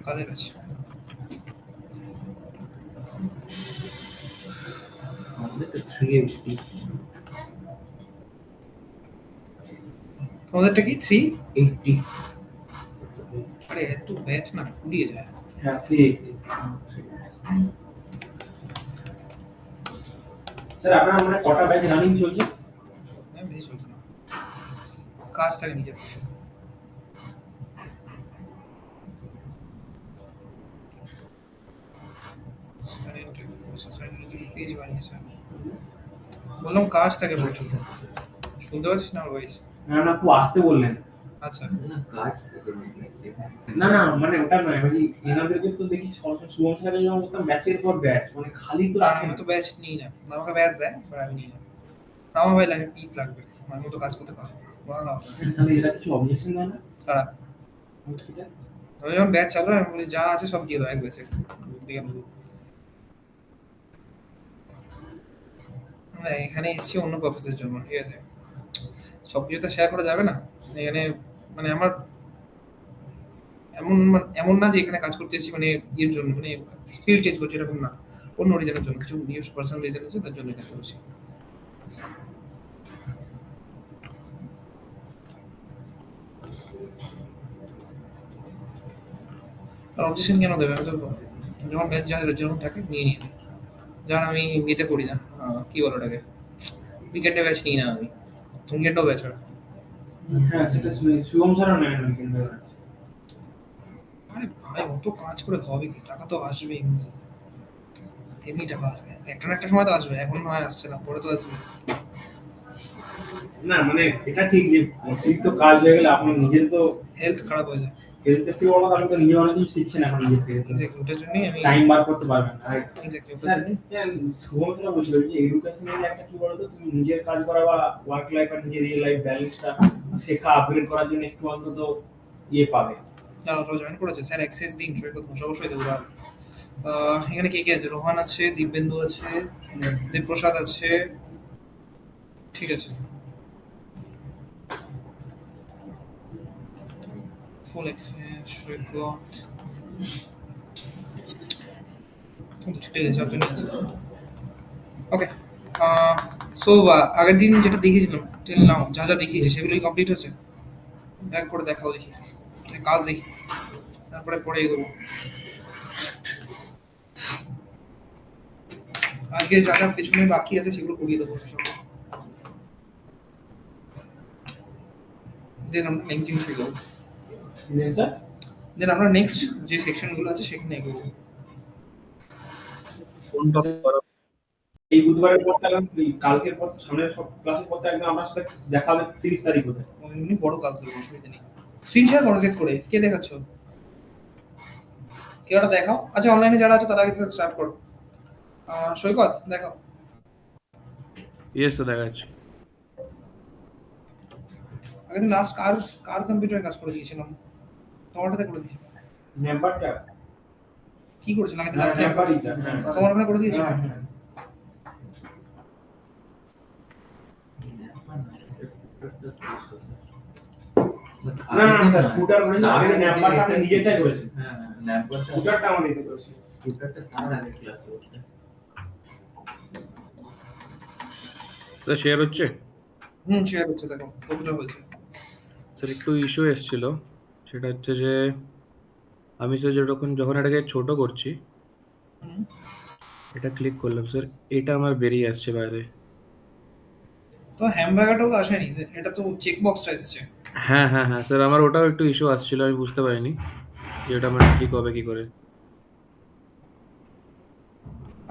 কাদের আছে? আমাদের 380 তোমাদেরটা কি 80 আরে এত ব্যাচ না ফুরিয়ে যায়। হ্যাঁ 380 স্যার আপনার মানে কটা ব্যাচ রানিং চলছে? হ্যাঁ বেশি চলছে না, কাজ থাকে নিজের। পেজ বানিয়েছে, বললাম কাজ থাকে প্রচুর। শুনতে পাচ্ছিস না আমার ভয়েস? না না খুব আসতে বললেন। আচ্ছা না কাজ থাকে না না মানে ওটা নয় মানে এনাদেরকে তো দেখি সরাসরি শুভম স্যারের যেমন করতাম ব্যাচের পর ব্যাচ মানে খালি তো রাখেন আমি তো ব্যাচ নিই না, আমাকে ব্যাচ দেয় বাট আমি নিই না। আমার ভাই লাইফে পিস লাগবে, আমার মতো কাজ করতে পারবো বলা। তাহলে এরা কিছু অবজেকশন দেয় না? তারা আমি যখন ব্যাচ চালু আমি বলি যা আছে সব দিয়ে দাও এক ব্যাচে দিয়ে নেবো। মানে এখানে এসেছি অন্য পারপাসের জন্য, ঠিক আছে, সব কিছু তো শেয়ার করা যাবে না এখানে। মানে আমার এমন না যে এখানে কাজ করতে এসেছি মানে ইয়ের জন্য, মানে ফিল্ড চেঞ্জ করছি এরকম না, অন্য রিজনের জন্য, কিছু নিজস্ব পার্সোনাল রিজন আছে তার জন্য এখানে করছি। আর অবজেকশন কেন দেবে? আমি তো যখন ব্যাচ যাদের যেরকম থাকে নিয়ে নিই। যখন আমি ইয়েতে করি না, কি বলো ওটাকে, উইকেটে ব্যাচ নিই না আমি, উইকেটও ব্যাচ হয়। হ্যাঁ সেটা শুভম স্যারও নেয় না কিন্তু আরে ভাই অত কাজ করে হবে কি, টাকা তো আসবে এমনি, এমনি টাকা আসবে একটা না একটা সময় তো আসবে, এখন নয় আসছে না, পরে তো আসবে। না মানে এটা ঠিক যে অতিরিক্ত কাজ হয়ে গেলে আপনার নিজের তো হেলথ খারাপ হয়ে যায়। হেলথের থেকে বড় আপনি তো নিজে অনেক কিছু শিখছেন এখন নিজের থেকে এক্স্যাক্টলি ওটার জন্যই আমি টাইম বার করতে পারবেন না এক্স্যাক্টলি ওটার স্যার জন্যই শুভম স্যার বলছিল যে এডুকেশনের একটা কি বলতো তুমি নিজের কাজ করা বা ওয়ার্ক লাইফ আর নিজের রিয়েল লাইফ ব্যালেন্সটা শেখা আপগ্রেড করার জন্য একটু অন্তত ইয়ে পাবে। যারা সবাই জয়েন করেছে স্যার অ্যাক্সেস দিন, সৈকত ঘোষ অবশ্যই দেবো। এখানে কে কে আছে? রোহান আছে, দিব্যেন্দু আছে, দেবপ্রসাদ আছে, ঠিক আছে, ফুল অ্যাক্সেস সৈকত, ঠিক আছে, চারজনই আছে। ওকে, সো আগের দিন যেটা দেখিয়েছিলাম টিল নাও যা যা দেখিয়েছে সেগুলোই কমপ্লিট হয়েছে? এক করে দেখাও দেখি, কাজ দেখি, তারপরে পরে এগোবো। আজকে যা যা পেছনে বাকি আছে সেগুলো করিয়ে দেবো সব। দেন আমরা নেক্সট জিনিস এগোবো। স্যার দেন আমরা নেক্সট যে সেকশনগুলো আছে সেখানে এগোবো। কোন টপিক করা? এই বুধবারের পর থেকে কালকের পর সামনের সব ক্লাসের পর থেকে একদম আমার সাথে দেখা হবে 30 তারিখ হতে। এমনি বড় কাজ দেবো, অসুবিধা নেই। স্ক্রিন শেয়ার করো চেক করে, কে দেখাচ্ছ? কেউ একটা দেখাও। আচ্ছা অনলাইনে যারা আছে তারা আগে স্টার্ট করো। সৈকত দেখাও। ইয়েস তো দেখা যাচ্ছে। আগে দিন লাস্ট কার কার কম্পিউটারে কাজ করে দিয়েছিলাম? তোমারটাতে করে দিয়েছি। নাম্বারটা কি করেছিলাম আগে লাস্ট টাইম? নাম্বারটা তোমার ওখানে করে দিয়েছি। হ্যাঁ না না স্যার ফুটার করেছে আগে নাম্বারটা আপনি নিজেরটাই করেছেন। হ্যাঁ নাম্বারটা ফুটারটা আমার দিতে করেছি। ফুটারটা তার আগে ক্লাসে ওঠে। তো শেয়ার হচ্ছে? শেয়ার হচ্ছে, দেখো কতটা হয়েছে। স্যার একটু ইস্যু এসেছিল, সেটা হচ্ছে যে আমি স্যার যখন এটাকে ছোট করছি, এটা ক্লিক করলাম স্যার, এটা আমার বেরিয়ে আসছে বাইরে। তো হ্যামবার্গারটাও তো আসেনি, এটা তো চেক বক্সটা এসছে। হ্যাঁ হ্যাঁ হ্যাঁ স্যার, আমার ওটাও একটু ইস্যু আসছিল, আমি বুঝতে পারিনি যে ওটা মানে ঠিক হবে কি করে।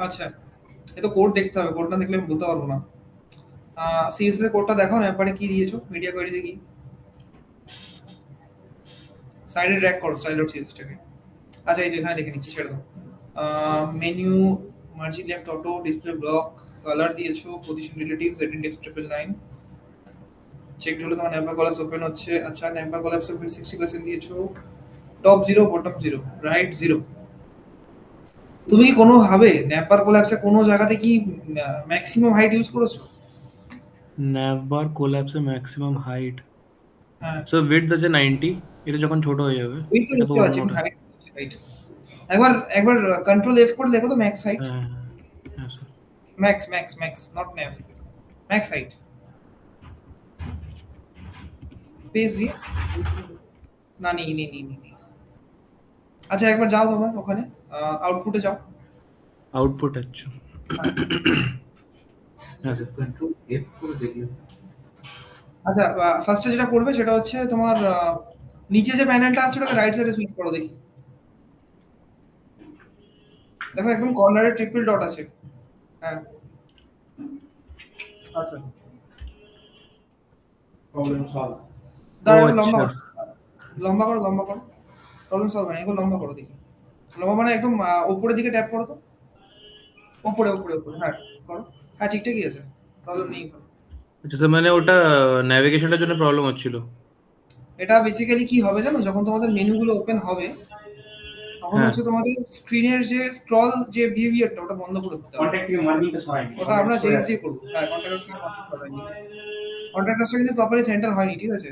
আচ্ছা, এ তো কোড দেখতে হবে, কোড না দেখলে আমি বলতে পারবো না। সিএসএস এর কোডটা দেখাও না, ব্যাপারে কি দিয়েছো মিডিয়া কোয়ারিজে কি। সাইডে ড্র্যাগ করো সাইড ডট সিএসএসটাকে। আচ্ছা এই যে এখানে দেখে নিচ্ছি, সেটা দাও। Menu, margin left auto, display block, colour দিয়েছো, position relative, set index 999, check হলে তোমার ন্যাম্বার কলাপস ওপেন হচ্ছে। আচ্ছা ন্যাম্বার কলাপস ওপেন 60% দিয়েছো, টপ 0 বটম 0 রাইট 0। তুমি কি কোনোভাবে ন্যাম্বার কোলাপসে কোনো জায়গাতে কি ম্যাক্সিমাম হাইট ইউজ করেছো? ন্যাভবার কোল্যাপসে ম্যাক্সিমাম হাইট, হ্যাঁ স্যার উইডথ আছে 90, এটা যখন ছোট হয়ে যাবে ওই তো এটা তো দেখতে পাচ্ছি অন্য হাইট রাইট। একবার একবার কন্ট্রোল এফ করে দেখো তো ম্যাক্স হাইট। হ্যাঁ হ্যাঁ sir. Max not nav, max height space দিয়ে না নেই। আচ্ছা একবার যাও তোমার ওখানে আউটপুটে যাও। আউটপুট আচ্ছা। হ্যাঁ। হ্যাঁ স্যার। কন্ট্রোল এফ করে দেখলেন। আচ্ছা ফার্স্টে যেটা করবে সেটা হচ্ছে তোমার নিচে যে প্যানেলটা আছে ওটাকে রাইট সাইডে সুইচ করো দেখি। দেখো একদম কর্নারে ট্রিপল ডট আছে। হ্যাঁ আচ্ছা প্রবলেম সলভ। দাঁড়া ও একটু লম্বা আচ্ছা। করো, লম্বা করো। প্রবলেম সলভ হয় একটু লম্বা করো দেখি। লম্বা মানে একদম উপরের দিকে ট্যাপ করো তো। উপরে হ্যাঁ করো। হ্যাঁ ঠিকঠাকই আছে, প্রবলেম নেই করো। আচ্ছা স্যার, মানে ওটা ন্যাভিগেশনটার জন্য প্রবলেম হচ্ছিল। এটা বেসিক্যালি কি হবে জানো, যখন তোমাদের মেনুগুলো ওপেন হবে তখন হ্যাঁ হচ্ছে তোমাদের স্ক্রিনের যে স্ক্রল যে বিহেভিয়ারটা ওটা বন্ধ করে দিতে হবে। কন্ট্যাক্ট থেকে মার্জিনটা সরাই নি। ওটা আমরা চেঞ্জ দিয়ে করবো। হ্যাঁ কন্ট্রাক্টরটা কিন্তু প্রপারলি সেন্টার হয়নি, ঠিক আছে।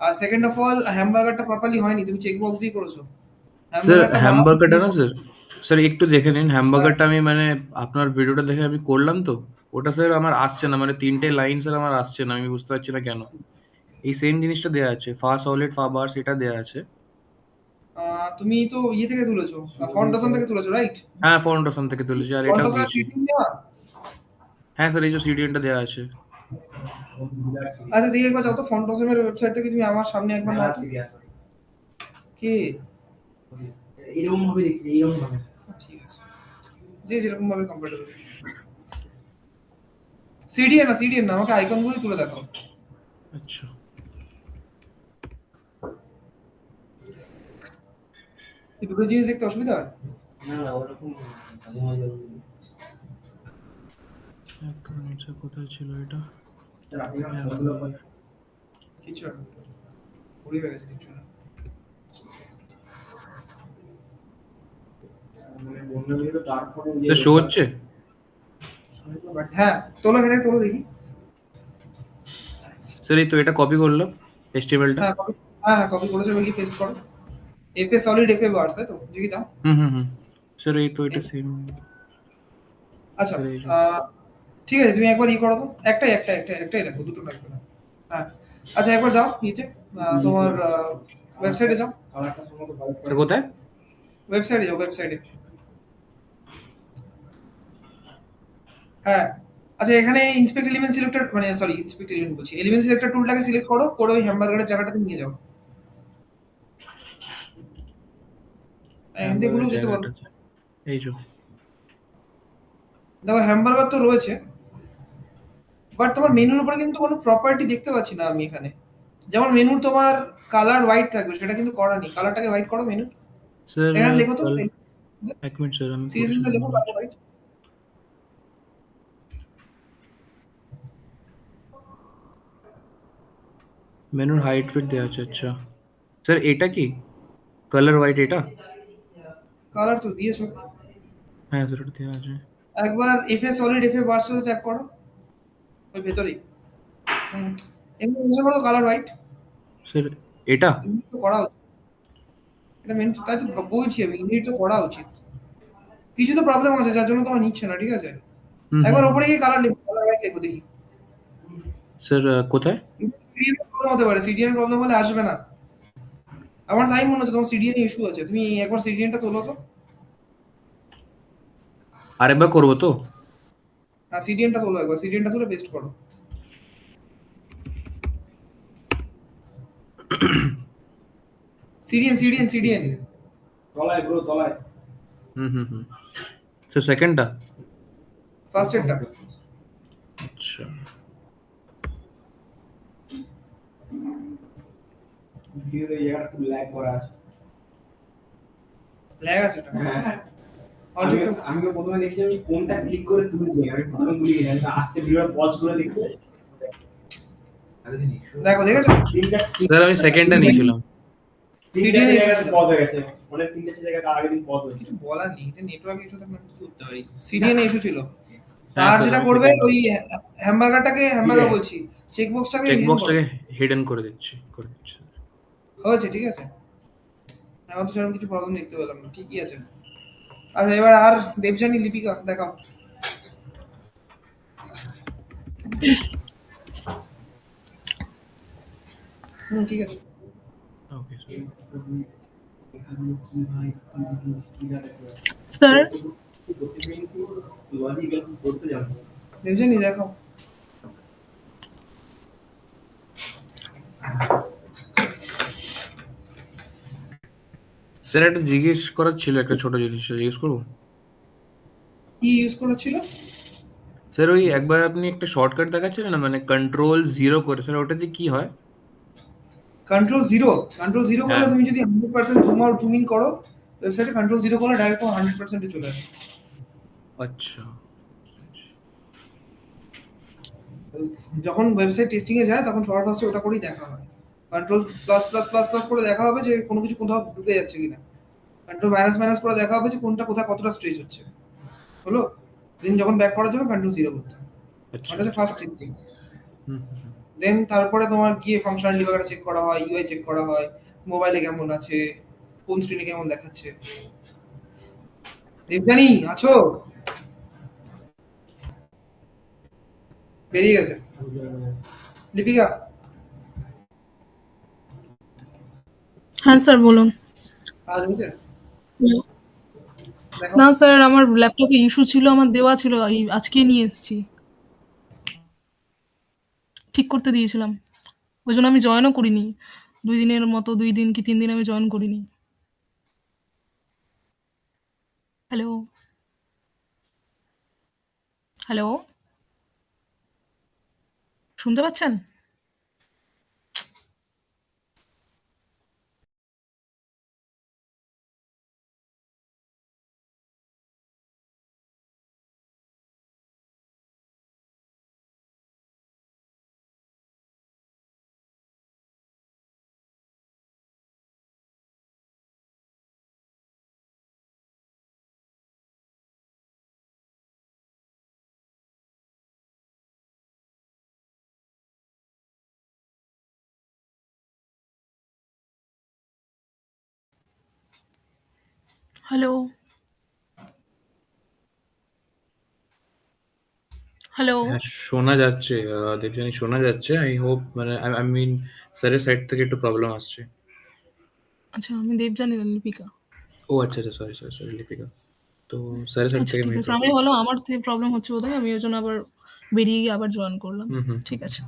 আর সেকেন্ড অফ অল হ্যামবার্গারটা প্রপারলি হয়নি, তুমি চেক বক্স দিয়ে করেছো। স্যার হ্যামবার্গারটা হ্যামবার্গারটা না স্যার, স্যার একটু দেখে নিন হ্যামবার্গারটা। আমি মানে আপনার ভিডিওটা দেখে আমি করলাম তো, ওটা স্যার আমার আসছে না, মানে 3টে লাইন স্যার আমার আসছে না, আমি বুঝতে পারছি না কেন। এই সেম জিনিসটা দেওয়া আছে, ফা সলিড ফা বার্স এটা দেওয়া আছে। তুমি তো ইয়ে থেকে তুলেছো, ফন্টসন থেকে তুলেছো রাইট? হ্যাঁ ফাউন্ডেশন থেকে তুলেছি, আর এটাও ফন্টসনের দিয়েছি। সিটিং দেওয়া। হ্যাঁ স্যার, এই যে সিডিএনটা দেওয়া আছে। আচ্ছা দেখি একবার যাও তো ফন্টসনের ওয়েবসাইট থেকে তুমি আমার সামনে একবার নাও তো। সিরিয়াস কি এরকম ভাবে দেখছি, এইরকম ভাবে। ঠিক আছে, যে যেরকম ভাবে কমফোর্টেবল। সিডিএন না আমাকে আইকনগুলো তুলে দেখাও। আচ্ছা কি দুটো জিনিস দেখতে অসুবিধা হয়? না ওরকম মাঝে মাঝে এক মিনিট স্যার, কোথায় ছিল এটা? আপনি না ফটোগুলো কিছু না, ঘুরে হয়ে গেছে কিছু না। মানে বন্ধুগুলো তো ডার্ক ফটো স্যার শো হচ্ছে? বাট হ্যাঁ তোলো, এখানে তোলো দেখি। স্যার এই তো এটা কপি করলাম এসটিএমএলটা। হ্যাঁ কপি, হ্যাঁ কপি করেছো, এবার কি পেস্ট করো। এফএ সলিড এফএ বার্স তো দেখি দাও। হুম স্যার এই তো এটা সেম। আচ্ছা স্যার এই যে ঠিক আছে তুমি একবার ই করো তো, একটাই রাখো, দুটো লাগবে না। হ্যাঁ আচ্ছা একবার যাও ইতে তোমার ওয়েবসাইটে যাও। কালারটা সম্ভবত ভালো স্যার কোথায়? ওয়েবসাইটে যাও, ওয়েবসাইটে। হ্যাঁ আচ্ছা এখানে ইন্সপেক্ট এলিমেন্ট সিলেক্টর মানে সরি ইন্সপেক্ট এলিমেন্ট বলছি, এলিমেন্ট সিলেক্টর টুলটাকে সিলেক্ট করো, করে ওই হ্যামবার্গারের জায়গাটাতে নিয়ে যাও। এখান থেকে গুলো যেতে পারো। জায়গাটা এই যে। দেখো হ্যামবার্গার তো রয়েছে, বাট তোমার মেনুর উপরে কিন্তু কোনো প্রপার্টি দেখতে পাচ্ছি না আমি এখানে। যেমন মেনুর তোমার কালার হোয়াইট থাকবে, সেটা কিন্তু করা নেই। কালারটাকে হোয়াইট করো মেনুর, স্যার এখানে লেখো তো এক মিনিট স্যার, আমি সিএসএস এ লেখো কালার হোয়াইট। মেনুর হাইট ফিট দেওয়া আছে। আচ্ছা স্যার এটা কি কালার হোয়াইট এটা? কালার তো দিয়েছো। হ্যাঁ স্যার এটা দেওয়া আছে। একবার এফএ সলিড এফএ বার্সে ট্যাপ করো, ওই ভেতরেই এমনি মেনশন করো কালার হোয়াইট। স্যার এটা? এমনি তো করা উচিত, এটা মেন তাই তো বলছি আমি, এমনি তো করা উচিত। কিছু তো প্রবলেম আছে যার জন্য তোমার নিচ্ছে না, ঠিক আছে। একবার উপরে গিয়ে কালার লেখো, কালার হোয়াইট লেখো দেখি। স্যার কোথায়? সিডিএন প্রবলেম হতে পারে, সিডিএন প্রবলেম হলে আসবে না। আমার তাই মনে হচ্ছে তোমার সিডিএন ইস্যু আছে। তুমি একবার সিডিএনটা তোলো তো। আরেকবার করবো তো? হ্যাঁ সিডিএনটা তোলো, একবার সিডিএনটা তুলে পেস্ট করো। সিডিএন তলায় ব্রো তলায়। হুম স্যার সেকেন্ডটা? ফার্স্ট এডটা। আচ্ছা ভিডিওতে এই জায়গাটা খুব ল্যাগ করা আছে। ল্যাগ আছে এটা। হ্যাঁ অলরেডি আমি তো প্রথমে দেখছিলাম যে কোনটা ক্লিক করে তুলবে, আমি প্রথমে ভুলে গেছি। আমি আস্তে ভিডিওটা পজ করে দেখতে আগে দিন ইস্যু দেখো দেখেছো তিনটা স্যার আমি সেকেন্ডটা নিয়েছিলাম। সিডিএন CDN জায়গাটা ছিল। পজ হয়ে গেছে, অনেক তিনটা জায়গাটা আগে দিন পজ হয়েছে। কিছু বলার নেই, যে নেটওয়ার্ক ইস্যু থাকলে আমি কিছু করতে পারি। সিডিএন ইস্যু ছিল। হ্যাঁ, আর স্যার, যেটা আমি করবে সেটাই ওই হ্যামবার্গার Hidden। বলছি, চেকবক্সটাকে চেকবক্সটাকে হিডেন করে দিচ্ছি। হয়েছে ঠিক আছে। এখন তো সেরকম কিছু প্রবলেম দেখতে পেলাম না, ঠিকই আছে। আচ্ছা এবার আর দেবযানী, লিপিকা দেখাও। ঠিক আছে। ওকে এখানে কি ভাই কি জিনিস কি জানে স্যার করতে পেরেছি লজিক আছে করতে জানবো দেবযানী দেখাও। স্যার একটা জিজ্ঞেস করার ছিল, একটা ছোট জিনিস জিজ্ঞেস করবো? কি ইউজ করা ছিল? স্যার ওই একবার আপনি একটা শর্টকাট দেখাচ্ছিলেন না, মানে Ctrl 0 করে, স্যার ওটাতে কি হয়? কন্ট্রোল জিরো করলে হ্যাঁ। তুমি যদি 100% জুম আউট জুম ইন করো ওয়েবসাইটে, কন্ট্রোল 0 করলে ডাইরেক্ট 100% এ চলে আসে। আচ্ছা। যখন ওয়েবসাইট টেস্টিং এ যায় তখন সবার ফার্স্টে ওটা করেই দেখা হয়। Control plus plus plus plus করে দেখা হবে যে কোনো কিছু কোথাও ঢুকে যাচ্ছে কিনা। কন্ট্রোল মাইনাস মাইনাস করে দেখা হবে যে কোনটা কোথায় কতটা স্ট্রেচ হচ্ছে। হলো? দেন যখন ব্যাক করার জন্য কন্ট্রোল 0 করতে হবে। আচ্ছা ওটা হচ্ছে আচ্ছা। First testing. হুম হুম হুম। দেন তারপরে তোমার গিয়ে ফাংশনালিটি বাগেরা চেক করা হয়, ইউআই চেক করা হয়, মোবাইলে কেমন আছে, কোন স্ক্রিনে কেমন দেখাচ্ছে। দেবযানী আছো? বেরিয়ে গেছে। লিপিকা হ্যাঁ স্যার বলুন। কাজ হয়েছে? দেখো। না স্যার আমার ল্যাপটপে ইস্যু ছিল, আমার দেওয়া ছিল, এই আজকে নিয়ে এসেছি, ঠিক করতে দিয়েছিলাম। ওই জন্য আমি জয়েনও করিনি। 2 দিনের মতো, 2 দিন কি 3 দিন আমি জয়েন করিনি। হ্যালো, হ্যালো, শুনতে পাচ্ছেন? Hello, hello. হ্যাঁ শোনা যাচ্ছে, দেবযানী শোনা যাচ্ছে। আই হোপ, মানে আই মিন স্যারের সাইড থেকে একটু প্রবলেম আসছে। আচ্ছা, আমি দেবযানী না, লিপিকা। ও আচ্ছা আচ্ছা, সরি সরি সরি লিপিকা। তো স্যারের সাইড আচ্ছা থেকে ঠিক মেবি আছে। আমি প্রবলেম। ভাবলাম আমার থেকে প্রবলেম হচ্ছে বোধহয়। আমি ওই জন্য আবার বেরিয়ে গিয়ে আবার জয়েন করলাম। হুম হুম ঠিক আছে।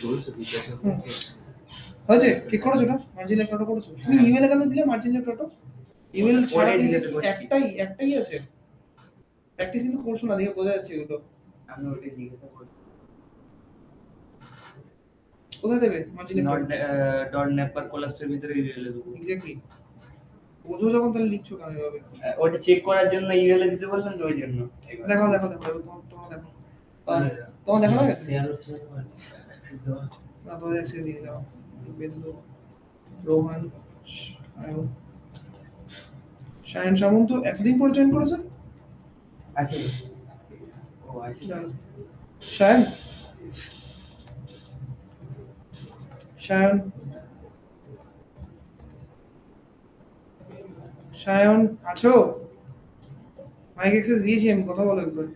চলছে বিকাশের হুম। মধ্যে। হয়েছে? ঠিক করেছো ওটা? মার্জিন লেফট অটো করেছো? তুমি ইমেলে কেন দিলে মার্জিন লেফট অটো? ইমেল সারা ওটাই পেজে delete করছি। একটাই আছে। প্র্যাকটিস কিন্তু করছো না, দেখে বোঝা যাচ্ছে এগুলো। আমি ওটাই জিজ্ঞাসা করছি। কোথায় দেবে margin left not auto? Dot navbar কোলাপসের ভিতরে ইমেলে দেবো। এক্স্যাক্টলি। বোঝো যখন তাহলে লিখছো কেন এভাবে? ওটা চেক করার জন্য ইমেলে দিতে বললাম তো ওই জন্য। দেখাও এবার তোমার দেখো। তোমার দেখা হয়ে গেছে? শেয়ার হচ্ছে অ্যাক্সেস দেওয়া। না, তোমাদের অ্যাক্সেস দিয়ে দাও। বেন্দু, রোহান, সায়ন। সায়ন সামন্ত এতদিন পর জয়েন করেছে? আছে। ও আছে। সায়ন, সায়ন, সায়ন আছো? মাইক অ্যাক্সেস দিয়েছি আমি, কথা বলো একবার।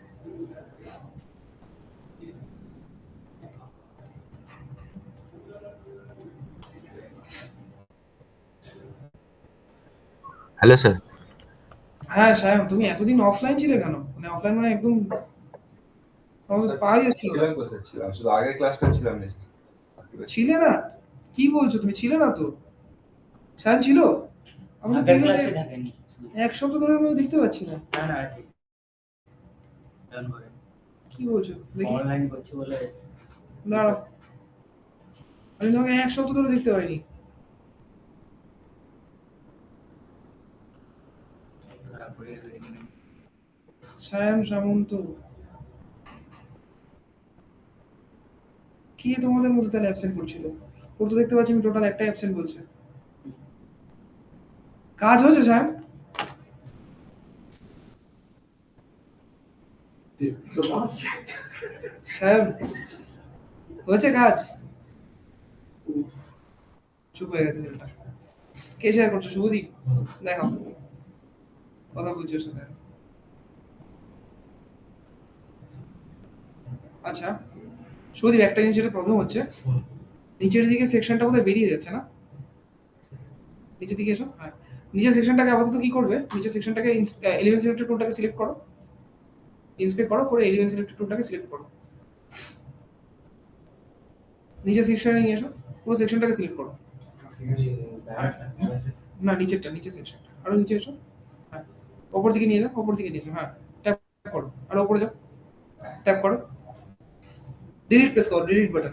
Hello sir. হ্যাঁ সায়ন, তুমি এতদিন অফলাইন ছিলে কেন? মানে অফলাইন মানে একদম আমার তো পাওয়া যাচ্ছিল না। ছিলাম কোথায় ছিলাম? শুধু আগের ক্লাসটা ছিলাম না। ছিলে না? কি বলছো, তুমি ছিলে না তো? সায়ন ছিল? আমি তো আগের previous ক্লাসে থাকেনি। এক সপ্তাহ ধরে আমি দেখতে পাচ্ছি না। না না আছে। ডান করে। কি বলছো দেখি, অনলাইন করছি বলে দাঁড়াও, আমি তোমাকে এক সপ্তাহ ধরে দেখতে পাইনি। খারাপ হয়ে গেছে। সায়ন সামন্ত, কে তোমাদের মধ্যে তাহলে অ্যাবসেন্ট করছিল? ওর তো দেখতে পাচ্ছি আমি টোটাল একটাই অ্যাবসেন্ট বলছে। কাজ হয়েছে সায়ন? সায়ন হয়েছে কাজ? চুপ হয়ে গেছে ছেলেটা। কে শেয়ার করছো? শুভদীপ? দেখো, কথা বলছো ওর সাথে। আচ্ছা শুভদীপ, একটা জিনিস যেটা প্রবলেম হচ্ছে, নিচের দিকে সেকশনটা বোধহয় বেরিয়ে যাচ্ছে না? নিচের দিকে এসো। হ্যাঁ, নিচের সেকশনটাকে আপাতত কি করবে, নিচের সেকশনটাকে এলিমেন্ট সিলেক্টর টুলটাকে সিলেক্ট করো, ইন্সপেক্ট করো, করে এলিমেন্ট সিলেক্টর টুলটাকে সিলেক্ট করো। নিচের সেকশনে নিয়ে এসো, পুরো সেকশনটাকে সিলেক্ট করো। না নিচেরটা, নিচের সেকশনটা আরো নিচে এসো। হ্যাঁ, ওপর দিকে নিয়ে যাও, ওপর দিকে নিয়ে যাও। হ্যাঁ, ট্যাপ করো আর ওপরে যাও, ট্যাপ করো, ডিলিট প্রেস করো, ডিলিট বাটন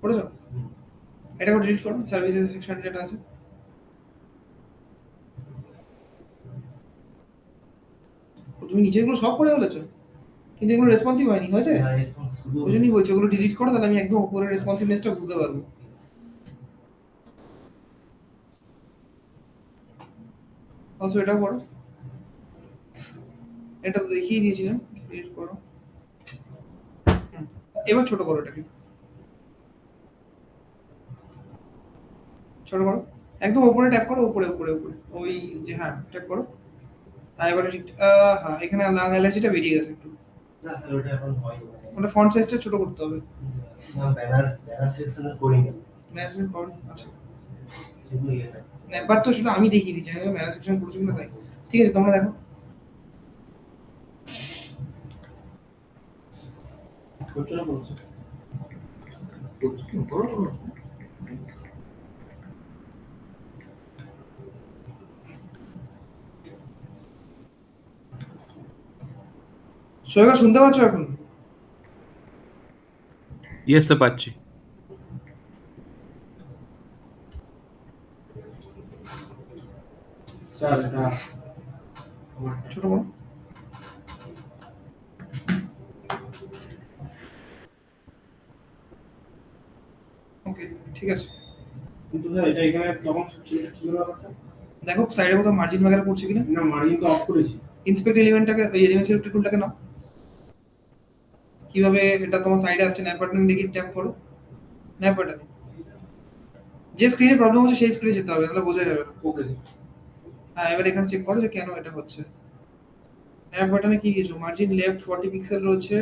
করেছো? এটাকে ডিলিট করো, সার্ভিসেস সেকশন যেটা আছে। তুমি নিচেরগুলো সব করে ফেলেছো, কিন্তু এগুলো রেসপন্সিভ হয়নি, হয়েছে? ওই জন্যই বলছি ওগুলো ডিলিট করো, তাহলে আমি একদম উপরের রেসপন্সিভনেসটা বুঝতে পারবো। অলসো এটাও করো, এটা তো দেখিয়ে দিয়েছিলাম, ডিলিট করো। হুম, এবার ছোট করো এটাকে, ছোট করো, একদম উপরে ট্যাপ করো, উপরে উপরে উপরে ওই যে, হ্যাঁ ট্যাপ করো। আর এবারে ঠিক হ্যাঁ, এখানে লাং অ্যালার্জিটা বেরিয়ে গেছে একটু, না স্যার ওটা এখন হয় না। ওটা ফন্ট সাইজটা ছোট করতে হবে। না ব্যানার সেকশনে করি না। ম্যানেজমেন্ট করো, আচ্ছা শুধু এটা। একবার তো সেটা আমি দেখিয়ে দিচ্ছি, আমি ম্যানেজ সেকশন করেছি কিনা তাই। ঠিক আছে, তোমরা দেখো। করছো না বলছো? সোহেগা শুনতে পাচ্ছ এখন? ইয়েস স্যার, পাচ্ছি। স্যার এটা ছোট করো। ওকে, ঠিক আছে। কিন্তু স্যার এটা এখানে তখন কি হলো ব্যাপারটা? দেখো সাইডে কোথাও মার্জিন বাগেরা পড়ছে কিনা। না মার্জিন তো অফ করেছি। ইন্সপেক্ট এলিমেন্টটাকে, ওই এলিমেন্ট সিলেক্টর টুলটাকে নাও। কিভাবে এটা তোমার সাইডে আসছে, ন্যাপ বাটন দেখি ট্যাপ করো, ন্যাপ বাটনে যে স্ক্রিনে প্রবলেম হচ্ছে সেই স্ক্রিনে যেতে হবে, তাহলে বোঝা যাবে না। ওকে হ্যাঁ, এবার এখানে চেক করো যে কেন এটা হচ্ছে। ন্যাপ বাটনে কি দিয়েছো? মার্জিন লেফট 40 পিক্সেল রয়েছে,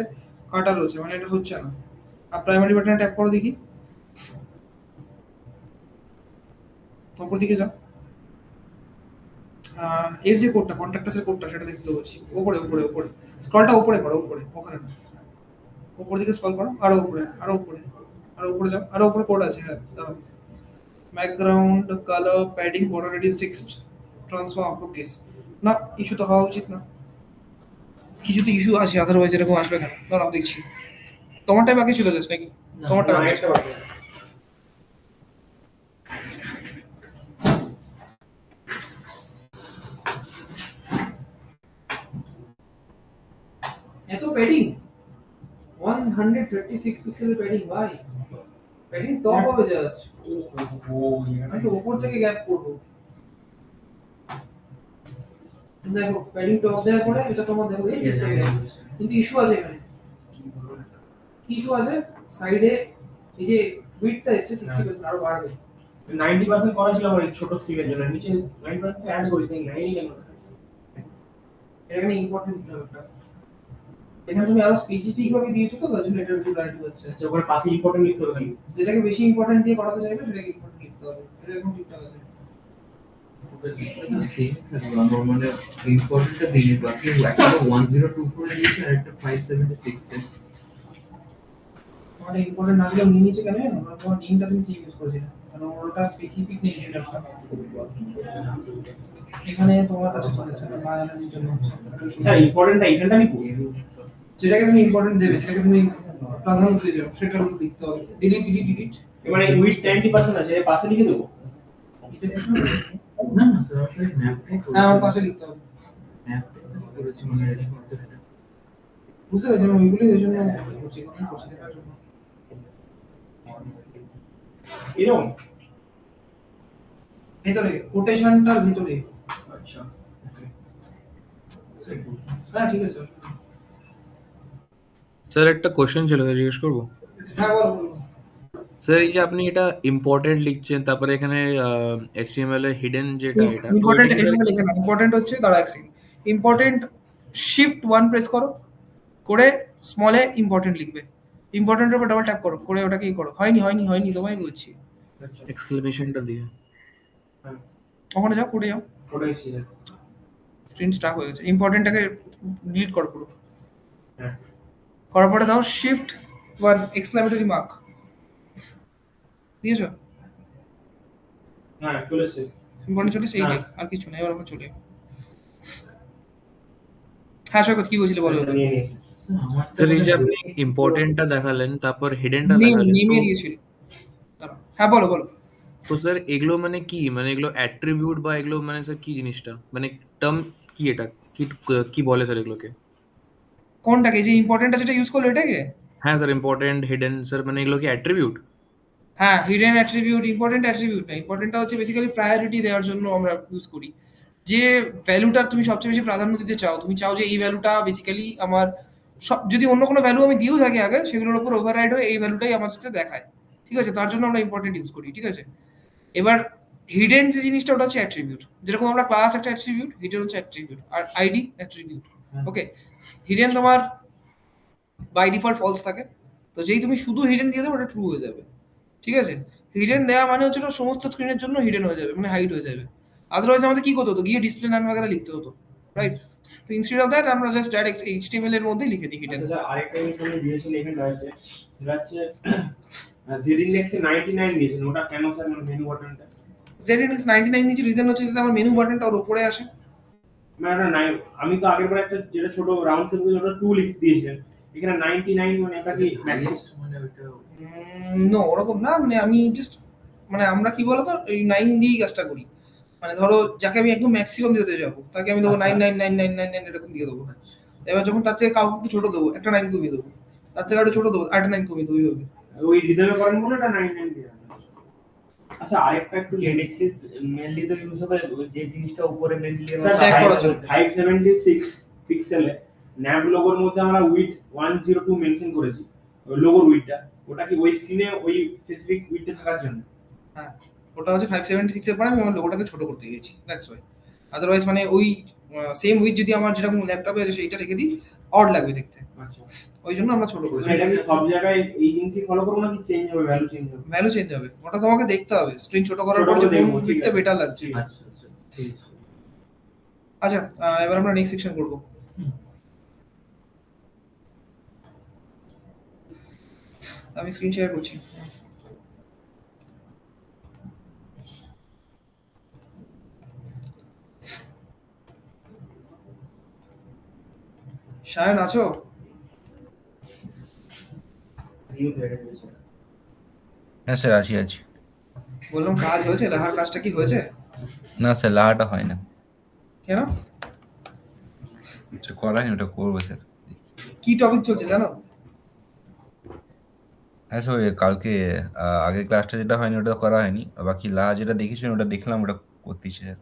কাটা রয়েছে, মানে এটা হচ্ছে না। আর প্রাইমারি বাটনে ট্যাপ করো দেখি, উপর দিকে যাও। এর যে কোডটা, কন্ট্রাক্টাসের কোডটা, সেটা দেখতে বলছি। উপরে উপরে উপরে স্ক্রলটা উপরে করো, উপরে, ওখানে না, উপর দিকে স্ক্রল করো, আরো উপরে, আরো উপরে, আরো উপরে যাও, আরো উপরে কোড আছে। হ্যাঁ দাঁড়াও, background colour padding border radius text transform upload case. না, ইস্যু তো হওয়া উচিত না, কিছু তো ইস্যু আছে, আদারওয়াইজ এরকম আসবে কেন? দাঁড়াও দেখছি। তোমারটাই বাকি ছিল জাস্ট নাকি? তোমারটা না, বাকি আছে। একটা বাকি আছে। এত প্যাডিং, 136 পিক্সেলের প্যাডিং ভাই, প্যাডিং টপ হবে জাস্ট। ও আমি তো উপর থেকে গ্যাপ করব। দেখো প্যাডিং টপ দেওয়ার পরে এটা তোমার দেখো এই যে কিন্তু ইস্যু আছে এখানে। কি ইস্যু আছে? সাইডে এই যে উইডথটা এসছে 60% আরো বাড়বে। 90% করা ছিল আমার এই ছোট স্ক্রিনের জন্য, নিচে 90% অ্যাড করেছি, 90 কেন? এটা এখানে ইম্পর্টেন্ট দিতে হবে একটা। এখানে তুমি আরো স্পেসিফিক ভাবে দিয়েছো তো, তার জন্য এটা একটু ক্লারিটি হচ্ছে। আচ্ছা, ওখানে পাশে ইম্পর্টেন্ট লিখতে হবে খালি। যেটাকে বেশি ইম্পর্টেন্ট দিয়ে করাতে চাইবে সেটাকে ইম্পর্টেন্ট লিখতে হবে। এটা একদম ঠিকঠাক আছে। সেম থাকবে আমার মানে ইম্পর্টেন্টটা দিয়ে বাকি একটা 1024 এ দিয়েছে আর একটা 576 এ। তোমার ইম্পর্টেন্ট না দিলেও নিয়ে নিচে কেন? আমরা তোমার নেমটা তুমি সেভ ইউজ করছিলে, কারণ ওটা স্পেসিফিক নেম ছিল একটা। এখানে তোমার কাছে চলে যাবে বায়োলজির জন্য হচ্ছে। আচ্ছা, ইম্পর্টেন্টটা এখানটা লিখবো। যেটাকে তুমি ইম্পর্টেন্ট দেবে, যেটাকে তুমি প্রাধান্য দিতে চাও সেটা হলো লিখতে হবে। Delete delete delete. মানে উইথ 90% আছে, এর পাশে লিখে দেবো। নিচে সেকশন না না স্যার আপনি ম্যাপটাই হ্যাঁ আমার করেছেন। পাশে লিখতে হবে। ম্যাপটাই করেছি মানে রেসপন্সে এটা। বুঝতে পেরেছি, আমি ওইগুলোই ওই জন্য করছি, কমেন্ট করছি দেখার জন্য। এরকম। ভেতরে কোটেশনটার ভিতরে। আচ্ছা, ওকে। হ্যাঁ ঠিক আছে, অসুবিধা নেই। স্যার একটা কোশ্চেন ছিল, জিজ্ঞেস করবো? হ্যাঁ বলো বলো। স্যার এই যে আপনি এটা ইম্পর্টেন্ট লিখছেন, তারপরে এখানে HTML এ হিডেন যেটা এটা তো ইম্পর্টেন্ট এটা কি এখানে লেখা না, ইম্পর্টেন্ট হচ্ছে দাঁড়া এক সেকেন্ড। ইম্পর্টেন্ট শিফট 1 প্রেস করো, করে স্মলে ইম্পর্টেন্ট লিখবে। ইম্পর্টেন্টের উপর ডাবল ট্যাপ করো, করে ওটাকে ই করো। হয়নি হয়নি হয়নি, তোমায় বলছি। এক্সক্লেমেশনটা দিয়ে? ওখানে যাও, কোডে যাও। ওটাই ছিল। স্ক্রিন স্টাক হয়ে গেছে। ইম্পর্টেন্টটাকে ডিলিট করো পুরো। হ্যাঁ। করার পরে দাও শিফট 1 এক্সক্লেমেটরি মার্ক দিয়েছো? হ্যাঁ, চলে এসেছে। ইম্পর্টেন্ট চলে এইটাই, আর কিছু নেই। এবার আমরা চলে যাবো। হ্যাঁ সৈকত কি বলছিলে বলো। নিয়ে নিয়েছি। স্যার আমার স্যার এই যে আপনি ইম্পর্টেন্টটা দেখালেন, তারপর হিডেনটা নেম দেখালেন, নেমে তো দিয়েছিল। দাঁড়াও, হ্যাঁ বলো বলো। তো স্যার এগুলো মানে কি, মানে এগুলো অ্যাট্রিবিউট বা এগুলো মানে স্যার কি জিনিসটা, মানে টার্ম কি, এটা কি কি বলে স্যার এগুলোকে? কোনটাকে, যে ইম্পর্টেন্টটা যেটা ইউজ করলো এটাকে? হ্যাঁ স্যার, ইম্পর্টেন্ট হিডেন স্যার মানে এগুলো কি অ্যাট্রিবিউট? হ্যাঁ হিডেন অ্যাট্রিবিউট, ইম্পর্টেন্ট অ্যাট্রিবিউট না। ইম্পর্টেন্টটা হচ্ছে বেসিক্যালি প্রায়োরিটি দেওয়ার জন্য আমরা ইউজ করি। যে ভ্যালুটার তুমি সবচেয়ে বেশি প্রাধান্য দিতে চাও, তুমি চাও যে এই ভ্যালুটা বেসিক্যালি আমার সব, যদি অন্য কোনো ভ্যালু আমি দিয়েও থাকি আগে, সেগুলোর উপর ওভাররাইড হয়ে এই ভ্যালুটাই আমার সাথে দেখায়। ঠিক আছে, তার জন্য আমরা ইম্পর্টেন্ট ইউজ করি। ঠিক আছে, এবার হিডেন যে জিনিসটা ওটা হচ্ছে অ্যাট্রিবিউট। যেরকম আমরা ক্লাস একটা অ্যাট্রিবিউট, হিডেন হচ্ছে অ্যাট্রিবিউট, আর আইডি অ্যাট্রিবিউট। ওকে, হিডেন তোমার বাই ডিফল্ট ফলস থাকে, তো যেই তুমি শুধু হিডেন দিয়ে দেবে ওটা ট্রু হয়ে যাবে। ঠিক আছে, হিডেন দেওয়া মানে হচ্ছে ওটা সমস্ত স্ক্রিনের জন্য হিডেন হয়ে যাবে, মানে হাইড হয়ে যাবে। আদারওয়াইজ আমাদের কি করতে হতো, গিয়ে ডিসপ্লে নাম বাগেরা লিখতে হতো, রাইট? তো ইনস্টেড অফ দ্যাট আমরা জাস্ট ডাইরেক্ট এইচটিএমএল এর মধ্যেই লিখে দিই হিডেন। আচ্ছা স্যার, আরেকটা জিনিস আমি দিয়েছিল এখানটা আছে, সেটা হচ্ছে জেড ইন্ডেক্সে 99 দিয়েছেন, ওটা কেন স্যার? মানে মেনু বাটনটা জেড ইন্ডেক্স 99 নিচে, রিজন হচ্ছে যাতে আমার মেনু বাটনটা ওর উপরে আসে। মানে ওটা নাই। আমি তো আগের বার একটা যেটা ছোট রাউন্ড শেপ ওটা 2 লিখে দিয়েছিলেন, এখানে 99 মানে এটা কি ম্যাক্স? মানে ওইটা নো ওরকম না, মানে আমি জাস্ট, মানে আমরা কি বলতো এই 9 দিয়েই কাজটা করি। মানে ধরো যাকে আমি একদম ম্যাক্সিমাম দিতে যাবো, তাকে আমি দেবো আচ্ছা। 9999999 এরকম দিয়ে দেবো। এবার যখন তার থেকে কাউকে একটু ছোট দেবো, একটা 9 কমিয়ে দেবো, তার থেকে একটু ছোট দেবো, আরেকটা 9 কমিয়ে দেবো, এইভাবে। ওই রিদমে করেন বলে এটা 99 দিয়ে। আচ্ছা, আরেকটা একটু জেনেক্সিস মেনলি তো ইউজ হবে যে জিনিসটা উপরে মেনলি স্যার check করার জন্য। 576 পিক্সেলে ন্যাব লোগোর মধ্যে আমরা উইড 102 মেনশন করেছি, ওই লোগোর উইডটা, ওটা কি ওই স্ক্রিনে ওই স্পেসিফিক উইডটা থাকার জন্য? হ্যাঁ ওটা হচ্ছে 576 এর পরে আমি আমার লোগোটাকে ছোট করতে গেছি, দ্যাটস ওয়াই। আদারওয়াইজ মানে ওই সেম উইথ যদি আমার যেরকম ল্যাপটপে আছে সেইটা রেখে দিই, অড লাগবে দেখতে, আচ্ছা, ওই জন্য আমরা ছোট করেছি। এটা কি সব জায়গায় এই জিনিসই ফলো করবো নাকি চেঞ্জ হবে, ভ্যালু চেঞ্জ হবে? ভ্যালু চেঞ্জ হবে, ওটা তোমাকে দেখতে হবে স্ক্রিন ছোট করার ছোট পর যে করে কোন দেখবো, ঠিক উইথটা আছে। বেটার লাগছে। আচ্ছা আচ্ছা ঠিক আছে। আচ্ছা এবার আমরা নেক্সট সেকশন করবো। আমি স্ক্রিন শেয়ার করছি। সায়ন আছো? Youth হয়ে গেছে। হ্যাঁ স্যার আছি আছি। বললাম কাজ হয়েছে, লাহার কাজটা কি হয়েছে? না স্যার লাহাটা হয় না, কেন? ওটা করা হয়নি, ওটা করবো স্যার। কি টপিক চলছে জানো? হ্যাঁ স্যার ওই কালকে আগের ক্লাসটা যেটা হয়নি ওটা করা হয়নি, আর বাকি লাহা যেটা দেখেছেন ওটা দেখলাম, ওটা করতেছি স্যার।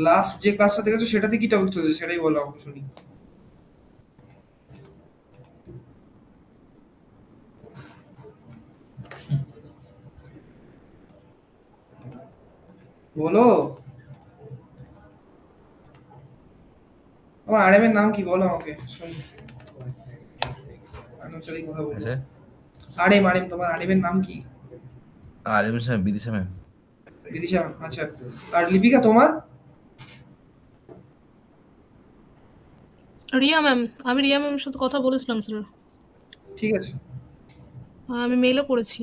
লাস্ট যে ক্লাসটা দেখেছো সেটাতে কি টপিক চলছে সেটাই বলো আমাকে শুনি। বলো। আমার আরএম এর নাম কি বলো আমাকে শুনি। আরএম সাথে কথা হ্যাঁ বলবো। স্যার। আরএম তোমার আরএম এর নাম কি? আর এমনি স্যার বিদিশা ম্যাম। বিদিশা, আচ্ছা। আর লিপিকা তোমার? রিয়া ম্যাম, আমি রিয়া ম্যামের সাথে কথা বলেছিলাম স্যার। ঠিক আছে, আমি মেলও করেছি।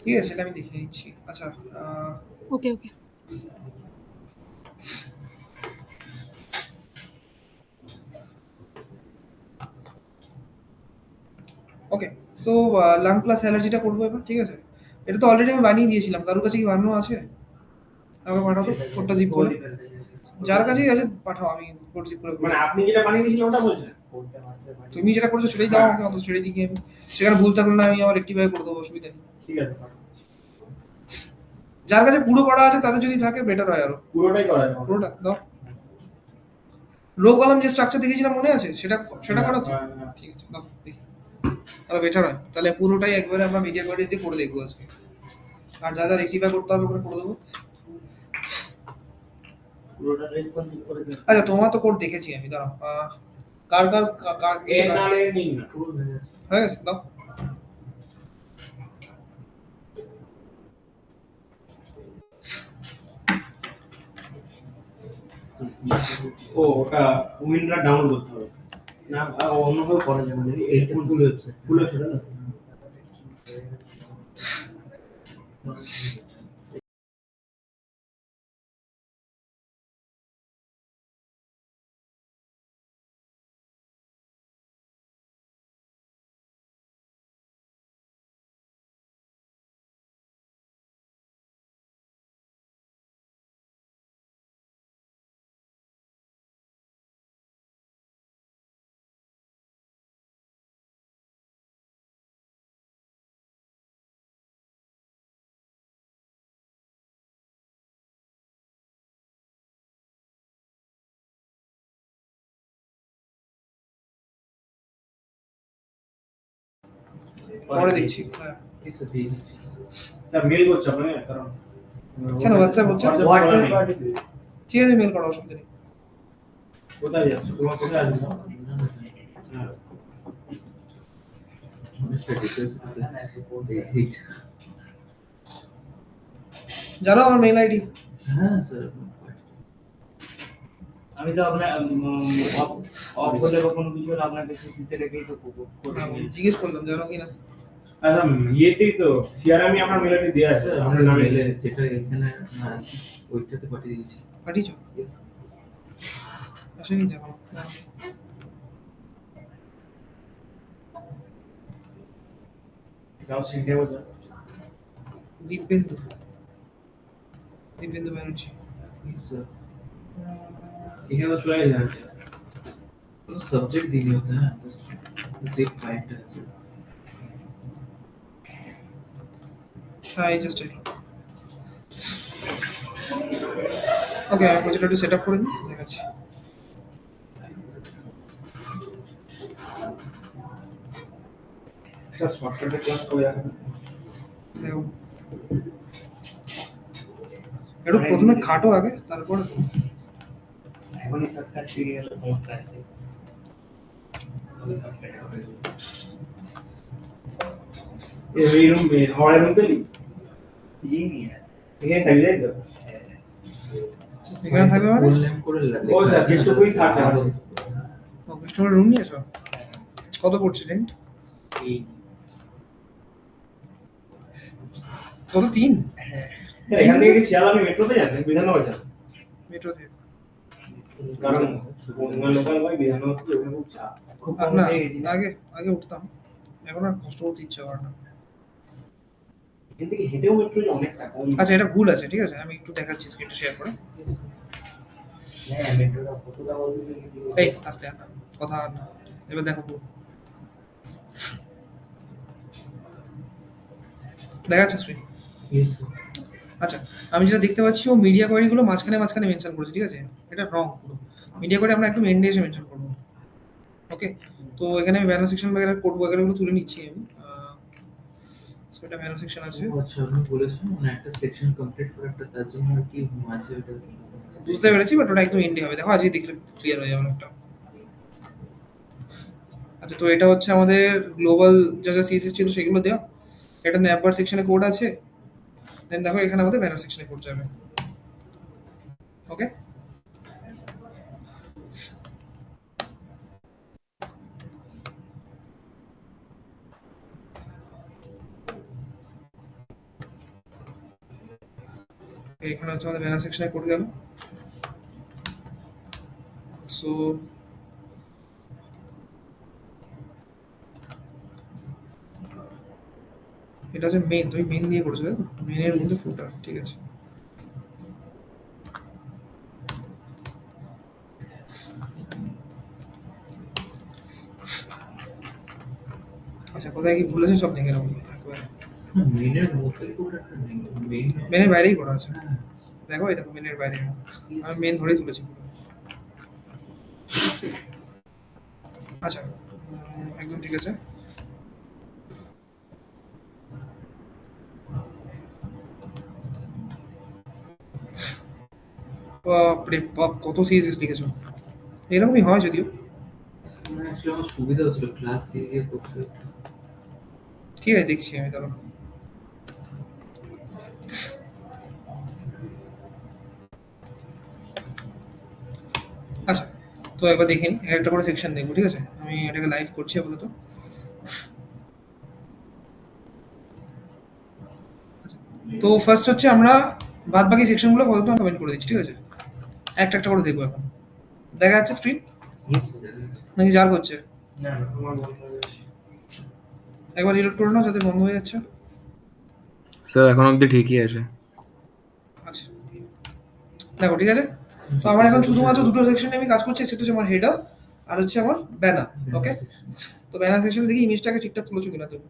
ঠিক আছে, সেটা আমি দেখিয়ে নিচ্ছি। আচ্ছা, ওকে ওকে। ওকে। সো লাং প্লাস অ্যালার্জিটা করবো এবার, ঠিক আছে? এটা তো অলরেডি আমি বানিয়ে দিয়েছিলাম, কারোর কাছে কি বানানো আছে? আমাকে পাঠাও তো কোডটা জিপ করে। যার কাছেই আছে পাঠাও, আমি কোড জিপ করে মানে আপনি যেটা বানিয়ে দিয়েছিলেন ওটা বলছেন? তুমি যেটা করেছো সেটাই দাও আমাকে, অন্তত সেটাই দিকে আমি সেখানে ভুল থাকলে না আমি আমার রেক্টিফাই করে দেবো, অসুবিধা নেই। ঠিক আছে, যার কাছে পুরো করা আছে তাদের যদি থাকে বেটার হয় আরো। পুরোটাই করা যাবে। পুরোটা দাও। রো কলাম যে স্ট্রাকচার দেখেছিলাম মনে আছে, সেটা সেটা করো তো। ঠিক আছে, দাও দেখি, তাহলে বেটার হয়। তাহলে পুরোটাই একবারে আমরা মিডিয়া কোয়ারিজ দিয়ে করে দেখবো আজকে, আর যা যা রেক্টিফাই করতে হবে ওখানে করে দেবো। পুরোটা রেসপন্সিভ করে দেন। আচ্ছা, তোমার তো কোড দেখেছি আমি, দাঁড়াও। কার কার কার এর নামে নিন না, পুরো হয়ে গেছে। হয়ে গেছে, দাও। ও ওটা উইন্ডোটা ডাউনলোড করতে হবে না, অন্যভাবে করা যাবে না। এইটা ফুল ওয়েবসাইট, ফুল ওয়েবসাইট না। পরে দেখছি। হ্যাঁ, স্যার মেল করছে আপনাকে, কারণ কেন হোয়াটসঅ্যাপ হচ্ছে? হোয়াটসঅ্যাপ পাঠিয়ে দিন। ঠিক আছে, মেল করো, অসুবিধা নেই। কোথায় যাচ্ছে, তোমার কোথায় আসবে? হ্যাঁ। জানো আমার মেল আইডি? হ্যাঁ স্যার। আমি তো আপনার অফ হলে বা কোনো কিছু হলে আপনাকে সিসিতে রেখেই তো করে নিই। জিজ্ঞেস করলাম জানো কি না। আচ্ছা, ইয়েতেই তো সিআরএমই আপনার মেল আইডি দেওয়া আছে আপনার নামে। মেলে যেটা এখানে ওইটাতে পাঠিয়ে দিয়েছি। পাঠিয়েছো? Yes. আসেনি দেখো। যাও সিনটে বলো। দিব্যেন্দু, দিব্যেন্দু ব্যানার্জি। Yes, sir. এখানে তো চলে যাচ্ছে। तो सब्जेक्ट दी नहीं होता है, बस एक पॉइंट है सर। হ্যাঁ, এই জাস্ট ওকে, আমি প্রজেক্টটা একটু সেট আপ করে দিই, দেখাচ্ছি। স্যার শর্টকাটে ক্লাস করে রাখবেন। দেখো, একটু প্রথমে খাটো আগে, তারপরে এখনই শর্টকাট শিখে গেলে সমস্যা আছে। সবই শর্টকাটে করে দিই। এই রুম হওয়ার রুম পেলি ये नहीं है। এখানে থাকলে যাই তো। এখানে থাকবে মানে फुल नेम করে ও স্যার চেষ্টা করি থাকে। কাস্টমার রুম নিয়েছো? কত পড়ছে রেন্ট? এই কত 3 স্যার এখান থেকে কি শিয়ালদা মেট্রোতে যান নাকি বিধাননগর যান? মেট্রো থেকে। কারণ লোকাল বাই বিধাননগর থেকে ওখানে খুব চাপ। খুব আর কম না হয়ে গেছে। আগে উঠতাম, এখন আর কষ্ট করতে ইচ্ছা করে না। এখান থেকে হেঁটেও মেট্রো যে অনেকটা কম। আচ্ছা, এটা ভুল আছে, ঠিক আছে, আমি একটু দেখাচ্ছি স্ক্রিনটা শেয়ার করে। হ্যাঁ মেট্রোটা কতটা বলতে এই আস্তে আর না, কথা আর না, এবার দেখো ভুল দেখাচ্ছে স্ক্রিন। Yes, sir. আচ্ছা, আমি যেটা দেখতে পাচ্ছি ও মিডিয়া কোয়ারিগুলো মাঝখানে মাঝখানে মেনশন করেছে, ঠিক আছে, এটা রং পুরো। মিডিয়া কোয়ারি আমরা একদম এন্ডে এসে মেনশন করবো। ওকে, তো এখানে আমি ব্যানার সেকশন বগেরা কোড বগেরাগুলো তুলে নিচ্ছি আমি। সো এটা ব্যানার সেকশন আছে, ও আচ্ছা, আপনি বলেছেন মানে একটা সেকশন কমপ্লিট করে একটা তার জন্য আর কি আছে ওটা। বুঝতে পেরেছি, বাট ওটা একদম এন্ডে হবে। দেখো আজকে দেখলে ক্লিয়ার হয়ে যাবে একটা। আচ্ছা, তো এটা হচ্ছে আমাদের গ্লোবাল যা যা সিএসএস ছিল সেগুলো দেওয়া। এটা ন্যাপবার সেকশনে কোড আছে, দেন দেখো এখানে আমাদের ব্যানার সেকশনে কোড যাবে। ওকে, এখানে হচ্ছে আমাদের ব্যানার সেকশনে কোড গেল। সো এটা হচ্ছে মেন, তুমি মেন দিয়ে করেছো তাই তো? মেনের মধ্যে ফুটার, ঠিক আছে। আচ্ছা, কোথায় কি ভুলেছে সব দেখে নেবো একবারে। মেনের মধ্যে ফোল্ডারটা নেই, মেইন। মেনের বাইরেই করা আছে, হ্যাঁ, দেখো এই দেখো মেনের বাইরে, আমি মেন ধরেই তুলেছি পুরো। আচ্ছা, একদম ঠিক আছে। বাপরে বাপ, কত সিএসএস লিখেছো! এরকমই হয় যদিও। মানে actually আমার সুবিধা হচ্ছিল ক্লাস দিয়ে দিয়ে করতে। ঠিক আছে, দেখছি আমি, দাঁড়াও। আচ্ছা, তো একবার দেখে নিই, একটা করে সেকশন দেখবো, ঠিক আছে। আমি এটাকে লাইভ করছি আপাতত। তো ফার্স্ট হচ্ছে আমরা বাদ বাকি সেকশনগুলো আপাতত কমেন্ট করে দিচ্ছি, ঠিক আছে। একটা একটা করে দেখবো এখন। দেখা যাচ্ছে স্ক্রিন নাকি জার্ক হচ্ছে? না না আমার বন্ধ হয়ে গেছে। একবার রিলোড করে নাও যাতে বন্ধ হয়ে যাচ্ছে। স্যার এখন অবধি ঠিকই আছে। আচ্ছা, দেখো ঠিক আছে। তো আমার এখন শুধুমাত্র দুটো সেকশনে আমি কাজ করছি, সেটা হচ্ছে আমার হেডার আর হচ্ছে আমার ব্যানার। ওকে, তো ব্যানার সেকশনে দেখি ইমেজটাকে ঠিকঠাক তুলেছো কিনা তুমি।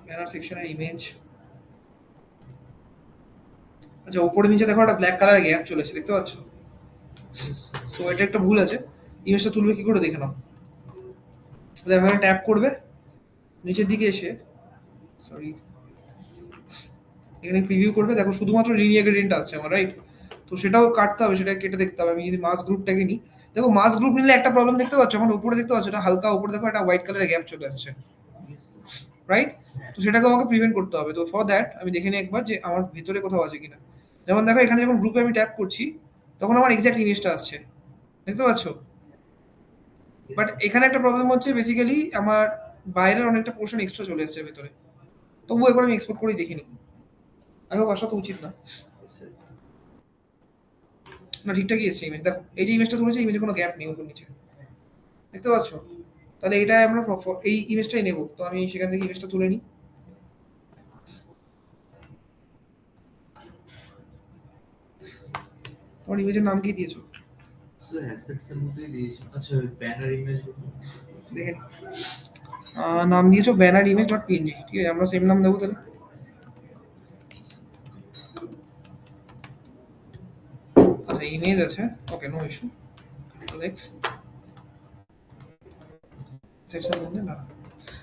ব্যানার সেকশনের ইমেজ, আচ্ছা উপরে নিচে দেখো একটা ব্ল্যাক কালার গ্যাপ চলে এসেছে, দেখতে পাচ্ছ? সো এটা একটা ভুল আছে। ইমেজটা তুলবে কি করে দেখে নাও। দেখো এখানে ট্যাপ করবে, নিচের দিকে এসে, সরি, এখানে প্রিভিউ করবে, দেখো শুধুমাত্র লিনিয়ার গ্রেডিয়েন্ট আসছে আমার, রাইট? তো সেটাও কাটতে হবে, সেটা কেটে দেখতে হবে। আমি যদি মাস গ্রুপটাকে নিই, দেখো মাস গ্রুপ নিলে একটা প্রবলেম দেখতে পাচ্ছ, আমার উপরে দেখতে পাচ্ছ এটা হালকা উপরে দেখো একটা হোয়াইট কালারের গ্যাপ চলে আসছে, রাইট? তো সেটাকে আমাকে প্রিভেন্ট করতে হবে। তো ফর দ্যাট আমি দেখে নিই একবার যে আমার ভিতরে কোথাও আছে কিনা। যেমন দেখো এখানে যখন গ্রুপে আমি ট্যাপ করছি তখন আমার এক্স্যাক্ট ইমেজটা আসছে, দেখতে পাচ্ছ? বাট এখানে একটা প্রবলেম হচ্ছে, বেসিক্যালি আমার বাইরের অনেকটা পোর্শন এক্সট্রা চলে আসছে ভেতরে। তবুও একবার আমি এক্সপোর্ট করেই দেখিনি, আই হোপ আসা তো উচিত না। না, ঠিকঠাকই এসছে ইমেজ। দেখো এই যে ইমেজটা তুলেছে, ইমেজে কোনো গ্যাপ নেই উপর নিচে, দেখতে পাচ্ছ? তাহলে এটা আমরা এই ইমেজটাই নেব। তো আমি সেখান থেকে ইমেজটা তুলে নিই। তোমার ইমেজের নাম কি দিয়েছো স্যার অ্যাসেটস এর মধ্যেই দিয়েছি। আচ্ছা ব্যানার ইমেজ দেখে নিই। নাম দিয়েছো ব্যানার ইমেজ ডট পিএনজি, ঠিক আছে, আমরা সেম নাম দেবো তাহলে। আচ্ছা ইমেজ আছে, ওকে, নো ইস্যু। নেক্সট সেকশন মধ্যে না।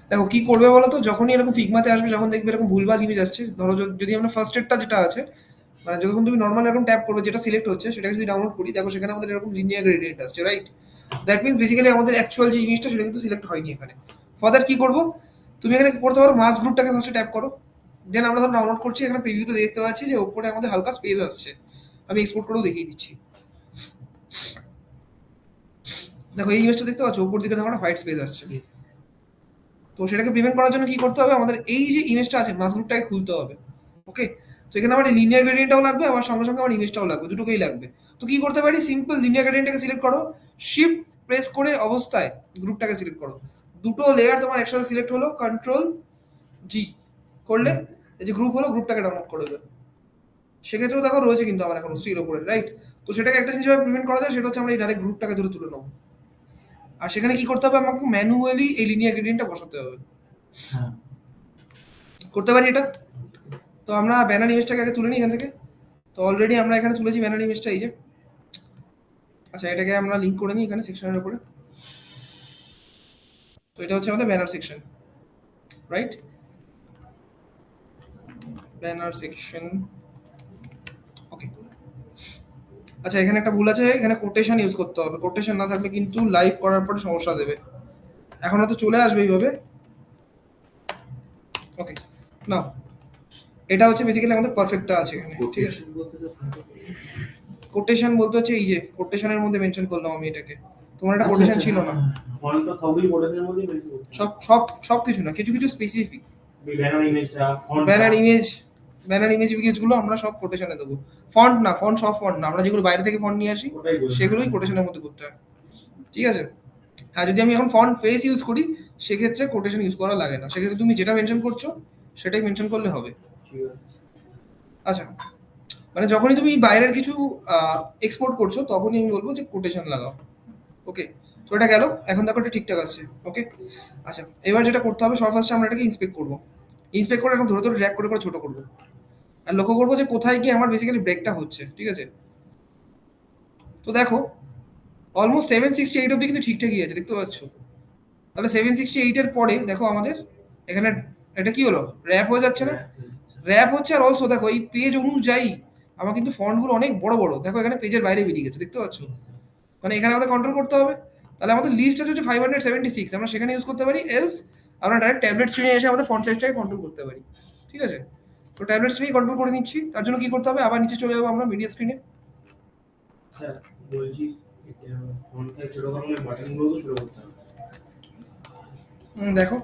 দেখো কি করবে বলো তো, যখনই এরকম ফিগমাতে আসবে, যখন দেখবে এরকম ভুলভাল ইমেজ আসছে, ধরো যদি আমরা ফার্স্ট এডটা যেটা আছে, মানে যখন তুমি নর্মাল এরকম ট্যাপ করবে, যেটা সিলেক্ট হচ্ছে সেটাকে যদি ডাউনলোড করি, দেখো সেখানে আমাদের এরকম লিনিয়ার গ্রেডিয়েন্ট আসছে, রাইট? দ্যাট মিনস বেসিক্যালি আমাদের অ্যাকচুয়াল যে জিনিসটা সেটা কিন্তু সিলেক্ট হয়নি এখানে। ফর দ্যাট কি করবো, তুমি এখানে কি করতে পারো, মাস গ্রুপটাকে ফার্স্টে ট্যাপ করো। দেন আমরা ধরো ডাউনলোড করছি, এখানে প্রিভিউতে দেখতে পাচ্ছি যে উপরে আমাদের হালকা স্পেস আসছে। আমি এক্সপোর্ট করেও দেখিয়ে দিচ্ছি। দেখো এই ইমেজটা দেখতে পাচ্ছ, উপর দিকে দেখো একটা হোয়াইট স্পেস আসছে। তো সেটাকে প্রিভেন্ট করার জন্য কি করতে হবে, আমাদের এই যে ইমেজটা আছে মাস গ্রুপটাকে খুলতে হবে। ওকে, তো এখানে আমার লিনিয়ার গ্রেডিয়েন্টটাও লাগবে, আমার সঙ্গে সঙ্গে আমার ইমেজটাও লাগবে, দুটোকেই লাগবে। তো কি করতে পারি, সিম্পল লিনিয়ার গ্রেডিয়েন্টটাকে সিলেক্ট করো, শিফট প্রেস করে অবস্থায় গ্রুপটাকে সিলেক্ট করো, দুটো লেয়ার তোমার একসাথে সিলেক্ট হলো, কন্ট্রোল জি করলে এই যে গ্রুপ হলো, গ্রুপটাকে ডাউনলোড করে দেবে। সেক্ষেত্রেও দেখো রয়েছে কিন্তু আমার এখন স্টিল ওপরে, রাইট? তো সেটাকে একটা জিনিস প্রিভেন্ট করা যায়, সেটা হচ্ছে আমরা এই ডাইরেক্ট গ্রুপটাকে ধরে তুলে নেবো। আর সেখানে কি করতে হবে, আমাকে ম্যানুয়ালি এই লিনিয়ার গ্রেডিয়েন্টটা বসাতে হবে। হ্যাঁ, করতে পারি এটা। তো আমরা ব্যানার ইমেজটাকে আগে তুলে নিই এখান থেকে। তো অলরেডি আমরা এখানে তুলেছি ব্যানার ইমেজটা, এই যে। আচ্ছা, এটাকে আমরা লিংক করে নিই এখানে সেকশনের উপরে। তো এটা হচ্ছে আমাদের banner section, right? Banner section, okay. আচ্ছা, এখানে একটা ভুল আছে, এখানে কোটেশন ইউজ করতে হবে। কোটেশন না থাকলে কিন্তু লাইভ করার পরে সমস্যা দেবে। এখন হয়তো চলে আসবে এইভাবে। ওকে, না এটা হচ্ছে বেসিক্যালি আমাদের পারফেক্টটা আছে এখানে, ঠিক আছে? কোটেশন বলতে হচ্ছে এই যে কোটেশনের মধ্যে মেনশন করলাম আমি এটাকে, তোমার একটা কোটেশন ছিল না। ফন্ট তো সবগুলি কোটেশনের মধ্যেই মেনশন করতে হবে। সব সব সব কিছু না, কিছু কিছু স্পেসিফিক ব্যানার ইমেজটা, ফন্ট, ব্যানার ইমেজগুলো আমরা সব কোটেশনে দেবো। ফন্ট না, ফন্ট সব ফন্ট না, আমরা যেগুলো বাইরে থেকে ফন্ট নিয়ে আসি ওটাই বলছি। সেগুলোই কোটেশনের মধ্যে করতে হয়, ঠিক আছে? হ্যাঁ, যদি আমি এখন ফন্ট ফেস ইউজ করি সেক্ষেত্রে কোটেশন ইউজ করা লাগে না, সেক্ষেত্রে তুমি যেটা মেনশন করছো সেটাই মেনশন করলে হবে। ঠিক আছে। আচ্ছা, মানে যখনই তুমি বাইরের কিছু এক্সপোর্ট করছো তখনই আমি বলবো যে কোটেশন লাগাও। ওকে, তো এটা গেল, এখন দেখো এটা ঠিকঠাক আসছে। ওকে, আচ্ছা, এবার যেটা করতে হবে, সবার ফার্স্টে আমরা এটাকে ইন্সপেক্ট করবো। ইন্সপেক্ট করে এখন ধরে ধরে ড্র্যাগ করে করে ছোট করবো, আর লক্ষ্য করবো যে কোথায় গিয়ে আমার বেসিক্যালি ব্রেকটা হচ্ছে, ঠিক আছে? তো দেখো অলমোস্ট 768 অব্দি কিন্তু ঠিকঠাকই আছে, দেখতে পাচ্ছ? তাহলে 768 এর পরে দেখো আমাদের এখানে এটা কি হলো, র্যাপ হয়ে যাচ্ছে না? র্যাপ হচ্ছে, আর অলসো দেখো এই পেজ অনুযায়ী আমার কিন্তু ফন্টগুলো অনেক বড় বড়, দেখো এখানে পেজের বাইরে বেরিয়ে গেছে, দেখতে পাচ্ছ? মানে এখানে আমাদের কন্ট্রোল করতে হবে। তাহলে আমাদের লিস্ট আছে হচ্ছে 576, আমরা সেখানে ইউজ করতে পারি, এলস আমরা ডাইরেক্ট ট্যাবলেট স্ক্রিনে এসে আমাদের ফন্ট সাইজটাকে কন্ট্রোল করতে পারি, ঠিক আছে? তো ট্যাবলেট স্ক্রিনে কন্ট্রোল করে নিচ্ছি, তার জন্য কি করতে হবে, আবার নিচে চলে যাবো আমরা মিডিয়া স্ক্রিনে। স্যার বলছি, এটা ফন্ট সাইজ ছোট করলে বাটনগুলো তো ছোট করতে হবে। দেখো,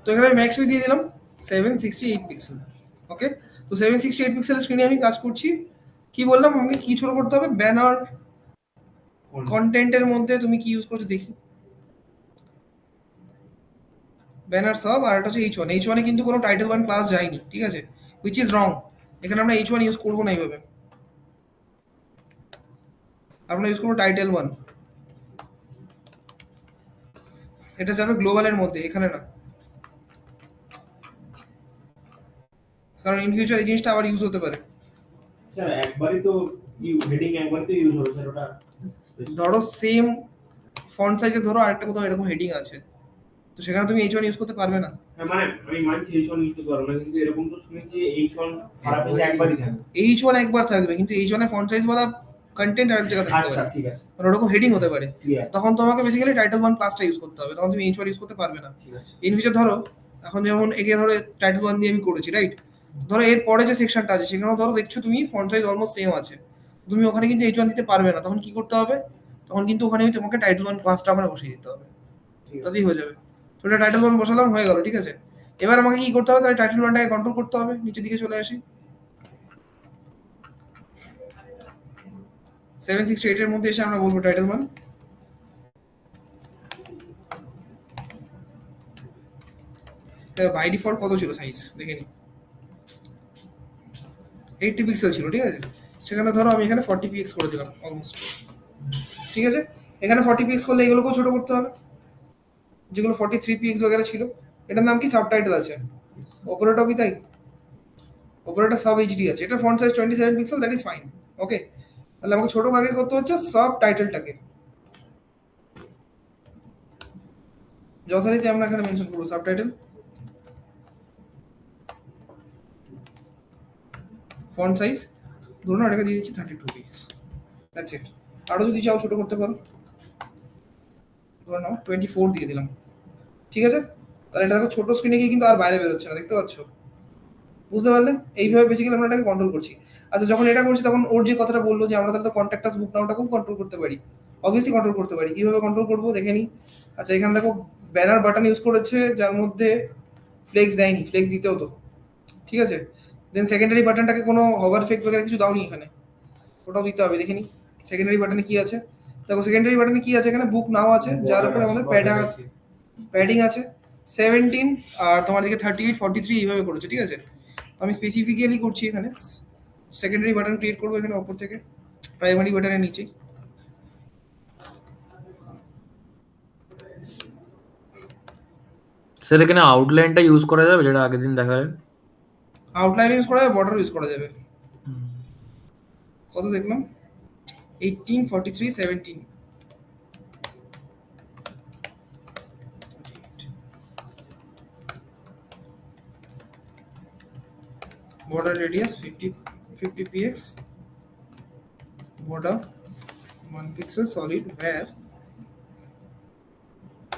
তো এখানে আমি ম্যাক্স দিয়ে দিলাম 768 পিক্সেল। ওকে, তো 768 পিক্সেলের স্ক্রিনে আমি কাজ করছি। কি বললাম, আমাকে কি ছোট করতে হবে, ব্যানার কন্টেন্টের মধ্যে তুমি কি ইউজ করছো দেখি, ব্যানার সব, আর এটা হচ্ছে H1। H1 এ কিন্তু কোনো টাইটেল 1 ক্লাস যায়নি, ঠিক আছে? হুইচ ইজ রং, এখানে আমরা H1 ইউজ করবো না এইভাবে, আমরা ইউজ করবো টাইটেল 1। এটা যাবে গ্লোবালের মধ্যে, এখানে না, কারণ ইন ফিউচার এই জিনিসটা আবার ইউজ হতে পারে। স্যার একবারই তো হেডিং একবারই তো ইউজ হবে স্যার, ওটা ধরো সেম ফন্ট সাইজে ধরো আরেকটা কোথাও এরকম হেডিং আছে, তো সেখানে তুমি H1 ইউজ করতে পারবে না। হ্যাঁ, মানে আমি মানছি H1 ইউজ করতে পারবো না, কিন্তু এরকম তো শুনেছি H1 সারা পেজে একবারই থাকে। H1 একবার থাকবে, কিন্তু H1 এর ফন্ট সাইজ বলা কন্টেন্ট আরেক জায়গায় থাকতে আচ্ছা পারে, ঠিক আছে, মানে ওরকম হেডিং হতে পারে। ঠিক আছে, তখন তোমাকে বেসিক্যালি টাইটেল 1 ক্লাসটা ইউজ করতে হবে, তখন তুমি H1 ইউজ করতে পারবে না। ঠিক আছে। ইন ফিউচার ধরো এখন যেমন একে ধরো টাইটেল 1 দিয়ে আমি করেছি, রাইট? ধরো এর পরে যে সেকশনটা আছে সেখানেও ধরো দেখছো তুমি ফন্ট সাইজ অলমোস্ট সেম আছে, তুমি ওখানে কিন্তু H1 দিতে পারবে না, তখন কি করতে হবে, তখন কিন্তু ওখানে তোমাকে টাইটেল 1 ক্লাসটা আমরা বসিয়ে দিতে হবে, তাতেই হয়ে যাবে। তো এটা টাইটেল 1 বসালাম, হয়ে গেল, ঠিক আছে? এবার আমাকে কি করতে হবে, তাহলে টাইটেল 1টাকে কন্ট্রোল করতে হবে, নিচের দিকে চলে আসি। 768 এর মধ্যে এসে আমরা বলবো টাইটেল 1। বাই ডিফল্ট কত ছিল সাইজ দেখে নি, 80 পিক্সেল ছিল, ঠিক আছে? সেখানে ধরো আমি এখানে 40 পিক্স করে দিলাম অলমোস্ট, ঠিক আছে? এখানে 40 পিক্স করলে এগুলোকেও ছোট করতে হবে, যেগুলো 43 পিক্স वगैरह ছিল। এটার নাম কি, সাবটাইটেল আছে, অপারেটর কি তাই, অপারেটর সাব এইচডি আছে, এটা font size 27 pixels, that is fine. Okay, তাহলে আমাকে ছোট আগে করতে হচ্ছে সাব টাইটেলটাকে, যথারীতি আমরা এখানে মেনশন করবো সাবটাইটেল, ফন্ট সাইজ ধরুন এটাকে দিয়ে দিচ্ছি 32 পিক্স, দ্যাটস ইট। আরও যদি চাও ছোট করতে পারো, ধরে নাও 24 দিয়ে দিলাম, ঠিক আছে? তাহলে এটা দেখো ছোট স্ক্রিনে গিয়ে কিন্তু আর বাইরে বেরোচ্ছে না, দেখতে পাচ্ছ? বুঝতে পারলে? এইভাবে বেসিক্যালি আমরা এটাকে কন্ট্রোল করছি। আচ্ছা যখন এটা করছি তখন ওর যে কথাটা বললো যে আমরা তাহলে তো কন্ট্যাক্ট আস বুক নাওটাকেও কন্ট্রোল করতে পারি। অবভিয়াসলি কন্ট্রোল করতে পারি। কিভাবে কন্ট্রোল করব দেখে নিই। আচ্ছা এখানে দেখো ব্যানার বাটন ইউজ করেছে যার মধ্যে ফ্লেক্স দেয়নি, ফ্লেক্স দিতে হতো। ঠিক আছে? দেন সেকেন্ডারি বাটনটাকে কোনো হভার ইফেক্ট বগেরা কিছু দাওনি এখানে। ওটাও দিতে হবে দেখে নিই। সেকেন্ডারি বাটনে কি আছে? দেখো সেকেন্ডারি বাটনে কি আছে এখানে বুক নাও আছে যার উপরে আমাদের প্যাডিং আছে 17 আর তোমার দিকে 38 43 এইভাবে করেছে। ঠিক আছে? আমি স্পেসিফিক্যালি করছি এখানে সেকেন্ডারি বাটন ক্রিয়েট করবো এখানে ওপর থেকে প্রাইমারি বাটনের নিচে। স্যার এখানে আউটলাইনটা ইউজ করা যাবে যেটা আগের দিন দেখালেন? আউটলাইন ইউজ করা যাবে, বর্ডার ইউজ করা যাবে। কত দেখলাম 18 43 17 border radius 50 px border 1 pixel solid where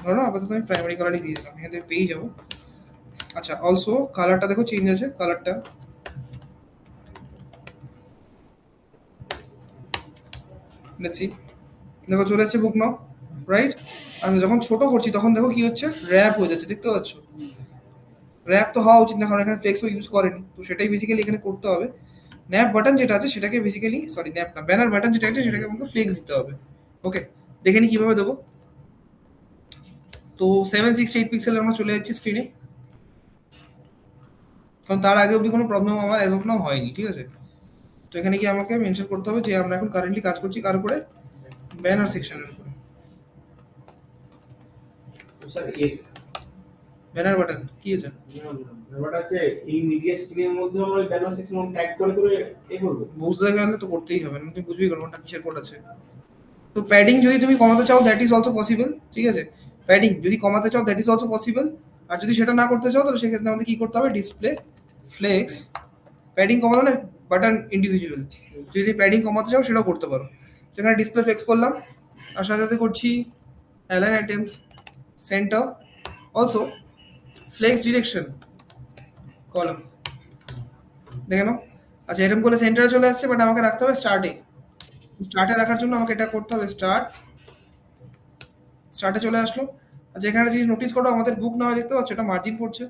ধরো আপাতত আমি প্রাইমারি কালারই দিয়ে দিলাম, এখান থেকে পেয়ে যাবো। আচ্ছা অলসো কালারটা দেখো চেঞ্জ আছে, কালারটা লেটস সি। দেখো চলে এসেছে বুক নাও, রাইট? আমি যখন ছোট করছি তখন দেখো কি হচ্ছে, র্যাপ হয়ে যাচ্ছে, দেখতে পাচ্ছ? র্যাপ তো হওয়া উচিত না কারণ এখানে ফ্লেক্সও ইউজ করেনি, তো সেটাই বেসিক্যালি এখানে করতে হবে। ন্যাপ বাটন যেটা আছে সেটাকে বেসিক্যালি ন্যাপ না ব্যানার বাটন যেটা আছে সেটাকে আমাকে ফ্লেক্স দিতে হবে। ওকে দেখে নি কীভাবে দেবো। তো 768 পিক্সেল আমরা চলে যাচ্ছি স্ক্রিনে, কারণ তার আগে অবধি কোনো প্রবলেম আমার অ্যাজ অফ নাও হয়নি। ঠিক আছে? তো এখানে কি আমাকে মেনশন করতে হবে যে আমরা এখন কারেন্টলি কাজ করছি কার উপরে, ব্যানার সেকশনের উপরে। স্যার ব্যানার বাটন কি আছে? ব্যাপারটা হচ্ছে এই মিডিয়া স্ক্রিনের মধ্যে আমরা ওই ব্যানার সেকশন ট্যাগ করে করবো। বুঝতে গেলে তো করতেই হবে, না তুমি বুঝবি কোনটা কিসের কোড আছে। তো প্যাডিং যদি তুমি কমাতে চাও দ্যাট ইজ অলসো পসিবল। ঠিক আছে? প্যাডিং যদি কমাতে চাও দ্যাট ইজ অলসো পসিবল। আর যদি সেটা না করতে চাও তাহলে সেক্ষেত্রে আমাদের কি করতে হবে, ডিসপ্লে ফ্লেক্স প্যাডিং কমানো না বাটন ইন্ডিভিজুয়াল, যদি প্যাডিং কমাতে চাও সেটাও করতে পারো। সেখানে ডিসপ্লে ফ্লেক্স করলাম আর সাথে সাথে করছি align items centre, also flex direction column, দেখে নাও। আচ্ছা এরকম করলে সেন্টারে চলে আসছে, বাট আমাকে রাখতে হবে স্টার্টে। স্টার্টে রাখার জন্য আমাকে এটা করতে হবে, স্টার্টে চলে আসলো। আচ্ছা এখানে যদি নোটিস করো আমাদের বুক না হয় দেখতে পাচ্ছ এটা মার্জিন পড়ছে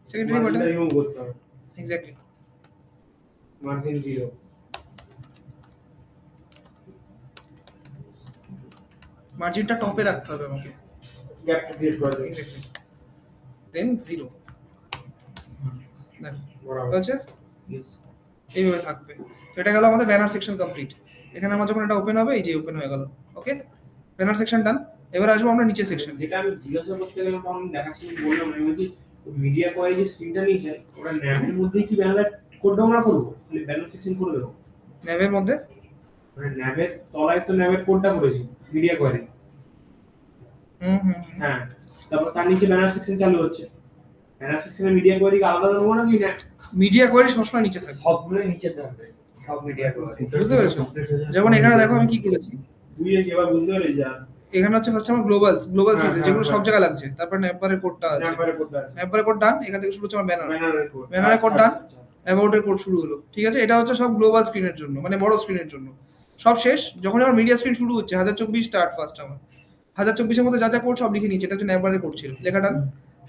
সেকেন্ডারি বাটন, রিমুভ করতে হবে এক্স্যাক্টলি মার্জিন 0 মার্জিনটা টপে রাখতে হবে আমাকে, গ্যাপ ক্রিয়েট করে দেবে এক্স্যাক্টলি দেন 0 দেখো বরাবর। হচ্ছে এইভাবে থাকবে। তো এটা গেল আমাদের ব্যানার সেকশন কমপ্লিট। এখানে আমার যখন এটা ওপেন হবে এই যে ওপেন হয়ে গেল। ওকে ব্যানার সেকশন ডান। এবার আসবো আমরা নিচে সেকশন। যেটা আমি জিজ্ঞাসা করতে গেলাম তখন দেখাচ্ছি বললাম আমি বলছি মিডিয়া কোয়ারি যে স্ক্রিনটা নিয়েছে ওটা ন্যাভের মধ্যেই কি ব্যানার কোডটা আমরা করবো, খালি ব্যানার সেকশন করে দেবো? ন্যাবের মধ্যে মানে ন্যাভের তলায় তো ন্যাভের কোডটা করেছি মিডিয়া কোয়ারি, হ্যাঁ, তারপর তার নিচে ব্যানার সেকশন চালু হচ্ছে। ব্যানার সেকশনে মিডিয়া কোয়ারি আলাদা দেবো নাকি না? মিডিয়া কোয়ারি সবসময় নিচে থাকবে, সবগুলো নিচে থাকবে, সব মিডিয়া কোয়ারি। বুঝতে পেরেছো? যেমন এখানে দেখো আমি কি করেছি, বুঝেছি, এবার বুঝতে পারি যা এখানে হচ্ছে ফার্স্ট আমার গ্লোবাল হ্যাঁ, সিসি হ্যাঁ, যেগুলো সব হ্যাঁ। জায়গায় লাগছে, তারপর ন্যাপারের কোডটা আছে, ন্যাভের কোডটা আছে, ন্যাপারের কোড ডান, এখান থেকে শুরু হচ্ছে আমার ব্যানার, ব্যানারের কোড, ব্যানারের কোড ডান, অ্যাবাউটের কোড শুরু হলো। ঠিক আছে? এটা হচ্ছে সব গ্লোবাল স্ক্রিনের জন্য, মানে বড় স্ক্রিনের জন্য। সব শেষ যখন আমার মিডিয়া স্ক্রিন শুরু হচ্ছে 1024 স্টার্ট ফার্স্ট আমার 1024 এর মধ্যে যা যা কোড সব লিখে নিয়েছি, এটা হচ্ছে ন্যাপারের কোড ছিল, লেখা ডান।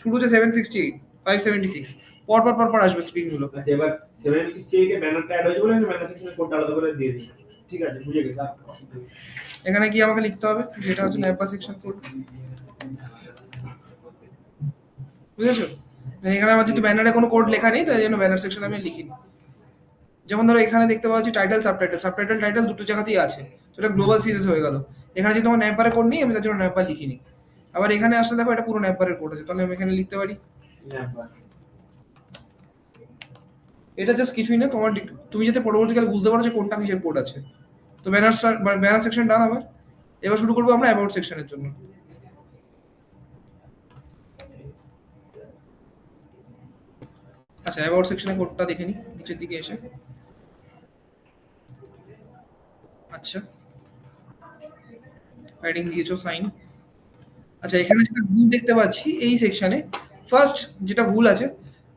শুরু হচ্ছে 768 576 পর পর পর পর আসবে স্ক্রিনগুলো। আচ্ছা এবার 768 এ ব্যানারটা অ্যাড হয়েছে বলে আমি ব্যানার সেকশনের কোডটা আলাদা করে দিয়ে দিই। ঠিক আছে, বুঝে গেছি। আর অসুবিধা নেই। এখানে কি আমাকে লিখতে হবে যেটা হচ্ছে ন্যাপা সেকশন কোড, বুঝেছো? এখানে আমার যেহেতু ব্যানারে কোনো কোড লেখা নেই তাই জন্য ব্যানার সেকশন আমি লিখিনি। যেমন ধরো এখানে দেখতে পাচ্ছি টাইটেল সাবটাইটেল টাইটেল দুটো জায়গাতেই আছে, তো এটা গ্লোবাল সিরিজ হয়ে গেল। এখানে যেহেতু আমার ন্যাপারে কোড নেই আমি তার জন্য ন্যাপা লিখিনি। আবার এখানে আসলে দেখো এটা পুরো ন্যাপারের কোড আছে, তাহলে আমি এখানে লিখতে পারি ন্যাপার। এটা জাস্ট কিছুই না, তোমার তুমি যাতে পরবর্তীকালে বুঝতে পারো যে কোনটা কিসের কোড আছে। তো ব্যানার সেকশন ডান আবার। এবার শুরু করবো আমরা অ্যাবাউট সেকশনের জন্য। আচ্ছা অ্যাবাউট সেকশনের কোডটা দেখে নিই নিচের দিকে এসে। আচ্ছা প্যাডিং দিয়েছো সাইন। আচ্ছা এখানে যেটা ভুল দেখতে পাচ্ছি এই সেকশনে ফার্স্ট যেটা ভুল আছে,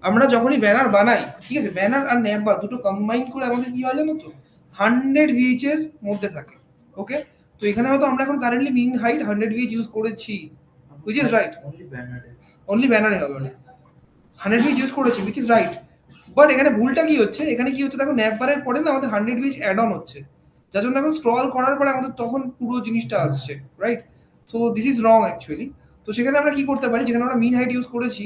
আমরা যখনই ব্যানার বানাই, ঠিক আছে, ব্যানার আর ন্যাপবার দুটো কম্বাইন করে আমাদের কি হয় জানো তো, 100 ভিএইচ এর মধ্যে থাকে। ওকে, তো এখানে হয়তো আমরা এখন কারেন্টলি মিন হাইট 100 ভিএইচ ইউজ করেছি, which is right, Only banner is. Only ব্যানারে হবে না, 100 ভিএইচ ইউজ করেছি, which is right, বাট এখানে ভুলটা কি হচ্ছে, এখানে কি হচ্ছে দেখো, ন্যাপবারের পরে না আমাদের 100 ভিএইচ অ্যাড অন হচ্ছে, যার জন্য এখন স্ক্রল করার পরে আমাদের তখন পুরো জিনিসটা আসছে, right? So this is wrong actually. তো সেখানে আমরা কি করতে পারি, যেখানে আমরা মিন হাইট ইউজ করেছি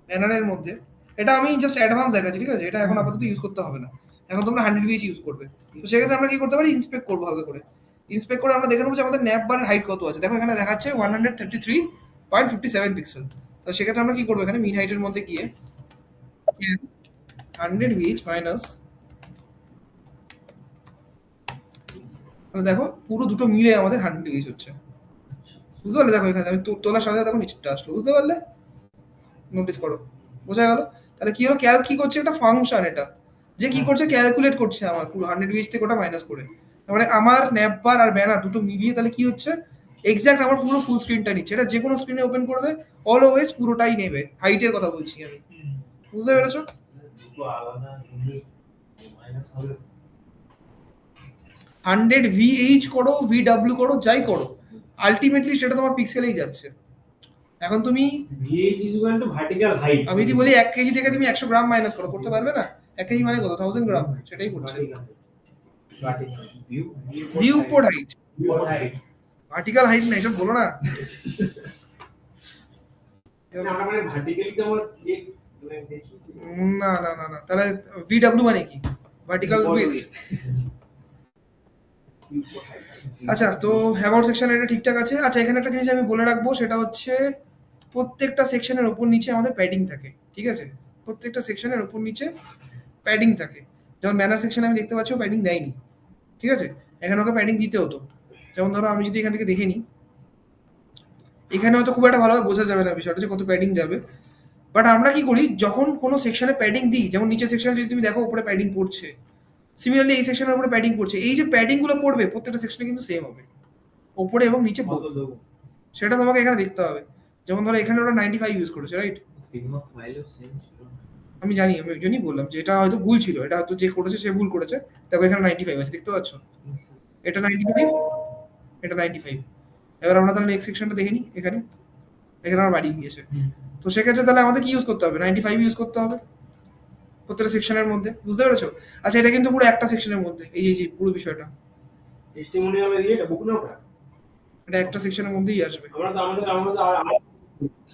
ব্যানারের মধ্যে, এটা আমি জাস্ট অ্যাডভান্স দেখাচ্ছি, ঠিক আছে, এটা এখন আপাতত ইউজ করতে হবে না, এখন তোমরা 100 ভিএইচ ইউজ করবে। তো সেক্ষেত্রে আমরা কি করতে পারি, ইন্সপেক্ট করবো ভালো করে, ইন্সপেক্ট করে আমরা দেখে নেবো যে আমাদের ন্যাপ বারের হাইট কত আছে। দেখো এখানে দেখাচ্ছে 133.57 পিক্সেল। তো সেক্ষেত্রে আমরা কি করবো, এখানে মিন হাইটের মধ্যে গিয়ে 100 ভিএইচ মাইনাস, দেখো পুরো দুটো মিলে আমাদের 100 ভিএইচ হচ্ছে, বুঝতে পারলে? দেখো এখানে আমি তোলার সাথে দেখো নিচটা আসলো, বুঝতে পারলে? নোটিস করো, বোঝা গেল? তাহলে কি হলো, ক্যালক কি করছে, একটা ফাংশন, এটা যে কি করছে, ক্যালকুলেট করছে আমার পুরো 100 ভিএইচ থেকে ওটা মাইনাস করে, তারপরে আমার ন্যাপবার আর ব্যানার দুটো মিলিয়ে তাহলে কি হচ্ছে, এক্স্যাক্ট আমার পুরো ফুল স্ক্রিনটা নিচ্ছে। এটা যে কোনো স্ক্রিনে ওপেন করবে, অলওয়েজ পুরোটাই নেবে, হাইটের কথা বলছি আমি, বুঝতে পেরেছো? দুটো আলাদা মাইনাস হবে। 100 ভিএইচ করো, ভিডব্লিউ করো, যাই করো, আলটিমেটলি সেটা তোমার পিক্সেলেই যাচ্ছে। এখন তুমি, VH is equal to vertical height. আমি যদি বলি 1 কেজি থেকে তুমি 100 গ্রাম মাইনাস করো, করতে পারবে না? 1 কেজি মানে কত, 1000 গ্রাম, সেটাই করছে। Vertical View. View port height, height. Vertical height না, এসব বলো না। আমরা মানে ভার্টিক্যালি তো আমার মানে দেখি না না না না, তাহলে ভিডব্লিউ মানে কি, ভার্টিক্যাল উইডথ। আচ্ছা, তো অ্যাবাউট সেকশন এটা ঠিকঠাক আছে। আচ্ছা, এখানে একটা জিনিস আমি বলে রাখবো, সেটা হচ্ছে প্রত্যেকটা সেকশনের উপর নিচে আমাদের প্যাডিং থাকে, ঠিক আছে, প্রত্যেকটা সেকশনের উপর নিচে প্যাডিং থাকে। যেমন ব্যানার সেকশনে আমি দেখতে পাচ্ছি প্যাডিং দেয়নি, ঠিক আছে, এখানে ওকে প্যাডিং দিতে হতো। যেমন ধরো আমি যদি এখান থেকে দেখে নিই, এখানে হয়তো খুব একটা ভালোভাবে বোঝা যাবে না বিষয়টা যে কত প্যাডিং যাবে, বাট আমরা কি করি, যখন কোনো সেকশনে প্যাডিং দিই, যেমন নিচের সেকশনে যদি তুমি দেখো উপরে প্যাডিং পড়ছে, সিমিলারলি এই সেকশনের উপরে প্যাডিং পড়ছে, এই যে প্যাডিং গুলো পড়বে প্রত্যেকটা সেকশনে কিন্তু সেম হবে, উপরে এবং নিচে কত both। দেবো? সেটা তোমাকে এখানে দেখতে হবে। যেমন ধরো এখানে ওরা 95 ইউজ করেছে, right? Figma file of same ছিল না। আমি জানি, আমি ওই জন্যই বললাম যে এটা হয়তো ভুল ছিল, এটা হয়তো যে করেছে সে ভুল করেছে। দেখো এখানে 95 আছে, দেখতে পাচ্ছ, এটা 95, এটা 95। এবার আমরা তাহলে নেক্সট সেকশনটা দেখে নিই, এখানে এখানে আমার বাড়িয়ে দিয়েছে। তো সেক্ষেত্রে তাহলে আমাদের কি ইউজ করতে হবে, 95 ইউজ করতে হবে প্রত্যেকটা সেকশনের মধ্যে, বুঝতে পেরেছো? আচ্ছা, এটা কিন্তু পুরো একটা সেকশনের মধ্যে, এই যে পুরো বিষয়টা, টেস্টিমোনিয়াল এরিয়াটা বুক না ওটা? এটা একটা সেকশনের মধ্যেই আসবে। আমরা তো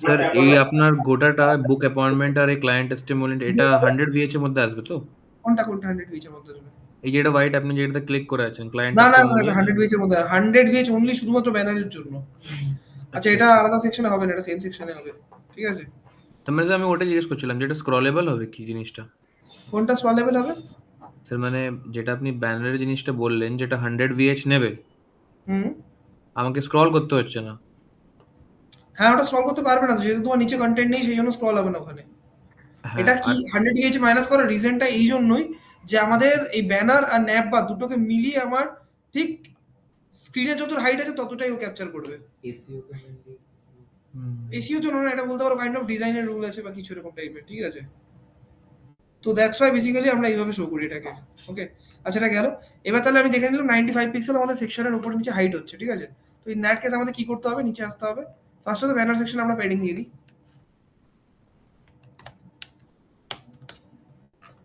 স্যার এই আপনার গোটাটা বুক অ্যাপয়েন্টমেন্ট আর এই ক্লায়েন্ট টেস্টিমোনিয়াল এটা 100 ভিএইচ এর মধ্যে আসবে তো? কোনটা 100 ভিএইচ এর মধ্যে আসবে? এই যে এটা হোয়াইট আপনি যেটাতে ক্লিক করে আছেন ক্লায়েন্ট না না না, এটা 100 ভিএইচ এর মধ্যে, 100 ভিএইচ অনলি শুধুমাত্র ব্যানারের জন্য। আচ্ছা, এটা আলাদা সেকশনে হবে না, এটা সেম সেকশনে হবে, ঠিক আছে? তার মানে আমি ওটা জিজ্ঞেস করছিলাম যেটা স্ক্রলেবল হবে কি জিনিসটা? কোনটা স্ক্রল লেভেল হবে? স্যার মানে যেটা আপনি ব্যানারের জিনিসটা বললেন যেটা 100 ভিএইচ নেবে, হুম, আমাকে স্ক্রল করতে হচ্ছে না। হ্যাঁ, ওটা স্ক্রল করতে পারবে না তো, যেহেতু তোমার নিচে কন্টেন্ট নেই, সেই জন্য স্ক্রল হবে না ওখানে। হ্যাঁ, এটা কি 100 ভিএইচ মাইনাস করার রিজনটা এই জন্যই যে আমাদের এই ব্যানার আর ন্যাপ বা দুটোকে মিলিয়ে আমার ঠিক স্ক্রিনে যত হাইট আছে ততটাই ও ক্যাপচার করবে। SEO তো mainly এসিও জন্য না, এটা বলতে পারো কাইন্ড অফ ডিজাইনের রুল আছে বা কিছু এরকম টাইপের, ঠিক আছে? তো দ্যাটস ওয়াই বেসিক্যালি আমরা এইভাবে শো করি এটাকে। ওকে, আচ্ছা, এটা গেল। এবার তাহলে আমি দেখে নিলাম 95 পিক্সেল আমাদের সেকশনের উপর নিচে হাইট হচ্ছে, ঠিক আছে? তো ইন দ্যাট কেস আমাদের কি করতে হবে, নিচে আসতে হবে। ফার্স্ট অফ ব্যানার সেকশনে আমরা প্যাডিং দিয়ে দিই,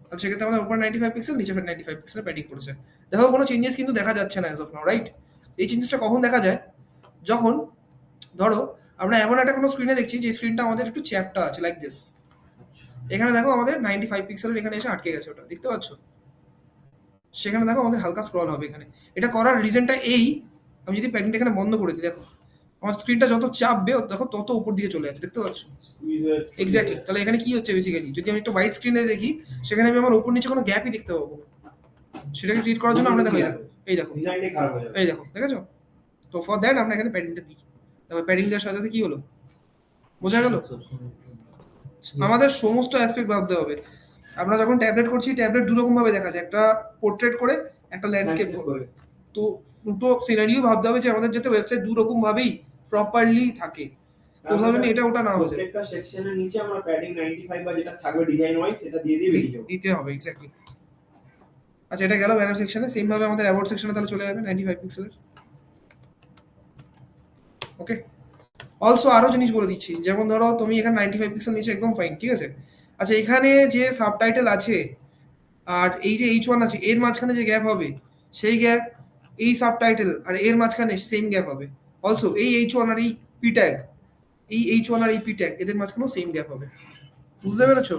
তাহলে সেক্ষেত্রে আমাদের উপর 95 পিক্সেল, নিচে 95 পিক্সেল প্যাডিং পড়েছে। দেখো কোনো চেঞ্জেস কিন্তু দেখা যাচ্ছে না অ্যাজ অফ নাও, রাইট? এই চেঞ্জেসটা কখন দেখা যায়, যখন ধরো আমরা এমন একটা কোনো স্ক্রিনে দেখছি যে স্ক্রিনটা আমাদের একটু চ্যাপটা আছে, লাইক দিস। এখানে দেখো আমাদের 95 পিক্সেলের এখানে এসে আটকে গেছে, ওটা দেখতে পাচ্ছ? সেখানে দেখো আমাদের হালকা স্ক্রল হবে এখানে। এটা করার রিজনটা এই, আমি যদি প্যাডিংটা এখানে বন্ধ করে দিই, দেখো আমার স্ক্রিনটা যত চাপবে দেখো তত উপর দিকে চলে যাচ্ছে, দেখতে পাচ্ছ? এক্স্যাক্টলি। তাহলে এখানে কি হচ্ছে বেসিক্যালি, যদি আমি একটা হোয়াইট স্ক্রিনে দেখি, সেখানে আমি আমার উপর নিচে কোনো গ্যাপই দেখতে পাবো না। সেটাকে ক্রিয়েট করার জন্য আমরা দেখো, এই দেখো ডিজাইনটাই খারাপ হয়ে যাবে। এই দেখো, দেখেছো? তো ফর দ্যাট আমরা এখানে প্যাডিংটা দিই। তারপর প্যাডিং দেওয়ার সাথে সাথে কি হলো, বোঝা গেল? আমাদের সমস্ত অ্যাসপেক্ট ভাবতে হবে। আমরা যখন ট্যাবলেট করছি, ট্যাবলেট দু রকম ভাবে দেখা যায়, একটা পোর্ট্রেট করে, একটা ল্যান্ডস্কেপ করে। তো দুটো সিনারিও ভাবতে হবে যে আমাদের যাতে ওয়েবসাইট দু রকম ভাবেই প্রপারলি থাকে। কোথাও যেন এটা ওটা না হয়ে যায়। প্রত্যেকটা সেকশনের নিচে আমরা প্যাডিং 95 বা যেটা থাকবে ডিজাইন ওয়াইজ সেটা দিয়ে দিয়ে বেরিয়ে যাবো। দিতে হবে এক্স্যাক্টলি। আচ্ছা এটা গেল ব্যানার সেকশনে, সেম ভাবে আমাদের অ্যাবাউট সেকশনে তাহলে চলে যাবে 95 পিক্সেলের। ওকে, অলসো আরো জিনিস বলে দিচ্ছি, যেমন ধরো তুমি এখানে 95 পিক্সেল নিচে একদম ফাইন, ঠিক আছে। আচ্ছা এখানে যে সাবটাইটেল আছে আর এই যে H1 আছে এর মাঝখানে যে গ্যাপ হবে সেই গ্যাপ এই সাবটাইটেল আর এর মাঝখানে সেম গ্যাপ হবে। অলসো এই H1 আর এই পি ট্যাগ, এই H1 আর এই পি ট্যাগ এদের মাঝখানেও সেম গ্যাপ হবে। বুঝতে পেরেছো?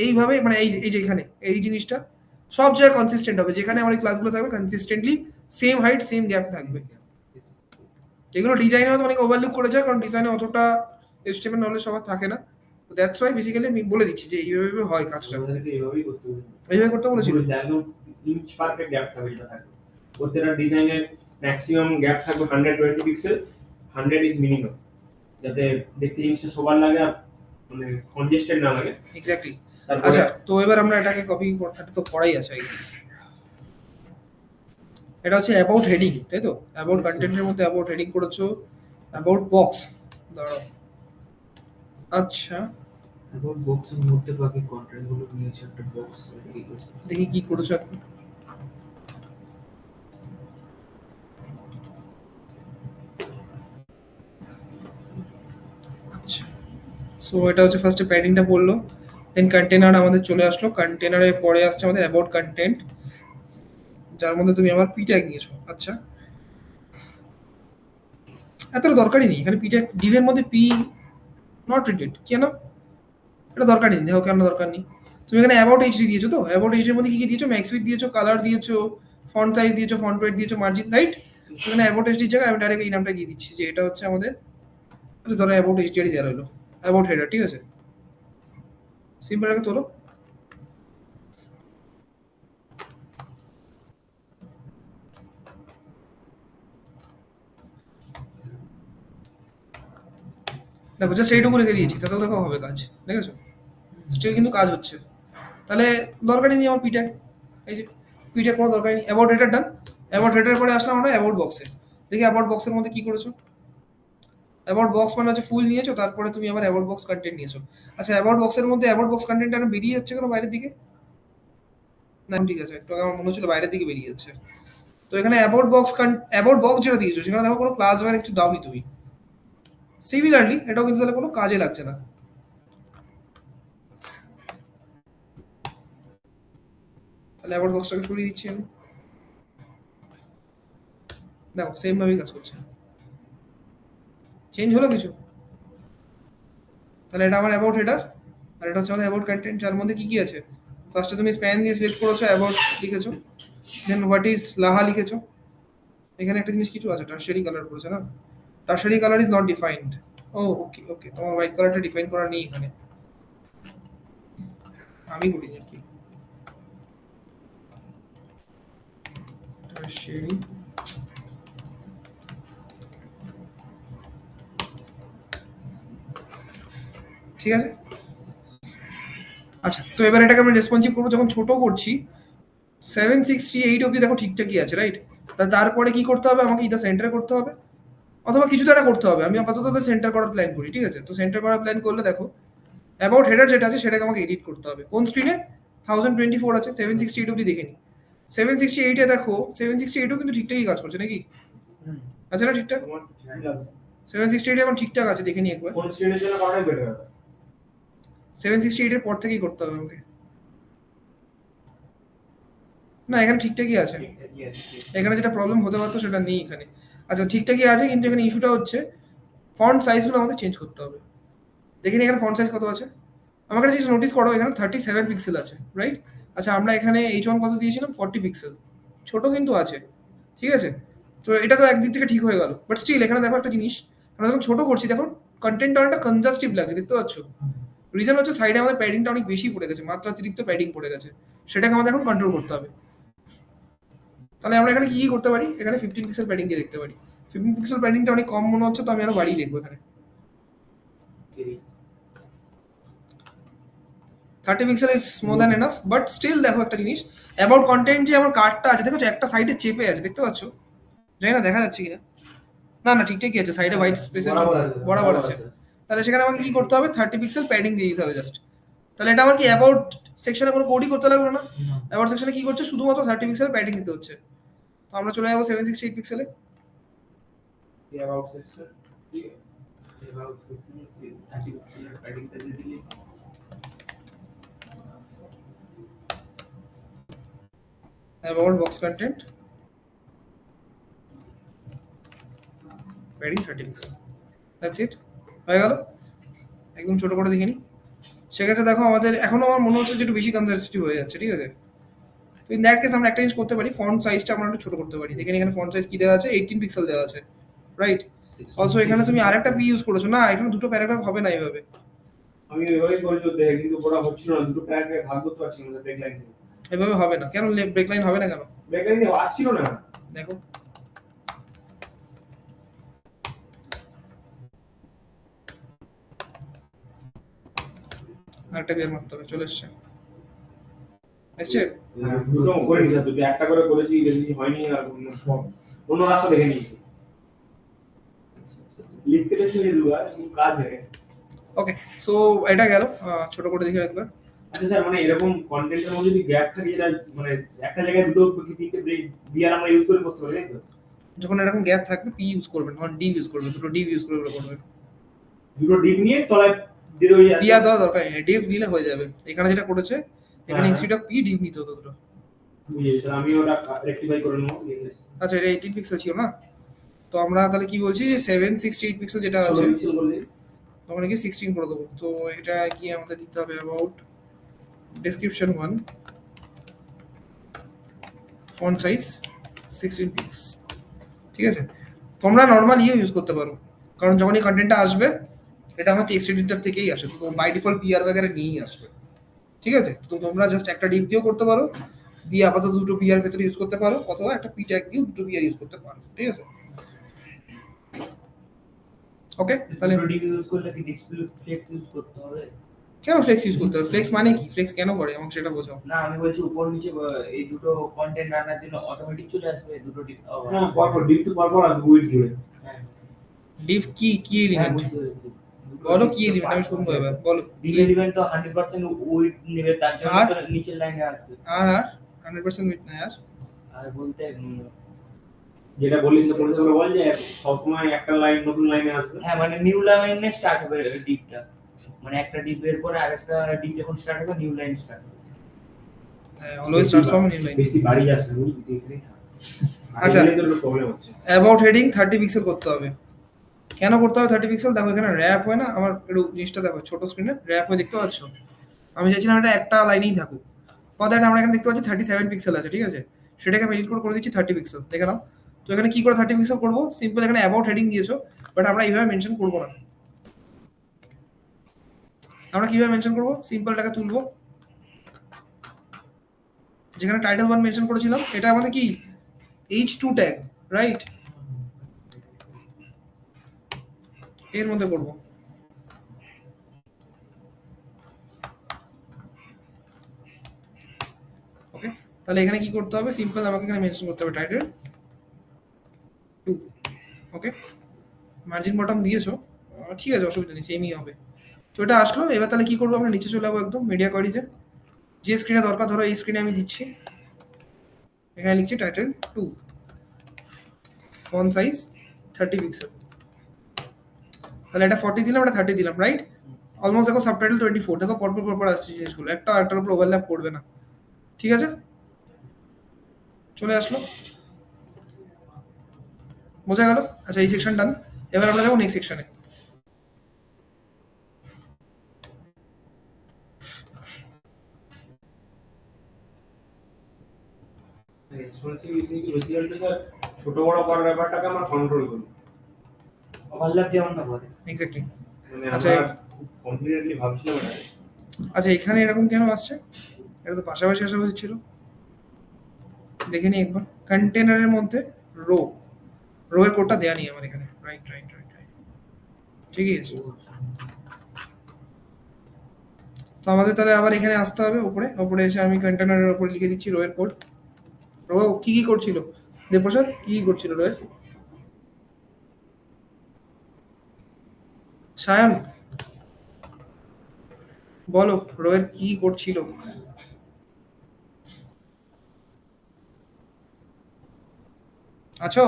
এইভাবে মানে এই যে এখানে এই জিনিসটা সব জায়গায় কনসিস্টেন্ট হবে, যেখানে আমার এই ক্লাসগুলো থাকবে consistently same height same gap থাকবে। এগুলো ডিজাইনে হয়তো অনেক ওভারলুক করে যায়, কারণ ডিজাইনে অতটা HTML নলেজ সবার থাকে না। দ্যাটস ওয়াই বেসিক্যালি আমি বলে দিচ্ছি যে এইভাবে হয় কাজটা। আমাদেরকে এইভাবেই করতে হবে। এইভাবে করতে বলেছিল। একদম ইঞ্চ পারফেক্ট গ্যাপ থাকবে যেটা থাকবে। প্রত্যেকটা ডিজাইনের ম্যাক্সিমাম গ্যাপ থাকবে 120 পিক্সেল, 100 ইজ মিনিমাম, যাতে দেখতে জিনিসটা সবার লাগে আর মানে কনজেস্টেড না লাগে। এক্স্যাক্টলি। তারপরে আচ্ছা তো এবার আমরা এটাকে কপি করতে তো করাই আছে আই গেস। এটা হচ্ছে অ্যাবাউট হেডিং, তাই তো? অ্যাবাউট কন্টেন্টের মধ্যে অ্যাবাউট হেডিং করেছো, অ্যাবাউট বক্স দাঁড়াও। আচ্ছা আবার বক্সের মধ্যে বাকি কন্টেন্ট গুলো নিয়েছে একটা বক্স রেডি করছে। দেখি কি করেছো এখন। আচ্ছা সো এটা হচ্ছে ফার্স্টে প্যাডিংটা পড়লো, দেন কন্টেনার আমাদের চলে আসলো, কন্টেনারের পরে আসছে আমাদের অ্যাবাউট কন্টেন্ট, যার মধ্যে তুমি আবার পি ট্যাগ নিয়েছো। আচ্ছা এতটা দরকারই নেই এখানে পি ট্যাগ ডিভের মধ্যে পি নট রিলেটেড, কেন এটা দরকারই নেই, দেখো কেন দরকার নেই। তুমি এখানে অ্যাবাউট এইচডি দিয়েছো, তো অ্যাবাউট এইচডির মধ্যে কি কি দিয়েছো? ম্যাক্স উইথ দিয়েছো, কালার দিয়েছো, ফন্ট সাইজ দিয়েছো, ফন্ট ওয়েট দিয়েছো, মার্জিন, রাইট? এখানে অ্যাবাউট এইচডির জায়গায় আমি ডাইরেক্ট এই নামটা দিয়ে দিচ্ছি যে এটা হচ্ছে আমাদের, আচ্ছা ধরো অ্যাবাউট এইচডি দেওয়া রইলো, অ্যাবাউট হেডার, ঠিক আছে। সিম্পল রেখে তোলো। দেখো জাস্ট এইটুকু রেখে দিয়েছি, তাতেও দেখো হবে কাজ, দেখেছো? স্টিল কিন্তু কাজ হচ্ছে। তাহলে দরকারই নেই আমার পিট্যাগ, এই যে পিট্যাগ কোনো দরকারই নেই। About header done. About header পরে আসলাম আমরা অ্যাবাউট বক্সে। দেখি অ্যাবাউট বক্সের মধ্যে কি করেছো। অ্যাবাউট বক্স মানে হচ্ছে ফুল নিয়েছো, তারপরে তুমি আবার অ্যাবাউট বক্স কন্টেন্ট নিয়েছো। আচ্ছা অ্যাবাউট বক্সের মধ্যে অ্যাবাউট বক্স কন্টেন্ট আর বেরিয়ে যাচ্ছে কেন বাইরের দিকে? না ঠিক আছে, একটু আগে আমার মনে হচ্ছিল বাইরের দিকে বেরিয়ে যাচ্ছে। তো এখানে অ্যাবাউট বক্স যেটা দিয়েছো সেখানে দেখো কোনো ক্লাস বাইরে কিছু দাওনি তুমি। সিমিলারলি এটাও কিন্তু তাহলে কোনো কাজে লাগছে না। তাহলে অ্যাবাউট বক্সটাকে সরিয়ে দিচ্ছি আমি। দেখো সেম ভাবেই কাজ করছে, চেঞ্জ হলো কিছু? তাহলে এটা আমার অ্যাবাউট হেডার আর এটা হচ্ছে আমাদের অ্যাবাউট কন্টেন্ট, যার মধ্যে কি কি আছে? ফার্স্টে তুমি স্প্যান দিয়ে সিলেক্ট করেছো, অ্যাবাউট লিখেছো, দেন হোয়াট ইজ লাহা লিখেছো। এখানে একটা জিনিস কিছু আছে, টার্সারি কালার করেছে না, tertiary colour is not defined. Oh okay okay, তোমার হোয়াইট কালারটা ডিফাইন করা নেই এখানে, আমি করিনি আর কি। টার্সারি ঠিক আছে। আচ্ছা তো এবার এটাকে আমি রেসপন্সিভ করবো, যখন ছোট করছি 768 অবধি দেখো ঠিকঠাকই আছে, রাইট? তারপরে কি করতে হবে আমাকে? ইদা সেন্টার করতে হবে অথবা কিছু তো একটা করতে হবে। আমি আপাতত সেন্টার করার প্ল্যান করি, ঠিক আছে। তো সেন্টার করার প্ল্যান করলে দেখো অ্যাবাউট হেডার যেটা আছে সেটাকে আমাকে এডিট করতে হবে। কোন স্ক্রিনে? 1024 আছে, 768 অবধি দেখে নি। 768 এ দেখো 768ও কিন্তু ঠিকঠাকই কাজ করছে নাকি? আচ্ছা না ঠিকঠাক? তোমার কি লাগবে? 768 এখন ঠিকঠাক আছে, দেখে নি একবার। কোন স্ক্রিনের জন্য করাটাই বেটার হবে। 768 এর পর থেকেই করতে হবে আমাকে। না এখানে ঠিকঠাকই আছে, এখানে যেটা প্রবলেম হতে পারতো সেটা নেই এখানে। আচ্ছা ঠিকঠাকই আছে, কিন্তু এখানে ইস্যুটা হচ্ছে ফন্ট সাইজগুলো আমাদের চেঞ্জ করতে হবে। দেখিনি এখানে ফন্ট সাইজ কত আছে আমার কাছে, নোটিস করো এখানে 37 পিক্সেল আছে, রাইট? আচ্ছা আমরা এখানে H1 কত দিয়েছিলাম? 40 পিক্সেল, ছোট কিন্তু আছে, ঠিক আছে। তো এটা তো একদিক থেকে ঠিক হয়ে গেল, বাট স্টিল এখানে দেখো একটা জিনিস, আমরা যখন ছোট করছি দেখো কন্টেন্টটা অনেকটা কনজাস্টিভ লাগছে, দেখতে পাচ্ছ? রিজন হচ্ছে সাইডে আমাদের প্যাডিংটা অনেক বেশি পড়ে গেছে, মাত্রাতিরিক্ত প্যাডিং পড়ে গেছে, সেটাকে আমাদের এখন কন্ট্রোল করতে হবে। তাহলে আমরা এখানে কি কি করতে পারি? এখানে 15 পিক্সেল প্যাডিং দিয়ে দেখতে পারি। 15 পিক্সেল প্যাডিংটা অনেক কম মনে হচ্ছে, তো আমি আরো বাড়িয়ে দেখবো এখানে। 30 pixel is more than enough, but still দেখো একটা জিনিস, অ্যাবাউট কন্টেন্ট যে আমার কার্ডটা আছে দেখো একটা সাইডে চেপে আছে, দেখতে পাচ্ছ? জানি না দেখা যাচ্ছে কিনা, না না ঠিকঠাকই আছে, সাইডে হোয়াইট স্পেসের বরাবর আছে। বরাবর আছে। তাহলে সেখানে আমাকে কি করতে হবে 30 পিক্সেল প্যাডিং দিয়ে দিতে হবে জাস্ট। তাহলে এটা আমার কি অ্যাবাউট সেকশনে কোনো কোডই করতে লাগলো না, অ্যাবাউট সেকশনে কি করছে শুধুমাত্র 30 পিক্সেল প্যাডিং দিতে হচ্ছে। তো আমরা চলে যাবো 768 পিক্সেলে। অ্যাবাউট সেকশন এবার 30 পিক্সেলের প্যাডিংটা দিয়ে দিলে about box content padding 30 pixel, that's it, হয়ে গেল। একদম ছোট করে দেখে নিই। সেক্ষেত্রে দেখো আমাদের এখনো আমার মনে হচ্ছে যে একটু বেশি কনজাস্টিভ হয়ে যাচ্ছে, ঠিক আছে। তো ইন দ্যাট কেস আমরা একটা জিনিস করতে পারি, ফন্ট সাইজটা আমরা একটু ছোট করতে পারি। দেখেন এখানে ফন্ট সাইজ কি দেওয়া আছে, 18 পিক্সেল দেওয়া আছে, রাইট। অলসো এখানে তুমি আরেকটা পি ইউজ করেছো না, এখানে দুটো প্যারাগ্রাফ হবে না এইভাবে। আমি এভাবে করে দেখে কিন্তু ওটা হচ্ছিল না, দুটো প্যারাগ্রাফে ভাগ করতে পারছি না ব্রেক লাইন থেকে। এভাবে হবে না কেন, ব্রেক লাইন হবে না কেন ব্রেক লাইন দিয়ে আসছিল না। দেখো আরেকটা বিয়ার মারতে হবে, চলে এসছে এসছে। দুটো করে নিয়েছি, দুটো একটা করে করেছি, দেখি হয়নি, আর অন্য রাস্তা দেখে নিয়েছি। লিখতে পেরেছি দুবার, কিন্তু কাজ হয়ে গেছে। ওকে, সো এটা গেল, ছোট করে দেখে রাখবে। আচ্ছা স্যার, মানে এরকম কন্টেন্টের মধ্যে যদি গ্যাপ থাকে, যেটা মানে একটা জায়গায় দুটো কি তিনটে বিয়ার আমরা ইউজ করে করতে পারি, তাই তো? যখন এরকম গ্যাপ থাকবে পি ইউজ করবেন, তখন ডিভ ইউজ করবেন, দুটো ডিভ ইউজ করে করবেন। দুটো ডিপ নিয়ে তলায় দিয়ে দেবো। পি আর দেওয়া দরকার নেই, ডিভ নিলে হয়ে যাবে। এখানে যেটা করেছে এখানে হ্যাঁ। ইনস্টিটিউট অফ পি ডিভ নিতে হতো দুটো। বুঝেছি, আমি ওটা রেকটিফাই করে নেবো। আচ্ছা এটা 18 পিক্সেল ছিল না, তো আমরা তাহলে কি বলছি যে 768 পিক্সেল যেটা আছে পিক্সেল করে দিই। তখন কি 16 করে দেবো। তো এটা কি আমাদের দিতে হবে about description 1 font size 16 pix, ঠিক আছে। তোমরা নর্মাল ইউজ করতে পারো, কারণ যখন এই কন্টেন্টটা আসবে এটা আমার টেক্সট এডিটর থেকেই আসে, তো বাই ডিফল্ট পিআর वगैरह নিয়েই আসবে, ঠিক আছে। তো তোমরা জাস্ট একটা ডিভ দিয়েও করতে পারো, দিয়ে আপাতত দুটো পিআর ভেতরে ইউজ করতে পারো, অথবা একটা পি ট্যাগ দিয়ে দুটো পিআর ইউজ করতে পারো, ঠিক আছে। ওকে, তাহলে তাহলে ডিভ ইউজ করলে কি ডিসপ্লে ফ্লেক্স ইউজ করতে হবে? কেন ফ্লেক্স ইউজ করতে হবে? ফ্লেক্স মানে কি, ফ্লেক্স কেন করে আমাকে সেটা বোঝাও। না আমি বলছি উপর নিচে এই দুটো কন্টেন্ট আনার জন্য অটোমেটিক চলে আসবে দুটো ডিভ। হ্যাঁ, পরপর ডিপ তো পরপর আসবে উইড জুড়ে। হ্যাঁ ডিভ কি এলিমেন্ট, বুঝতে পেরেছি। বলো কি এলিমেন্ট, আমি শুনবো এবার, বলো। ডিভ এলিমেন্ট তো 100% উইড নেবে, তার জন্য আর? তো নিচের লাইনে আসবে। আর 100% উইথ না আর আর বলতে যেটা বলিস পরিষেবা বল যে সবসময় একটা লাইন নতুন লাইনে আসবে। হ্যাঁ মানে নিউ লাইনে স্টার্ট হবে ডিভটা, মানে একটা ডিভ এর পরে আরেকটা ডিভ যখন স্টার্ট হবে নিউ লাইন স্টার্ট হবে। Always starts from new line. বেশি বাড়ি যাচ্ছে বুঝলি এখানে। আচ্ছা, এদের প্রবলেম হচ্ছে। অ্যাবাউট হেডিং 30 পিক্সেল করতে হবে। কেন করতে হবে 30 পিক্সেল? দেখো এখানে র‍্যাপ হয় না, আমার একটু জিনিসটা দেখো ছোট স্ক্রিনে র‍্যাপ হয়ে দেখতে পাচ্ছ। আমি চাইছিলাম এটা একটা লাইনেই থাকুক, পদাটা আমরা এখানে দেখতে পাচ্ছি 37 পিক্সেল আছে, ঠিক আছে। সেটাকে আমি এডিট করে দিচ্ছি 30 পিক্সেল, দেখে নাও। তো এখানে কি করে 30 পিক্সেল করব? সিম্পল এখানে অ্যাবাউট হেডিং দিয়েছো, বাট আমরা এইভাবে মেনশন করব না। আমরা কিভাবে মেনশন করব? সিম্পলটাকে তুলবো, যেখানে টাইটেল 1 মেনশন করেছিলাম এটা আমাদের কি h2 ট্যাগ, রাইট? এর মধ্যে করব। ওকে, তাহলে এখানে কি করতে হবে? সিম্পল আমাকে এখানে মেনশন করতে হবে টাইটেল 2। ওকে, মার্জিন বটম দিয়েছো, ঠিক আছে, অসুবিধা নেই, সেমই হবে। তো এটা আসলো, এবার তাহলে কি করবো? আমরা নিচে চলে যাবো একদম মিডিয়া কোয়ারিজে, যে স্ক্রিনে দরকার, ধরো এই স্ক্রিনে আমি দিচ্ছি, এখানে লিখছি টাইটেল 2, ফন্ট সাইজ 30 পিক্সেল। তাহলে এটা 40 দিলাম, এটা 30 দিলাম, রাইট? অলমোস্ট দেখো সাবটাইটেল 24, দেখো পরপর আসছে জিনিসগুলো, একটা একটার উপর ওভারল্যাপ করবে না, ঠিক আছে। চলে আসলো, বোঝা গেল? আচ্ছা, এই সেকশন ডান। এবার আমরা যাবো নেক্সট সেকশনে। রেসপন্সিবিলিটি বেসিক্যালি স্যার ছোট বড় করার ব্যাপারটাকে আমরা কন্ট্রোল করি। ওভারল্যাপ যেমন না করে। এক্স্যাক্টলি। মানে আচ্ছা, আমরা কমপ্লিটলি ভাবছিলাম এটা। আচ্ছা এখানে এরকম কেন আসছে? এটা তো পাশাপাশি আসা উচিত ছিল। দেখে নি একবার, কন্টেনারের মধ্যে রো এর কোডটা দেয়া নেই আমার এখানে, রাইট, ঠিকই আছে। তো আমাদের তাহলে আবার এখানে আসতে হবে উপরে এসে আমি কন্টেনারের উপরে লিখে দিচ্ছি রো এর কোড। রো কি করছিল দেবপ্রসাদ, কি করছিল রো এর? সায়ন বলো রোয়ের কি করছিল? আছো?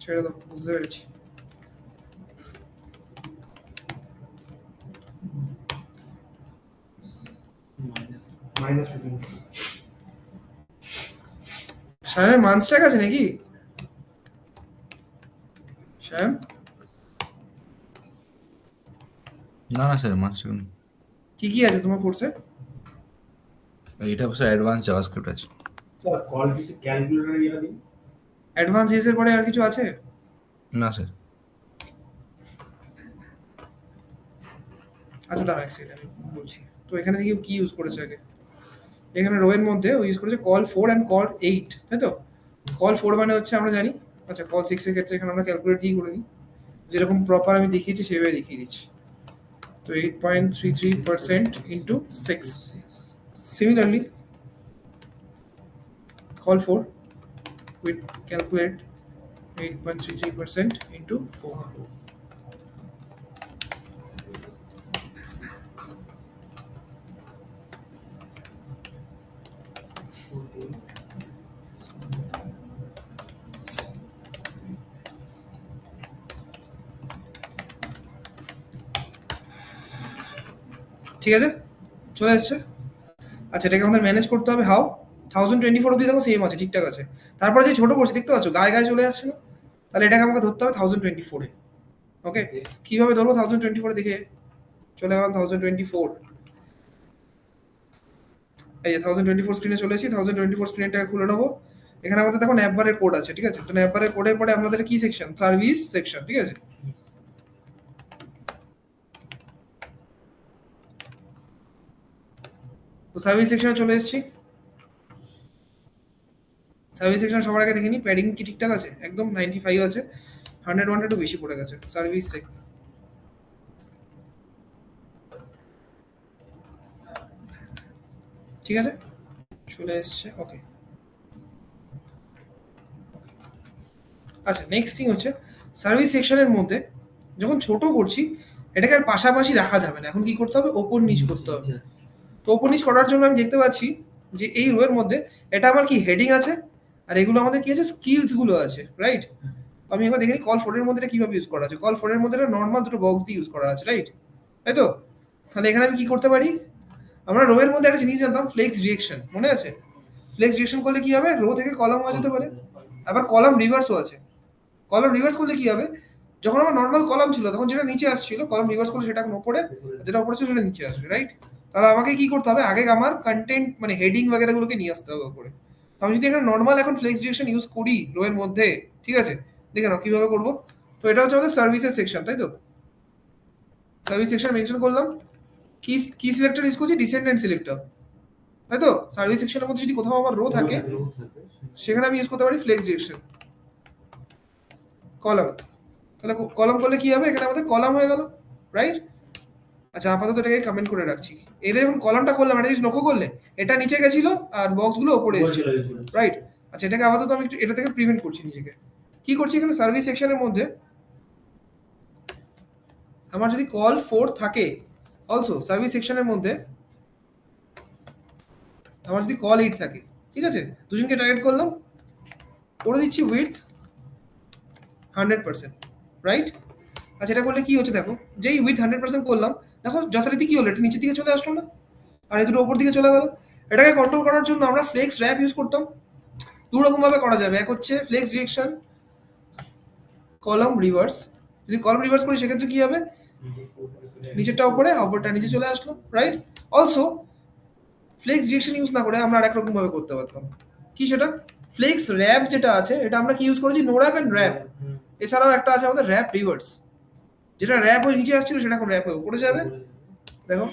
ছেড়ে দাও, বুঝতে পেরেছি। মাইনাস শ্যামের মানস্ট্যাক আছে নাকি? শ্যাম না না স্যার মাস্টার নেই, কি কি আছে তোমার কোর্সে? এটা অবশ্য অ্যাডভান্স জাভাস্ক্রিপ্ট আছে। কল কিছু ক্যালকুলেটর যেটা দিন। অ্যাডভান্স এস এর পরে আর কিছু আছে? না স্যার। আচ্ছা দাঁড়া এক সেকেন্ড আমি বলছি। তো এখানে দেখি কি ইউজ করেছে আগে। এখানে রো এর মধ্যে ও ইউজ করেছে কল 4 অ্যান্ড কল 8, তাই তো? কল 4 মানে হচ্ছে আমরা জানি, আচ্ছা কল 6 এর ক্ষেত্রে এখানে আমরা ক্যালকুলেট দিয়ে করে দিই, যেরকম প্রপার আমি দেখিয়েছি সেভাবে দেখিয়ে দিচ্ছি। তো 8.33% into 6। Similarly, call 4 with calculate 8.33% into 4. ঠিক আছে, চলে এসছে। আচ্ছা এটাকে আমাদের ম্যানেজ করতে হবে। হাউ? 1024 অব্দি দেখো সেম আছে, ঠিকঠাক আছে। তারপরে যে ছোট করছি দেখতে পাচ্ছ গায়ে গায়ে চলে আসছে না? তাহলে এটাকে আমাকে ধরতে হবে 1024 এ। ওকে, কিভাবে ধরবো 1024 এ? দেখে চলে গেলাম 1024। এই যে 1024 স্ক্রিনে চলে এসেছি। 1024 স্ক্রিনটাকে খুলে নেবো। এখানে আমাদের দেখো ন্যাপবারের কোড আছে, ঠিক আছে? তো ন্যাপবারের কোডের পরে আমাদের কি সেকশন? সার্ভিস সেকশন, ঠিক আছে? তো সার্ভিস সেকশনে চলে এসেছি। সার্ভিস সেকশন সবার আগে দেখে নিই প্যাডিং কি ঠিকঠাক আছে, একদম 95 আছে। 101 একটু বেশি পড়ে গেছে। সার্ভিস সেকশন, ঠিক আছে, চলে এসছে। ওকে, আচ্ছা নেক্সট থিং হচ্ছে সার্ভিস সেকশনের মধ্যে যখন ছোট করছি এটাকে আর পাশাপাশি রাখা যাবে না, এখন কি করতে হবে? ওপর নিচ করতে হবে। তো ওপর নিচ করার জন্য আমি দেখতে পাচ্ছি যে এই রো এর মধ্যে এটা আমার কি হেডিং আছে, আর এগুলো আমাদের কি আছে? স্কিলস গুলো আছে, রাইট? আমি একবার দেখে নিই কল 4 এর মধ্যে এটা কিভাবে ইউজ করা আছে। কল 4 এর মধ্যে এটা নর্মাল দুটো বক্স দিয়ে ইউজ করা আছে, রাইট? তাই তো? তাহলে এখানে আমি কি করতে পারি? আমরা রো এর মধ্যে একটা জিনিস জানতাম, ফ্লেক্স ডিরেকশন, মনে আছে? ফ্লেক্স ডিরেকশন করলে কি হবে? রো থেকে কলাম হয়ে যেতে পারে, আবার কলাম রিভার্সও আছে। কলাম রিভার্স করলে কি হবে? যখন আমার নর্মাল কলাম ছিল তখন যেটা নিচে আসছিল, কলাম রিভার্স করলে সেটা এখন উপরে, যেটা উপরে ছিল সেটা নিচে আসবে, রাইট? তাহলে আমাকে কি করতে হবে? আগে আমার কন্টেন্ট মানে হেডিং গুলোকে নিয়ে আসতে হবে উপরে। আমি যদি এখানে নর্মাল এখন ফ্লেক্স ডিরেকশন ইউজ করি রো এর মধ্যে, ঠিক আছে, দেখে নাও কিভাবে করবো। তো এটা হচ্ছে আমাদের সার্ভিসের সেকশন, তাই তো? সার্ভিস সেকশন মেনশন করলাম। কি সিলেক্টর ইউজ করছি? ডিসেন্ডেন্ট সিলেক্টর, তাই তো? সার্ভিস সেকশনের মধ্যে যদি কোথাও আমার রো থাকে সেখানে আমি ইউজ করতে পারি ফ্লেক্স ডিরেকশন। কলাম, তাহলে কলাম করলে কি হবে? এখানে আমাদের কলাম হয়ে গেল, রাইট? আচ্ছা আপাতত এটাকে কমেন্ট করে রাখছি। এর যখন কলামটা করলাম একটা জিনিস লক্ষ্য করলে এটা নিচে গেছিল আর বক্সগুলো ওপরে এসেছিল, রাইট? আচ্ছা এটাকে আপাতত আমি একটু এটা থেকে প্রিভেন্ট করছি নিজেকে। কি করছি এখানে সার্ভিস সেকশনের মধ্যে আমার যদি কল 4 থাকে, অলসো সার্ভিস সেকশনের মধ্যে আমার যদি কল 8 থাকে, ঠিক আছে, দুজনকে টার্গেট করলাম, করে দিচ্ছি উইথ 100%, রাইট? আচ্ছা এটা করলে কি হচ্ছে দেখো, যেই উইথ 100% করলাম, দেখো যথারীতি কি হলো, এটা নিচের দিকে চলে আসলো না, আর এই দুটো ওপর দিকে চলে গেল। এটাকে কন্ট্রোল করার জন্য আমরা ফ্লেক্স র্যাপ ইউজ করতাম। দু রকম ভাবে করা যাবে, এক হচ্ছে ফ্লেক্স ডিরেকশন কলাম রিভার্স। যদি কলাম রিভার্স করি সেক্ষেত্রে কি হবে? নিচেরটা উপরে, উপরটা নিচে চলে আসলো, right? Also flex direction use না করে আমরা আরেক রকম ভাবে করতে পারতাম। কি সেটা? ফ্লেক্স র্যাপ যেটা আছে এটা আমরা কি ইউজ করেছি? No wrap and wrap. এছাড়াও একটা আছে আমাদের র্যাপ রিভার্স, যেটা র্যাপ হয়ে নিচে আসছিল সেটা এখন র্যাপ হয়ে উপরে যাবে। দেখো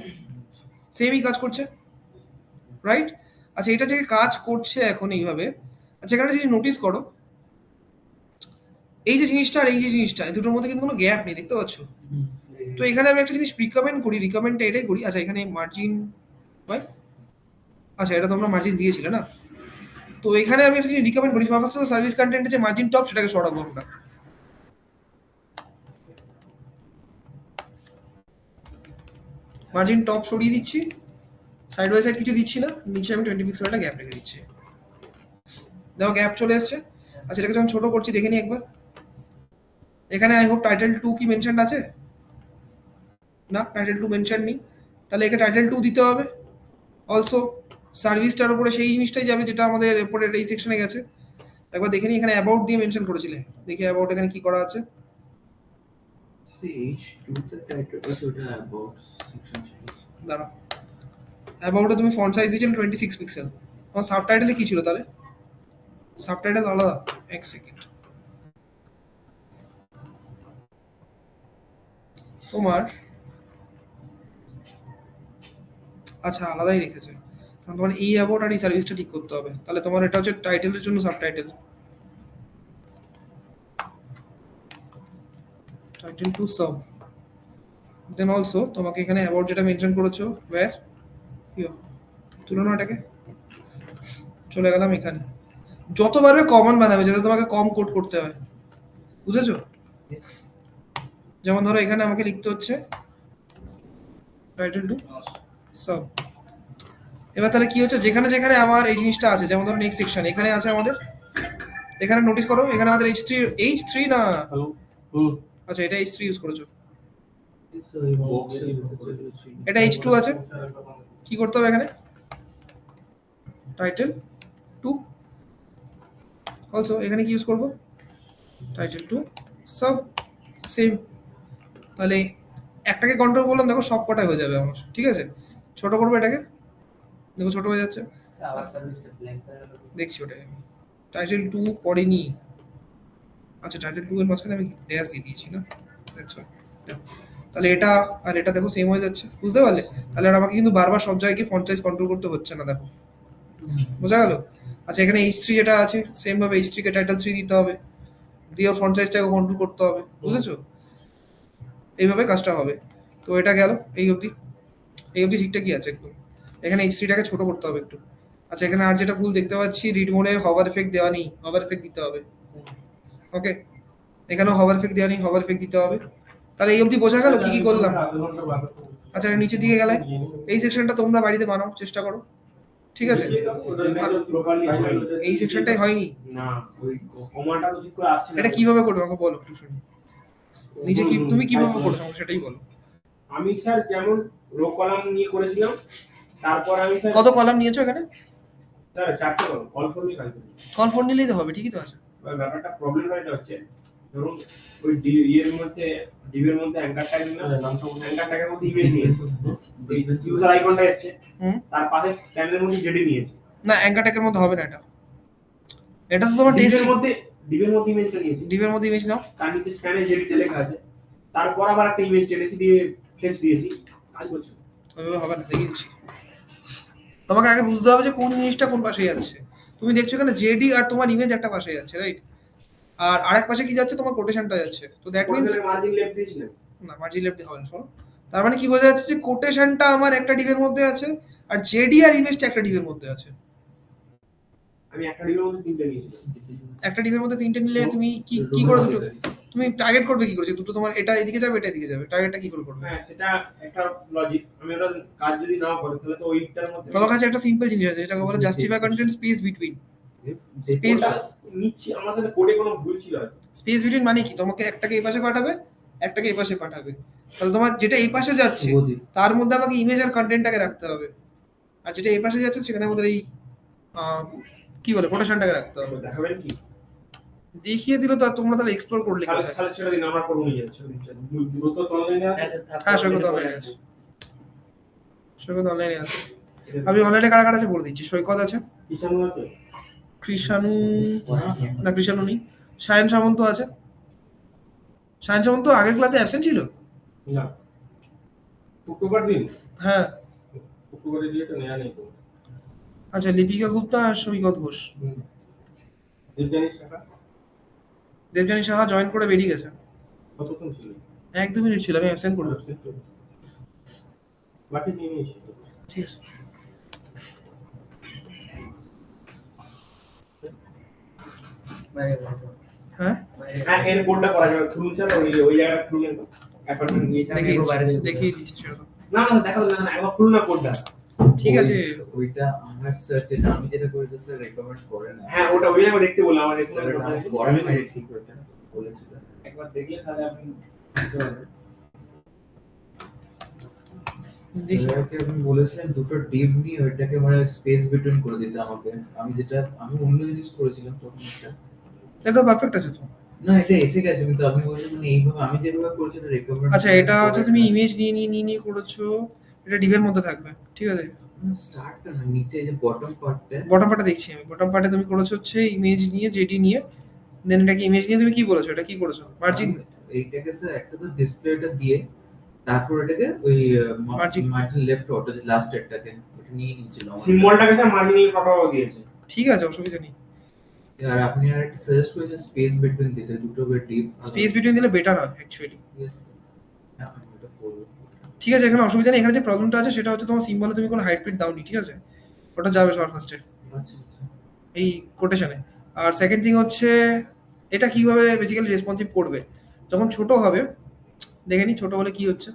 সেমই কাজ করছে, রাইট? আচ্ছা এটা যে কাজ করছে এখন এইভাবে, আচ্ছা এখানে যদি নোটিস করো এই যে জিনিসটা আর এই যে জিনিসটা, এই দুটোর মধ্যে কিন্তু কোনো গ্যাপ নেই, দেখতে পাচ্ছ? তো এখানে আমি একটা জিনিস রিকমেন্ড করি, রিকমেন্ডটা এটাই করি। আচ্ছা এখানে মার্জিন হয়, আচ্ছা এটা তোমরা মার্জিন দিয়েছিলে না, তো এখানে আমি একটা জিনিস রিকমেন্ড করি, ফার্স্ট সার্ভিস কন্টেন্টের যে মার্জিন টপ সেটাকে সরাবো আমরা। মার্জিন টপ সরিয়ে দিচ্ছি, সাইড বাই সাইড কিছু দিচ্ছি না, নিচে আমি 20 পিক্সেল একটা গ্যাপ রেখে দিচ্ছি। দেখো গ্যাপ চলে এসছে। আচ্ছা এটাকে যখন ছোট করছি দেখে নিই একবার। এখানে আই হোপ টাইটেল 2 কি মেনশন আছে? না, টাইটেল 2 মেনশন নেই, তাহলে একে টাইটেল 2 দিতে হবে। অলসো সার্ভিসটার উপরে সেই জিনিসটাই যাবে যেটা আমাদের এরপরের এই সেকশনে গেছে। একবার দেখে নিই, এখানে অ্যাবাউট দিয়ে মেনশন করেছিলে, দেখি অ্যাবাউট এখানে কি করা আছে। H2 তে টাইটেল আছে ওটা about section ছিল। দাঁড়া, অ্যাবাউটে তুমি ফন্ট সাইজ দিয়েছিলে 26 পিক্সেল, তোমার সাবটাইটেলে কি ছিল তাহলে? সাবটাইটেল আলাদা, এক সেকেন্ড। তোমার আচ্ছা আলাদাই রেখেছে, তাহলে তোমার এই অ্যাবাউট আর এই সার্ভিসটা ঠিক করতে হবে। তাহলে তোমার এটা হচ্ছে টাইটেলের জন্য subtitle, title to sub. Then also তোমাকে এখানে অ্যাবাউট যেটা মেনশন করেছো ওয়্যার হিয়ার, তুলো না এটাকে, চলে গেলাম এখানে। যত পারবে কমন বানাবে যাতে তোমাকে কম কোড করতে হয়, বুঝেছো? যেমন ধরো এখানে আমাকে লিখতে হচ্ছে টাইটেল টু সাব। এবার তাহলে কি হচ্ছে, যেখানে যেখানে আমার এই জিনিসটা আছে, যেমন ধরো নেক্সট সেকশন এখানে আছে আমাদের, এখানে নোটিস করো এখানে আমাদের H3 না, আচ্ছা এটা H3 ইউজ করেছো, So এই বক্সের ভিতরে ছিল। এটা H2 আছে। কি করতে হবে এখানে? টাইটেল 2। অলসো এখানে কি ইউজ করব? Title 2 sub, same. তাহলে একটাকে কন্ট্রোল করলাম, দেখো সব কটাই হয়ে যাবে আমার, ঠিক আছে? ছোট করবো এটাকে, দেখো ছোট হয়ে যাচ্ছে, আবার সার্ভিসটা ব্ল্যাঙ্ক হয়ে গেল। দেখছি ওটাই আমি। টাইটেল 2 পড়িনি, আচ্ছা টাইটেল 2 এর মাঝখানে আমি ড্যাশ দিয়ে দিয়েছি না, দ্যাটস হোয়াই। দেখো তাহলে এটা আর এটা দেখো সেম হয়ে যাচ্ছে, বুঝতে পারলে? তাহলে আর আমাকে কিন্তু বারবার সব জায়গায় ফন্ট সাইজ কন্ট্রোল করতে হচ্ছে না, দেখো বোঝা গেল? আচ্ছা এখানে H3 যেটা আছে সেম ভাবে H3 কে টাইটেল 3 দিতে হবে, দিয়ে ফন্ট সাইজটাকে কন্ট্রোল করতে হবে, বুঝেছো? এইভাবে কাজটা হবে। তো এটা গেল এই অবধি, এই অবধি ঠিকঠাকই আছে একদম। এখানে H3টাকে ছোট করতে হবে একটু। আচ্ছা এখানে আর যেটা ভুল দেখতে পাচ্ছি, রিড মোডে হভার এফেক্ট দেওয়া নেই, হভার এফেক্ট দিতে হবে। ওকে, এখানেও হভার এফেক্ট দেওয়া নেই, হভার এফেক্ট দিতে হবে। তাহলে এই অবধি বোঝা গেল কি কি করলাম? আচ্ছা এর নিচের দিকে গেলে এই সেকশনটা তোমরা বাড়িতে বানাও, চেষ্টা করো, ঠিক আছে? প্রপারলি হয়নি। এই সেকশনটাই হয়নি, না ওই কমাটা তো ঠিক করে আসছে না। এটা কিভাবে করবে আমাকে বলো একটু শুনি। নিজে কি তুমি কিভাবে করছো আমাকে সেটাই বলো। আমি স্যার যেমন রো কলাম নিয়ে করেছিলাম, তারপর আমি স্যার কত কলাম নিয়েছো এখানে? স্যার 4টে কলাম অল ফর নিয়ে কাজ করি। কনফার্ম নিলেই তো হবে, ঠিকই তো আছে। এবার ব্যাপারটা প্রবলেম এটা হচ্ছে, ধরুন ওই এর মধ্যে ডিভের মধ্যে অ্যাঙ্কার ট্যাগ না, অ্যাঙ্কার ট্যাগের মধ্যে ইমেজ নিয়েছে, ইউজার আইকনটা এসেছে, হুম, তার পাশে প্যানেলের মধ্যে জেডি নিয়েছে। না অ্যাঙ্কার ট্যাগের মধ্যে হবে না এটা, এটা তো তোমার টেস্ট ডিভের মধ্যে ইমেজটা নিয়েছে, ডিভের মধ্যে ইমেজ নাও। তার নিচে স্প্যানে জেডিতে লেখা আছে, তারপর আবার একটা ইমেজ টেনেছি দিয়ে টেক্সট দিয়েছি, কাজ করছে। ওইভাবে হবে না, দেখিয়ে দিচ্ছি। তোমাকে আগে বুঝতে হবে যে কোন জিনিসটা কোন পাশে যাচ্ছে। তুমি দেখছো এখানে জেডি আর তোমার ইমেজ একটা পাশে যাচ্ছে, রাইট? আর আরেক পাশে কি যাচ্ছে? তোমার কোটেশনটা যাচ্ছে। তো দ্যাট মিন্স মার্জিন লেফট দিয়েছিলেন না, মার্জিন লেফট হবে না, শোনো। তার মানে কি বোঝা যাচ্ছে যে কোটেশনটা আমার একটা ডিভের মধ্যে আছে আর জেডি আর ইমেজটা একটা ডিভের মধ্যে আছে। আমি একটা ডিভের মধ্যে 3টে নিয়েছিলাম। একটা ডিভের মধ্যে 3টে নিলে তুমি কি কি করে দুটো তুমি টার্গেট করবে কি করে? যে দুটো তোমার এটা এদিকে যাবে, এটা এদিকে যাবে, টার্গেটটা কি করে করবে? হ্যাঁ সেটা একটা লজিক। আমি ওটা কাজ যদি নাও করে তাহলে তো ওইটার মধ্যে তোমার কাছে একটা সিম্পল জিনিস আছে যেটাকে বলে justify content space between. Space নিচ্ছি, আমাদের কোডে কোনো ভুল ছিল হয়তো। স্পেস বিটুইন মানে কি? তোমাকে একটাকে এই পাশে পাঠাবে, একটাকে এই পাশে পাঠাবে। তাহলে তোমার যেটা এই পাশে যাচ্ছে তার মধ্যে আমাকে ইমেজ আর কন্টেন্টটাকে রাখতে হবে, আর যেটা এই পাশে যাচ্ছে সেখানে আমাদের এই কি বলে কোটেশনটাকে রাখতে হবে। দেখাবেন কি? দেখিয়ে দিলে তো আর তোমরা তাহলে এক্সপ্লোর করলে তাহলে কোথায়? তাহলে ছেড়ে দিন, আমরা করবো নিজে। দ্রুত তলায় হ্যাঁ স্যার, হ্যাঁ সৈকত অনলাইনে আছে, সৈকত অনলাইনে আছে। আমি অনলাইনে কারা কারা আছে বলে দিচ্ছি। সৈকত আছে, কিষানু আছে, কৃষাণু না কৃষাণু নেই, সায়ন সামন্ত আছে। সায়ন সামন্ত আগের ক্লাসে অ্যাবসেন্ট ছিল। না শুক্রবার দিন, হ্যাঁ শুক্রবারে দিয়ে তো নেওয়া নেই তো। আচ্ছা, লিপিকা গুপ্তা আর সৈকত ঘোষ। দেবজানি শাখা দেবজানী সাহা জয়েন করে বেরিয়ে গেছে। কতক্ষণ ছিল? 1-2 মিনিট ছিল, আমি অ্যাবসেন্ট করে দেবো। বাকি নিয়ে নিয়েছি। ঠিক আছে। বাইরে বাইরে হ্যাঁ হ্যাঁ এর কোডটা করা যাবে। খুলুন স্যার, ওই জায়গাটা খুলুন। অ্যাপার্টমেন্ট নিয়েছে দেখিয়ে বাইরে দিচ্ছি, যাবো। দেখিয়ে দিচ্ছি, ছেড়ে দাও। না না দেখা যাবে না, একবার খুলনা কোডটা। ঠিক আছে ওইটা আমার স্যার যেটা আমি যেটা করেছি স্যার রেকমেন্ড করে না হ্যাঁ ওটা ওই আমি দেখতে বললাম, আমার স্যার রেকমেন্ড এটা করতে করে না ঠিক করতে বলেছিল একবার দেখলে তাহলে আপনি বুঝতে পারবেন। দেখি স্যারকে আপনি বলেছিলেন দুটো ডিভ নিয়ে ওইটাকে মানে স্পেস বিটুইন করে দিতে আমাকে। আমি অন্য জিনিস করেছিলাম তখন একটা। এটা পারফেক্ট আছে তো। না এটা এসে গেছে কিন্তু আপনি বলছেন মানে এইভাবে আমি যেভাবে করেছি এটা রেকমেন্ড। আচ্ছা এটা হচ্ছে তুমি ইমেজ নিয়ে করেছো, এটা ডিভের মধ্যে থাকবে, ঠিক আছে। স্টার্টটা না নিচে যে বটম পার্টটা বটম পার্টে দেখছি আমি, বটম পার্টে তুমি করেছো হচ্ছে ইমেজ নিয়ে জেডি নিয়ে, দেন এটাকে ইমেজ নিয়ে তুমি কি বলেছো, এটা কি করেছো মার্জিন। এইটাকে স্যার একটা তো ডিসপ্লেটা দিয়ে তারপর এটাকে ওই Margin. মার্জিন লেফট অটো যে লাস্ট এরটাকে ওটা নিয়ে নিয়েছিল আমার। সিম্বলটাকে স্যার মার্জিনাল পাঠাও দিয়েছে। ঠিক আছে অসুবিধা নেই। আর আপনি আর একটা সাজেস্ট করেছেন স্পেস বিটুইন দিতে দুটো ডিপ স্পেস বিটুইন দিলে বেটার হয় অ্যাকচুয়ালি। ইয়েস আমি এটা করব। ঠিক আছে এখানে অসুবিধা নেই, এখানে যে প্রবলেমটা আছে সেটা হচ্ছে তোমার সিম্বলে তুমি কোনো হাইট পিট দাওনি, ঠিক আছে, ওটা যাবে সবার ফার্স্টে আচ্ছা আচ্ছা এই কোটেশনে। আর সেকেন্ড থিং হচ্ছে এটা কিভাবে বেসিক্যালি রেসপন্সিভ করবে যখন ছোট হবে, দেখে নি ছোট হলে কি হচ্ছে।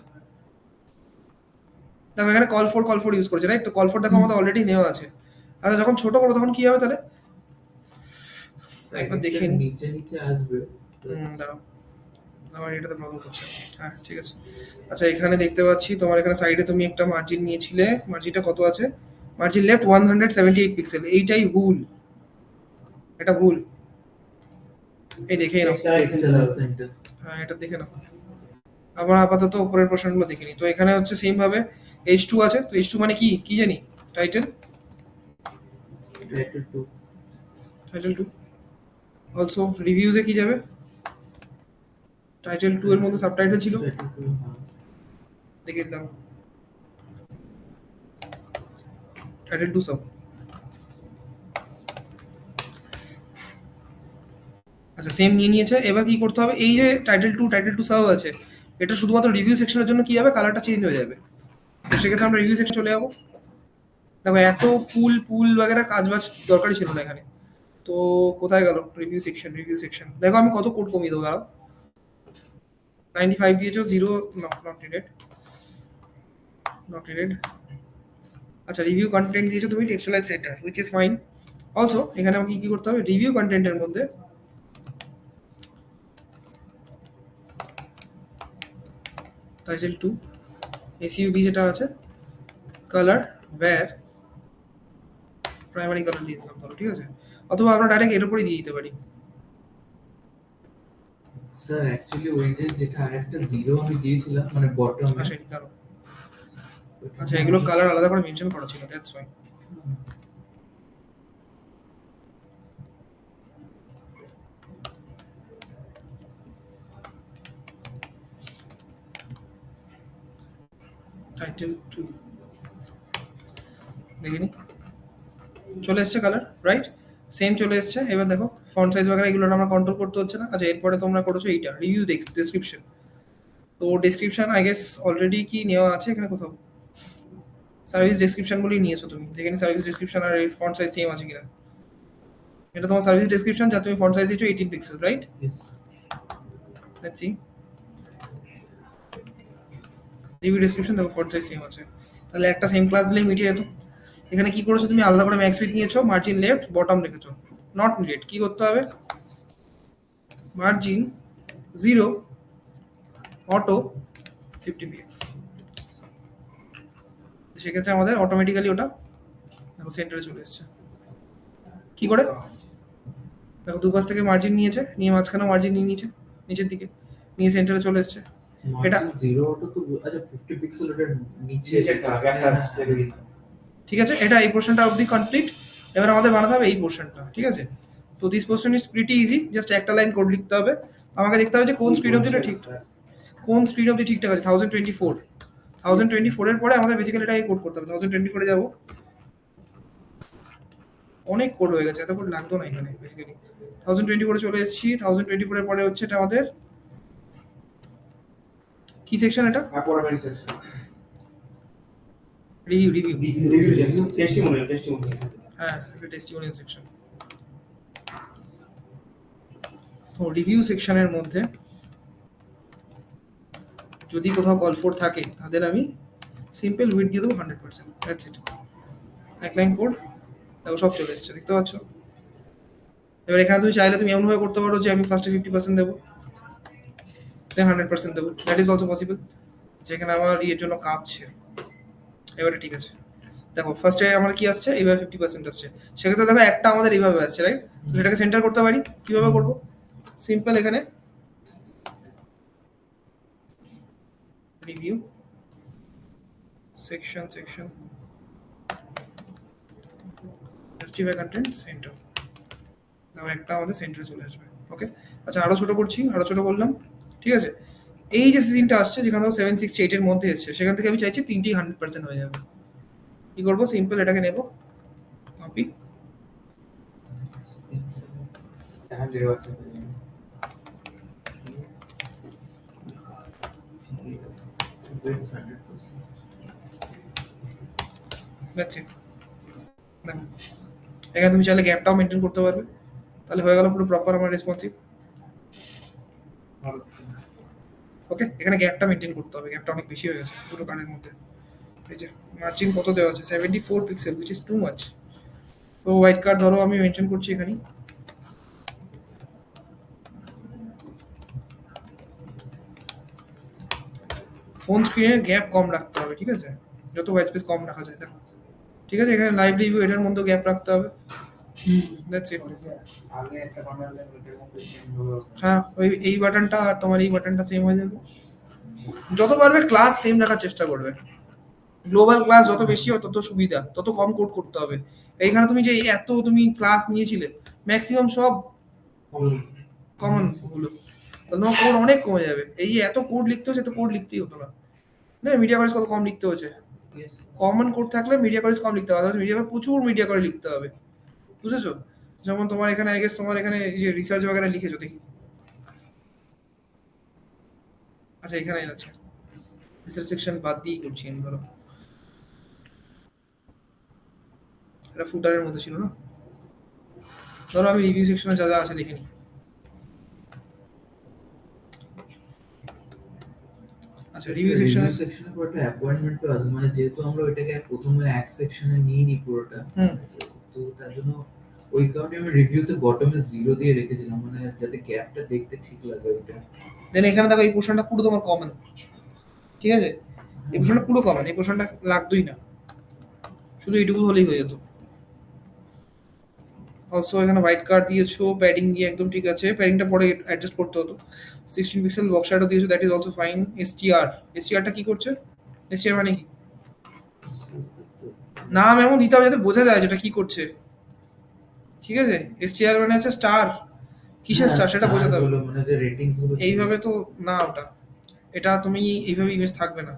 দেখো এখানে কল ফর ইউজ করেছে রাইট, তো কল ফর দেখো আমাদের অলরেডি নেওয়া আছে। আচ্ছা যখন ছোট করবো তখন কি হবে তাহলে একবার দেখে নি। নিচে নিচে আসবে দাঁড়াও আমার এটাতে প্রবলেম করছে। হ্যাঁ ঠিক আছে। আচ্ছা এখানে দেখতে পাচ্ছি তোমার এখানে সাইডে তুমি একটা মার্জিন নিয়েছিলে, মার্জিনটা কত আছে, মার্জিন লেফট 178 পিক্সেল, এইটাই ভুল, এটা ভুল, এই দেখে নাও। এক্সটার্নাল সেন্টার হ্যাঁ এটা দেখে নাও। আমরা আপাতত উপরের পোর্শনগুলো দেখিনি, তো এখানে হচ্ছে সেম ভাবে H2 আছে, তো H2 মানে কি কি জানি, টাইটেল টাইটেল 2 অলসো রিভিউজে কি যাবে, টাইটেল 2 এর মধ্যে সাবটাইটেল ছিল, দেখে দাও টাইটেল 2 সাব। আচ্ছা সেম নিয়ে নিয়েছে, এবার কি করতে হবে, এই যে টাইটেল 2 সাব আছে এটা শুধুমাত্র রিভিউ সেকশনের জন্য কি হবে, কালারটা চেঞ্জ হয়ে যাবে, তো সেক্ষেত্রে আমরা রিভিউ সেকশন চলে যাবো। দেখো এত পুল বাগেরা কাজ বাজ দরকারই ছিল না এখানে, তো কোথায় গেল রিভিউ সেকশন। দেখো আমি কত কোড কমিয়ে দেবো, দাঁড়াও 95 দিয়েছো 0 নট নেডেড। আচ্ছা রিভিউ কন্টেন্ট দিয়েছো তুমি textile centre which is fine. Also এখানে আমাকে কি করতে হবে, রিভিউ কন্টেন্টের মধ্যে টাইটেল 2 এসইউবি যেটা আছে কালার ওয়্যার প্রাইমারি কালার দিয়ে দিলাম ধরো, ঠিক আছে, অথবা আমরা ডাইরেক্ট এর উপরেই দিয়ে দিতে পারি। স্যার অ্যাকচুয়ালি ওই যে যেটা আরেকটা জিরো আমি দিয়েছিলাম মানে বটম আসেনি কারো। আচ্ছা এগুলো কালার আলাদা করে মেনশন করা ছিল, দ্যাটস ফাইন। টাইটেল 2 দেখিনি, চলে এসছে কালার রাইট, সেম চলে এসছে। এবার দেখো ফন্ট সাইজ বাগেরা এগুলো আমরা কন্ট্রোল করতে হচ্ছে না। আচ্ছা এরপরে তোমরা করেছো এইটা রিভিউ ডেসক্রিপশন, তো ডেসক্রিপশন আই গেস অলরেডি কি নেওয়া আছে এখানে কোথাও, সার্ভিস ডেসক্রিপশন বলেই নিয়েছো তুমি, দেখে নি সার্ভিস ডেসক্রিপশন আর এর ফন্ট সাইজ সেম আছে কিনা। এটা তোমার সার্ভিস ডেসক্রিপশন যা তুমি ফন্ট সাইজ দিয়েছো 18 pixel right, let's see review description দেখো ফন্ট সাইজ সেম আছে, তাহলে একটা সেম ক্লাস দিলেই মিটিয়ে যেত। এখানে কি করেছো তুমি আলাদা করে ম্যাক্স উইথ নিয়েছো, মার্জিন লেফট বটম রেখেছো, নট নিডেড, কি করতে হবে মার্জিন 0 অটো 50 পিক্স, সেক্ষেত্রে আমাদের অটোমেটিক্যালি ওটা দেখো সেন্টারে চলে এসছে। কি করে দেখো দুপাশ থেকে মার্জিন নিয়েছে, নিয়ে মাঝখানে মার্জিন নিয়ে নিয়েছে নিচের দিকে, নিয়ে সেন্টারে চলে এসছে। এটা জিরো অটো তো আচ্ছা 50 পিক্সেল এর নিচে নিচেরটা গ্যাপটা রেখে দিয়েছে। ঠিক আছে, এটা এই পোর্শনটা অবধি কমপ্লিট। এবার আমাদের বানাতে হবে এই পোর্শনটা, ঠিক আছে। তো this portion is pretty easy, just একটা লাইন কোড লিখতে হবে, আমাকে দেখতে হবে যে কোন স্পিড অবধিটা ঠিকঠাক, কোন স্পিড অবধি ঠিকঠাক আছে। 1024 এর পরে আমাদের বেসিক্যালি এটাকে কোড করতে হবে। 1024 এ যাবো, অনেক কোড হয়ে গেছে, এত কোড লাগতো না এখানে বেসিক্যালি। 1024 চলে এসেছি, 1024 এর পরে হচ্ছে এটা আমাদের কি সেকশন, এটা অ্যাপোরামেন্ট সেকশন রিভিউ টেস্টিমোনিয়াল হ্যাঁ এটা টেস্টিমোনিয়াল সেকশন। তো রিভিউ সেকশনের মধ্যে যদি কোথাও কল ফর থাকে তাদের আমি সিম্পল উইথ দিয়ে দেবো 100%, দ্যাটস ইট। এক লাইন কোড, দেখো সব চলে এসছে, দেখতে পাচ্ছ। এবার এখানে তুমি চাইলে তুমি এমনভাবে করতে পারো যে আমি ফার্স্টে 50% দেবো, দেন 100% দেবো, দ্যাট ইজ অলসো পসিবল। যেখানে আমার ইয়ের জন্য কাঁপছে। এবারে ঠিক আছে, দেখো ফার্স্টে আমার কি আসছে, এইভাবে 50% আসছে। সেক্ষেত্রে দেখো একটা আমাদের এইভাবে আসছে, রাইট? তো সেটাকে সেন্টার করতে পারি, কিভাবে করবো? সিম্পল, এখানে review section justify content centre, দেখো একটা আমাদের সেন্টারে চলে আসবে। ওকে, আচ্ছা আরো ছোট করছি, আরো ছোট করলাম, ঠিক আছে। এই যে সিনটা আসছে যেখানে 768 এর মধ্যে এসছে, সেখান থেকে আমি চাইছি তিনটি 100% হয়ে যাবে। কি করবো? সিম্পল এটাকে নেব, কপি, টাকা বের হচ্ছে দ্যাটস ইট। দেখো এখানে তুমি চাইলে গ্যাপটাও মেনটেন করতে পারবে, তাহলে হয়ে গেল পুরো প্রপার আমার রেসপন্সিভ। ওকে, এখানে গ্যাপটা মেনটেন করতে হবে, গ্যাপটা অনেক বেশি হয়ে গেছে দুটো কার্ডের মধ্যে। এই যে মার্জিন কত দেওয়া আছে, 74 pixel, which is too much. তো হোয়াইট কার্ড ধরো আমি মেনশন করছি এখানে, ফোন স্ক্রিনের গ্যাপ কম রাখতে হবে, ঠিক আছে, যত হোয়াইট স্পেস কম রাখা যায়। দেখো ঠিক আছে, এখানে লাইভ রিভিউ এটার মধ্যে গ্যাপ রাখতে হবে, দ্যাটস ইট। আগে একটা বানালে ওটার মধ্যে change হলো। হ্যাঁ, ওই এই বাটনটা আর তোমার এই বাটনটা সেম হয়ে যাবে। যত পারবে ক্লাস সেম রাখার চেষ্টা করবে, গ্লোবাল ক্লাস যত বেশি হয় তত সুবিধা, তত কম কোড করতে হবে। এইখানে তুমি যে এত তুমি ক্লাস নিয়েছিলে, ম্যাক্সিমাম সব কমন গুলো, তাহলে তোমার কোড অনেক কমে যাবে। এই যে এত কোড লিখতে হচ্ছে, এত কোড লিখতেই হতো না। না, মিডিয়া কলেজ কত কম লিখতে হচ্ছে, কমন কোড থাকলে মিডিয়া কলেজ কম লিখতে হবে, মিডিয়া প্রচুর মিডিয়া করে লিখতে হবে, বুঝেছো? যেমন তোমার এখানে আই গেস তোমার এখানে এই যে রিসার্চ বাগেরা লিখেছো, দেখি। আচ্ছা এখানে আছে রিসার্চ সেকশন বাদ দিয়ে করছি আমি, ধরো এটা ফুটারের মধ্যে ছিল না, ধরো আমি রিভিউ সেকশনে যা যা আছে দেখে নিই। আচ্ছা রিভিউ সেকশনে সেকশনে পুরোটা অ্যাপয়েন্টমেন্ট তো আছে, মানে যেহেতু আমরা ওইটাকে প্রথমে এক সেকশনে নিয়ে নি পুরোটা, তো তার জন্য ওই কারণে আমি রিভিউতে বটমে 0 দিয়ে রেখেছিলাম, মানে যাতে গ্যাপটা দেখতে ঠিক লাগে ওইটা। দেন এখানে দেখো এই পোর্শনটা পুরো তোমার কমন, ঠিক আছে, এই পোর্শনটা পুরো কমন, এই পোর্শনটা লাগতোই না, শুধু এইটুকু হলেই হয়ে যেত। অলসো এখানে হোয়াইট কার্ড দিয়েছো, প্যাডিং দিয়ে একদম ঠিক আছে, প্যাডিংটা পরে অ্যাডজাস্ট করতে হতো। 16 পিক্সেল বক্স শ্যাডো দিয়েছো, দ্যাট ইজ অলসো ফাইন। এসটিআরটা কি করছে? এসটিআর মানে কি? নাম এমন দিতে হবে যাতে বোঝা যায় যেটা কি করছে, ঠিক আছে। এসটিআর মানে হচ্ছে স্টার, কিসের স্টার সেটা বোঝাতে হবে। মানে যে রেটিংস গুলো এইভাবে তো না, ওটা এটা তুমি এইভাবে ইমেজ থাকবে না,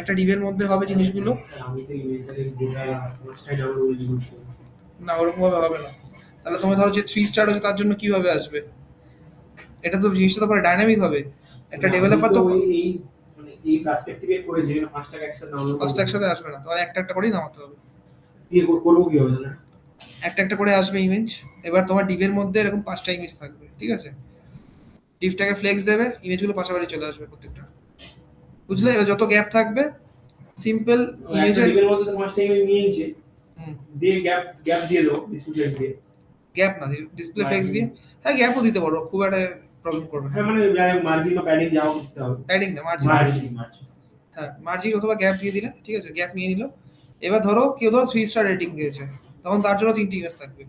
একটা ডিভের মধ্যে হবে জিনিসগুলো, আমি তো ইমেজটাকে গোটা ওয়েবসাইট ডাউনলোড ইউজ করি। না ওরকম ভাবে হবে না। তাহলে তুমি ধরো যে 3 স্টার হচ্ছে তার জন্য কিভাবে আসবে, এটা তো জিনিসটা তো পরে ডাইনামিক হবে, একটা ডেভেলপার তো এই মানে এই পার্সপেক্টিভে করে যে 5 টাকা একসাথে ডাউনলোড ফার্স্ট একসাথে আসবে না, তোমার একটা একটা করেই নামাতে হবে, দিয়ে করব কি হবে তাহলে? একটা একটা করে আসবে ইমেজ। এবার তোমার ডিভের মধ্যে এরকম 5টা ইমেজ থাকবে, ঠিক আছে, ডিভটাকে ফ্লেক্স দেবে, ইমেজগুলো পাশাপাশি চলে আসবে প্রত্যেকটা, বুঝলে? এবার যত গ্যাপ থাকবে সিম্পল ইমেজের ইমেজের মধ্যে তো 5টা ইমেজ নিয়েছে, দিয়ে গ্যাপ দিয়ে দাও ডিসপ্লে দিয়ে। গ্যাপ না, ডিসপ্লে ফ্লেক্স দিয়ে, হ্যাঁ গ্যাপও দিতে পারো, খুব একটা প্রবলেম করবে না। হ্যাঁ মানে মার্জিন বা প্যাডিং যাও করতে হবে। প্যাডিং না, মার্জিন, হ্যাঁ মার্জিন অথবা গ্যাপ দিয়ে দিলে, ঠিক আছে, গ্যাপ নিয়ে নিল। এবার ধরো কেউ ধরো 3 স্টার রেটিং দিয়েছে, তখন তার জন্য 3টি ইমেজ থাকবে,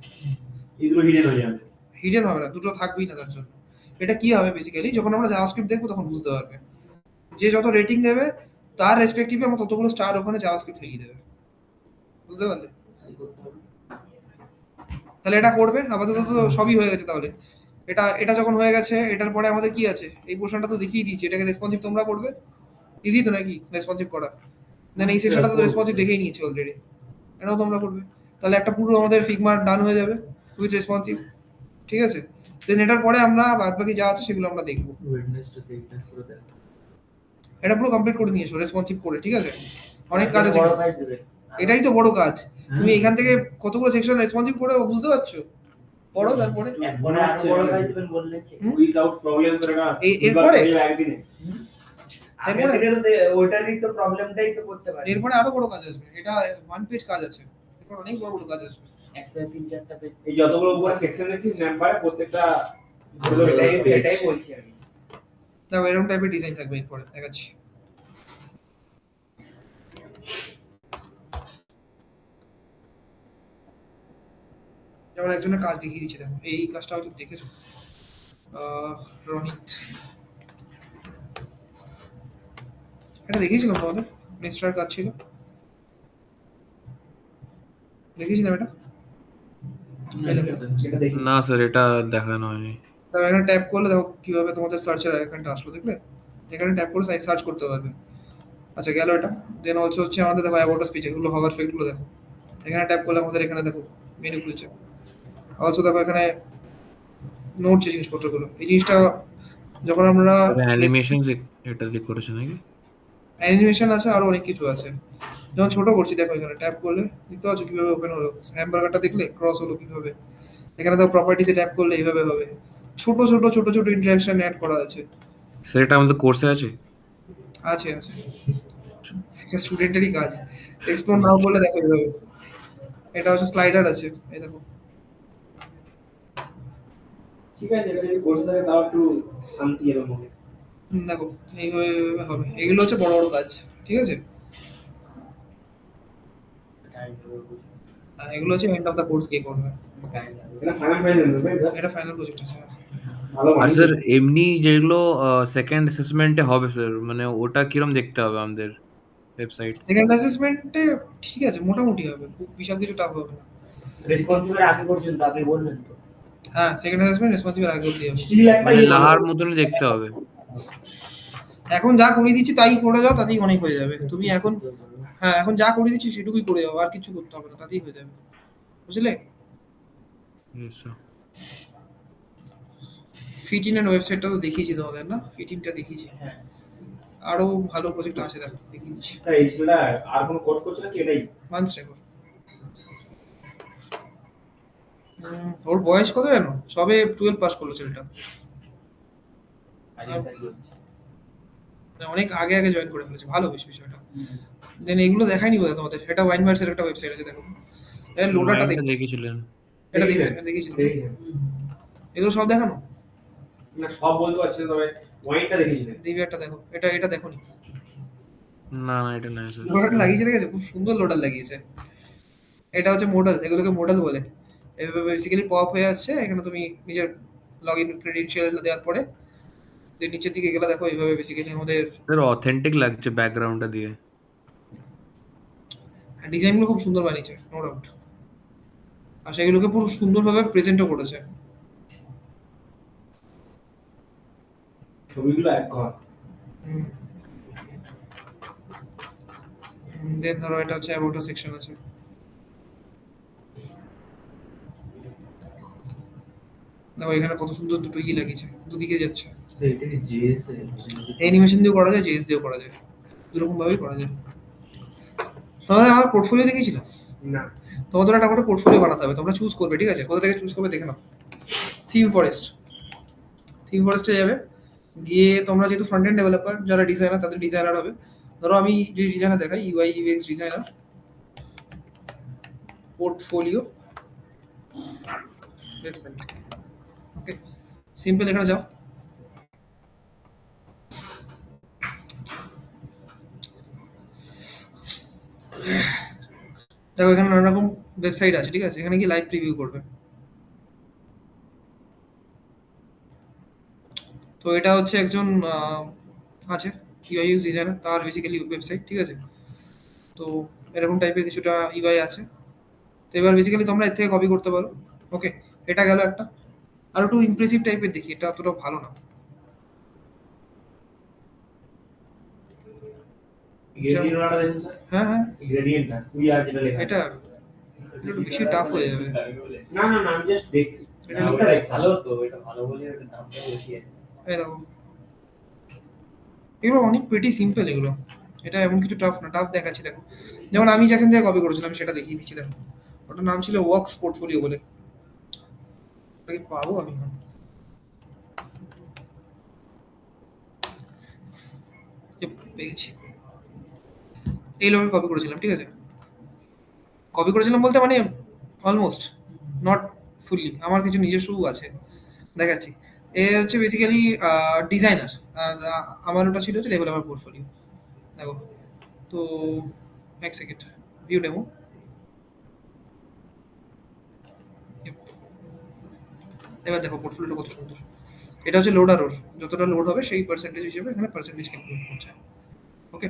এগুলো হিডেন হয়ে যাবে। হিডেন হবে না, দুটো থাকবেই না তার জন্য। এটা কি হবে বেসিক্যালি, যখন আমরা জাভাস্ক্রিপ্ট দেখবো তখন বুঝতে পারবে, যে যত রেটিং দেবে তার রেসপেক্টিভে আমরা ততগুলো স্টার ওখানে জাভাস্ক্রিপ্ট ফেলিয়ে দেবে, বুঝতে পারলে? তাহলে এটা করবে, আপাতত তো সবই হয়ে গেছে। তাহলে এটা এটা যখন হয়ে গেছে, এটার পরে আমাদের কি আছে, এই পোর্শনটা তো দেখিয়ে দিয়েছি, এটাকে রেসপন্সিভ তোমরা করবে, ইজি তো নাকি রেসপন্সিভ করা? দেন এই সেকশনটা তো রেসপন্সিভ দেখেই নিয়েছি অলরেডি, এটাও তোমরা করবে। তাহলে একটা পুরো আমাদের ফিগমা ডান হয়ে যাবে উইথ রেসপন্সিভ, ঠিক আছে। দেন এটার পরে আমরা বাদ বাকি যা আছে সেগুলো আমরা দেখবো। ওয়েডনেসডেতে এটা করে দেন। এটা পুরো কমপ্লিট করে নিয়েছো রেসপন্সিভ করে, ঠিক আছে, অনেক কাজ আছে, এটাই তো বড় কাজ। তুমি এখান থেকে কতগুলো সেকশন রেসপন্সিভ করে বুঝতে পারছো, পড়ো তারপরে বড় কাজ দিবেন বললেন উইদাউট প্রবলেম করে না এরপরে একদিনে আগে এরপরে থেকে তো ওইটারই তো প্রবলেমটাই তো করতে পারি। এরপরে আরো বড় কাজ আসবে, এটা ওয়ান পেজ কাজ আছে, এরপর অনেক বড় বড় কাজ আসবে। একসাথে 3-4টা পেজ। এই যতগুলো উপরে সেকশন দেখছিস নাম্বারে প্রত্যেকটা সেটাই বলছি আমি। দেখো এরকম টাইপের ডিজাইন থাকবে, এরপরে দেখাচ্ছি। যেমন একজনের কাজ দেখিয়ে দিচ্ছে, দেখো এই কাজটা হয়তো দেখেছো, রনিত, এটা দেখিয়েছিলাম তোমাদের, মিস্টার কাজ ছিল, দেখিয়েছিলাম এটা। এই দেখো, সেটা দেখি। না স্যার, এটা দেখানো হয়নি। তারপর এখানে ট্যাপ করলে দেখো কিভাবে তোমাদের সার্চের আইকনটা আসলো, দেখলে? এখানে ট্যাপ করে সার্চ করতে পারবে। আচ্ছা গেল এটা। দেন অলসো হচ্ছে আমাদের দেখো অ্যাবাউট আস পেজ, এগুলো হভার ফেক্টগুলো দেখো, এখানে ট্যাপ করলে আমাদের এখানে দেখো মেনু খুলছে। অলসো দেখো এখানে নোট যে জিনিসপত্রগুলো, এই জিনিসটা যখন আমরা অ্যানিমেশন এটা দিয়ে করেছে নাকি? অ্যানিমেশন আছে, আরো অনেক কিছু আছে। যখন ছোট করছি দেখো এখানে ট্যাপ করলে দেখতে পাচ্ছ কিভাবে ওপেন হলো, হ্যামবার্গারটা দেখলে ক্রস হলো কিভাবে। এখানে দেখো প্রপার্টিসে ট্যাপ করলে এইভাবে হবে। ছোট ছোট ছোট ছোট ইন্টারাকশন অ্যাড করা আছে। স্যার এটা আমাদের কোর্সে আছে? আছে আছে, এটা স্টুডেন্টেরই কাজ। এক্সপ্লোর নাও করলে দেখো এইভাবে, এটা হচ্ছে স্লাইডার আছে, এই দেখো। ঠিক আছে, এটা যদি কোর্স থাকে তাও একটু শান্তি এলো মনে। দেখো এইভাবে এইভাবে হবে, এগুলো হচ্ছে বড় বড় কাজ, ঠিক আছে? আর এগুলো হচ্ছে এন্ড অফ দ্য কোর্স কে করবে, এটা ফাইনাল প্রেজেন্ট হবে স্যার। এটা ফাইনাল প্রজেক্ট আছে। ভালো আর মানি। স্যার এমনি যেগুলো সেকেন্ড অ্যাসেসমেন্টে হবে স্যার, মানে ওটা কিরম দেখতে হবে আমাদের ওয়েবসাইট? সেকেন্ড অ্যাসেসমেন্টে ঠিক আছে, মোটামুটি হবে, খুব বিশাল কিছু টাফ হবে না। রেসপন্সিবল আগে পর্যন্ত আপনি বললেন তো। হ্যাঁ সেকেন্ড অ্যাসেসমেন্ট রেসপন্সিবল আগে অব্দি হবে। স্টিল একটা মানে লাহার মতনই দেখতে হবে? এখন যা করিয়ে দিচ্ছি তাই করে যাও, তাতেই অনেক হয়ে যাবে। তুমি এখন, হ্যাঁ এখন যা করিয়ে দিচ্ছি সেটুকুই করে যাও, আর কিছু করতে হবে না, তাতেই হয়ে যাবে, বুঝলে? Yes, sir. ফিটিন এর ওয়েবসাইটটা তো দেখিয়েছি তোমাদের, না? ফিটিনটা দেখিয়েছি, হ্যাঁ। আরো ভালো প্রজেক্ট আছে, দেখো দেখিয়ে দিচ্ছি। তা এই ছেলেটা আর কোনো কোর্স করছে নাকি এটাই? Months record. ওর বয়স কত জানো? সবে 12 পাস করলো ছেলেটা, মানে অনেক আগে আগে জয়েন করে ফেলেছে, ভালো বেশ বিষয়টা। দেন এগুলো দেখাইনি বোধহয় তোমাদের, এটা ওয়াইনমার্স এর একটা ওয়েবসাইট আছে, দেখো এর লোডারটা এটা দেখো, দেখেছিলেন? এটা দেখেছিলেন? দেখিয়েছিলাম। দেখেছিলেন? এগুলো সব দেখানো, না সব বলতে পারছি না, তবে ওয়াইনটা দেখেছিলেন। দিবি একটা দেখো, এটা এটা দেখোনি? না না, এটা না স্যার। লোডার লাগিয়েছে, দেখেছো? খুব সুন্দর লোডার লাগিয়েছে। এটা হচ্ছে মোডাল, এগুলোকে মোডাল বলে। এভাবে বেসিক্যালি পপ হয়ে আসছে, এখানে তুমি নিজের লগ ইন ক্রেডেনশিয়াল দেওয়ার পরে যে নিচের দিকে গেলে দেখো এইভাবে বেসিক্যালি আমাদের স্যার অথেন্টিক লাগছে ব্যাকগ্রাউন্ডটা দিয়ে। ডিজাইনগুলো খুব সুন্দর বানিয়েছে, নো ডাউট। আর সেগুলোকে পুরো সুন্দরভাবে প্রেজেন্টও করেছে। ছবিগুলো এক ঘর। দেন ধরো এটা হচ্ছে অ্যাবাউট আ সেকশন আছে, দেখো এখানে কত সুন্দর দুটো ই লাগিয়েছে, দুদিকে যাচ্ছে। তো এটা কি জিএস এর অ্যানিমেশন দিয়েও করা যায়, জেএস দিয়েও করা যায়, দুরকম ভাবেই করা যায়। তোমাদের আমার পোর্টফোলিও দেখিয়েছিলাম, না তোমাদের একটা করে পোর্টফোলিও বানাতে হবে, তোমরা চুজ করবে, ঠিক আছে? কোথা থেকে চুজ করবে দেখে নাও। থিম ফরেস্ট, থিম ফরেস্টে যাবে, গিয়ে তোমরা যেহেতু ফ্রন্ট এন্ড ডেভেলপার, যারা ডিজাইনার তাদের ডিজাইনার হবে। ধরো আমি যে ডিজাইনার দেখাই, UI UX designer, portfolio website, okay simple, এখানে যাও। দেখো এখানে নানা রকম ওয়েবসাইট আছে, ঠিক আছে? এখানে কি লাইভ প্রিভিউ করবে। তো এটা হচ্ছে একজন আছে ইউআই ইউএক্স ডিজাইনার, তার বেসিক্যালি ওয়েবসাইট, ঠিক আছে? তো এরকম টাইপের কিছুটা ইউআই আছে। তো এবার বেসিক্যালি তোমরা এর থেকে কপি করতে পারো, ওকে? এটা গেল একটা। আর একটু ইমপ্রেসিভ টাইপের দেখি, এটা অতটা ভালো না। গ্রেডিয়েন্টটা দেখুন স্যার। হ্যাঁ হ্যাঁ, গ্রেডিয়েন্টটা উই আর যেটা লেখা আছে। এটা একটু বেশি টাফ হয়ে যাবে। না না না, আমি জাস্ট দেখ। এটা না, লোকটা ওটা দেখ, ভালো তো, এটা ভালো বলে ওটার দামটা বেশি আছে। এই দেখো এগুলো অনেক প্রিটি সিম্পল এগুলো, এটা এমন কিছু টাফ না। টাফ দেখাচ্ছি দেখো, যেমন আমি যেখান থেকে কপি করেছিলাম সেটা দেখিয়ে দিচ্ছি, দেখো ওটার নাম ছিল ওয়ার্কস পোর্টফোলিও বলে। ওটা কি পাবো আমি এখন? Yep, পেয়েছি। এই লোকে কপি করেছিলাম, ঠিক আছে? কপি করেছিলাম বলতে মানে অলমোস্ট, নট ফুললি, আমার কিছু নিজস্ব আছে, দেখাচ্ছি। এ হচ্ছে বেসিক্যালি ডিজাইনার, আর আমার ওটা ছিল হচ্ছে ডেভেলপার পোর্টফোলিও। দেখো, তো এক সেকেন্ড, ভিউ ডেমো। এবার দেখো পোর্টফোলিওটা কত সুন্দর। এটা হচ্ছে লোডার ওর, যতটা লোড হবে সেই পার্সেন্টেজ হিসেবে এখানে পার্সেন্টেজ ক্যালকুলেট করছে। ওকে,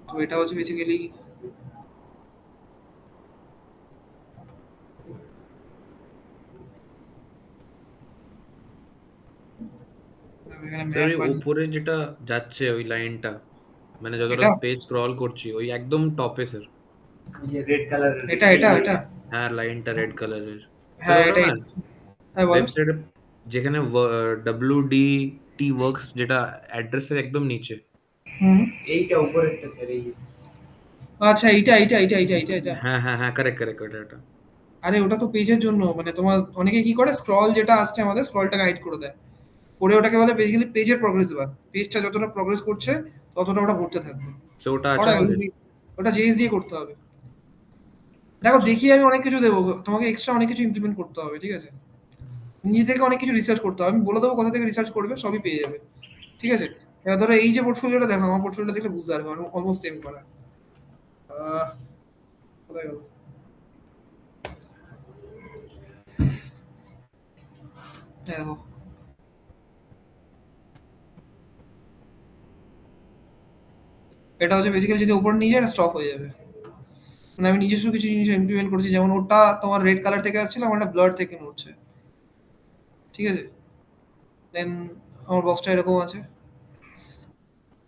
তো এটা হচ্ছে বেসিক্যালি এখানে স্যার ম্যাপ ওই উপরে যেটা যাচ্ছে ওই লাইনটা, মানে যতটা এটা পেজ স্ক্রল করছি ওই একদম টপে স্যার। রেড কালার এটা হ্যাঁ লাইনটা রেড কালারের স্যার, হ্যাঁ ওটা এটাই। না হ্যাঁ বলো। ওয়েবসাইটে যেখানে WDT ওয়ার্কস যেটা অ্যাড্রেসের একদম নিচে। হুম, এইটা উপরেরটা স্যার, এই আচ্ছা এইটা। হ্যাঁ হ্যাঁ হ্যাঁ, কারেক্ট কারেক্ট, ওটা ওটা। আরে ওটা তো পেজের জন্য, মানে তোমার অনেকে কি করে স্ক্রল যেটা আসছে আমাদের স্ক্রলটাকে হাইড করে দেয়, করে ওটাকে বলে বেসিক্যালি পেজের প্রগ্রেস বার। পেজটা যতটা প্রগ্রেস করছে ততটা ওটা ঘুরতে থাকবে। তো ওটা আছে করা গেল, আমাদের। ওটা জেএস দিয়ে করতে হবে। দেখো দেখিয়ে আমি অনেক কিছু দেবো তোমাকে, এক্সট্রা অনেক কিছু ইমপ্লিমেন্ট করতে হবে, ঠিক আছে? নিজে থেকে অনেক কিছু রিসার্চ করতে হবে, আমি বলে দেবো কোথা থেকে রিসার্চ করবে, সবই পেয়ে যাবে, ঠিক আছে? এবার ধরো এই যে পোর্টফোলিওটা দেখো, আমার পোর্টফোলিওটা দেখলে বুঝতে পারবে অলমোস্ট সেম করা। আহ, কোথায় গেল? এই দেখো, এটা হচ্ছে বেসিক্যালি যদি উপর নিয়ে যায় এটা স্টপ হয়ে যাবে। মানে আমি নিজস্ব কিছু জিনিস ইমপ্লিমেন্ট করেছি, যেমন ওটা তোমার রেড কালার থেকে আসছিল, আমার একটা ব্লার থেকে নড়ছে, ঠিক আছে? দেন আমার বক্সটা এরকম আছে।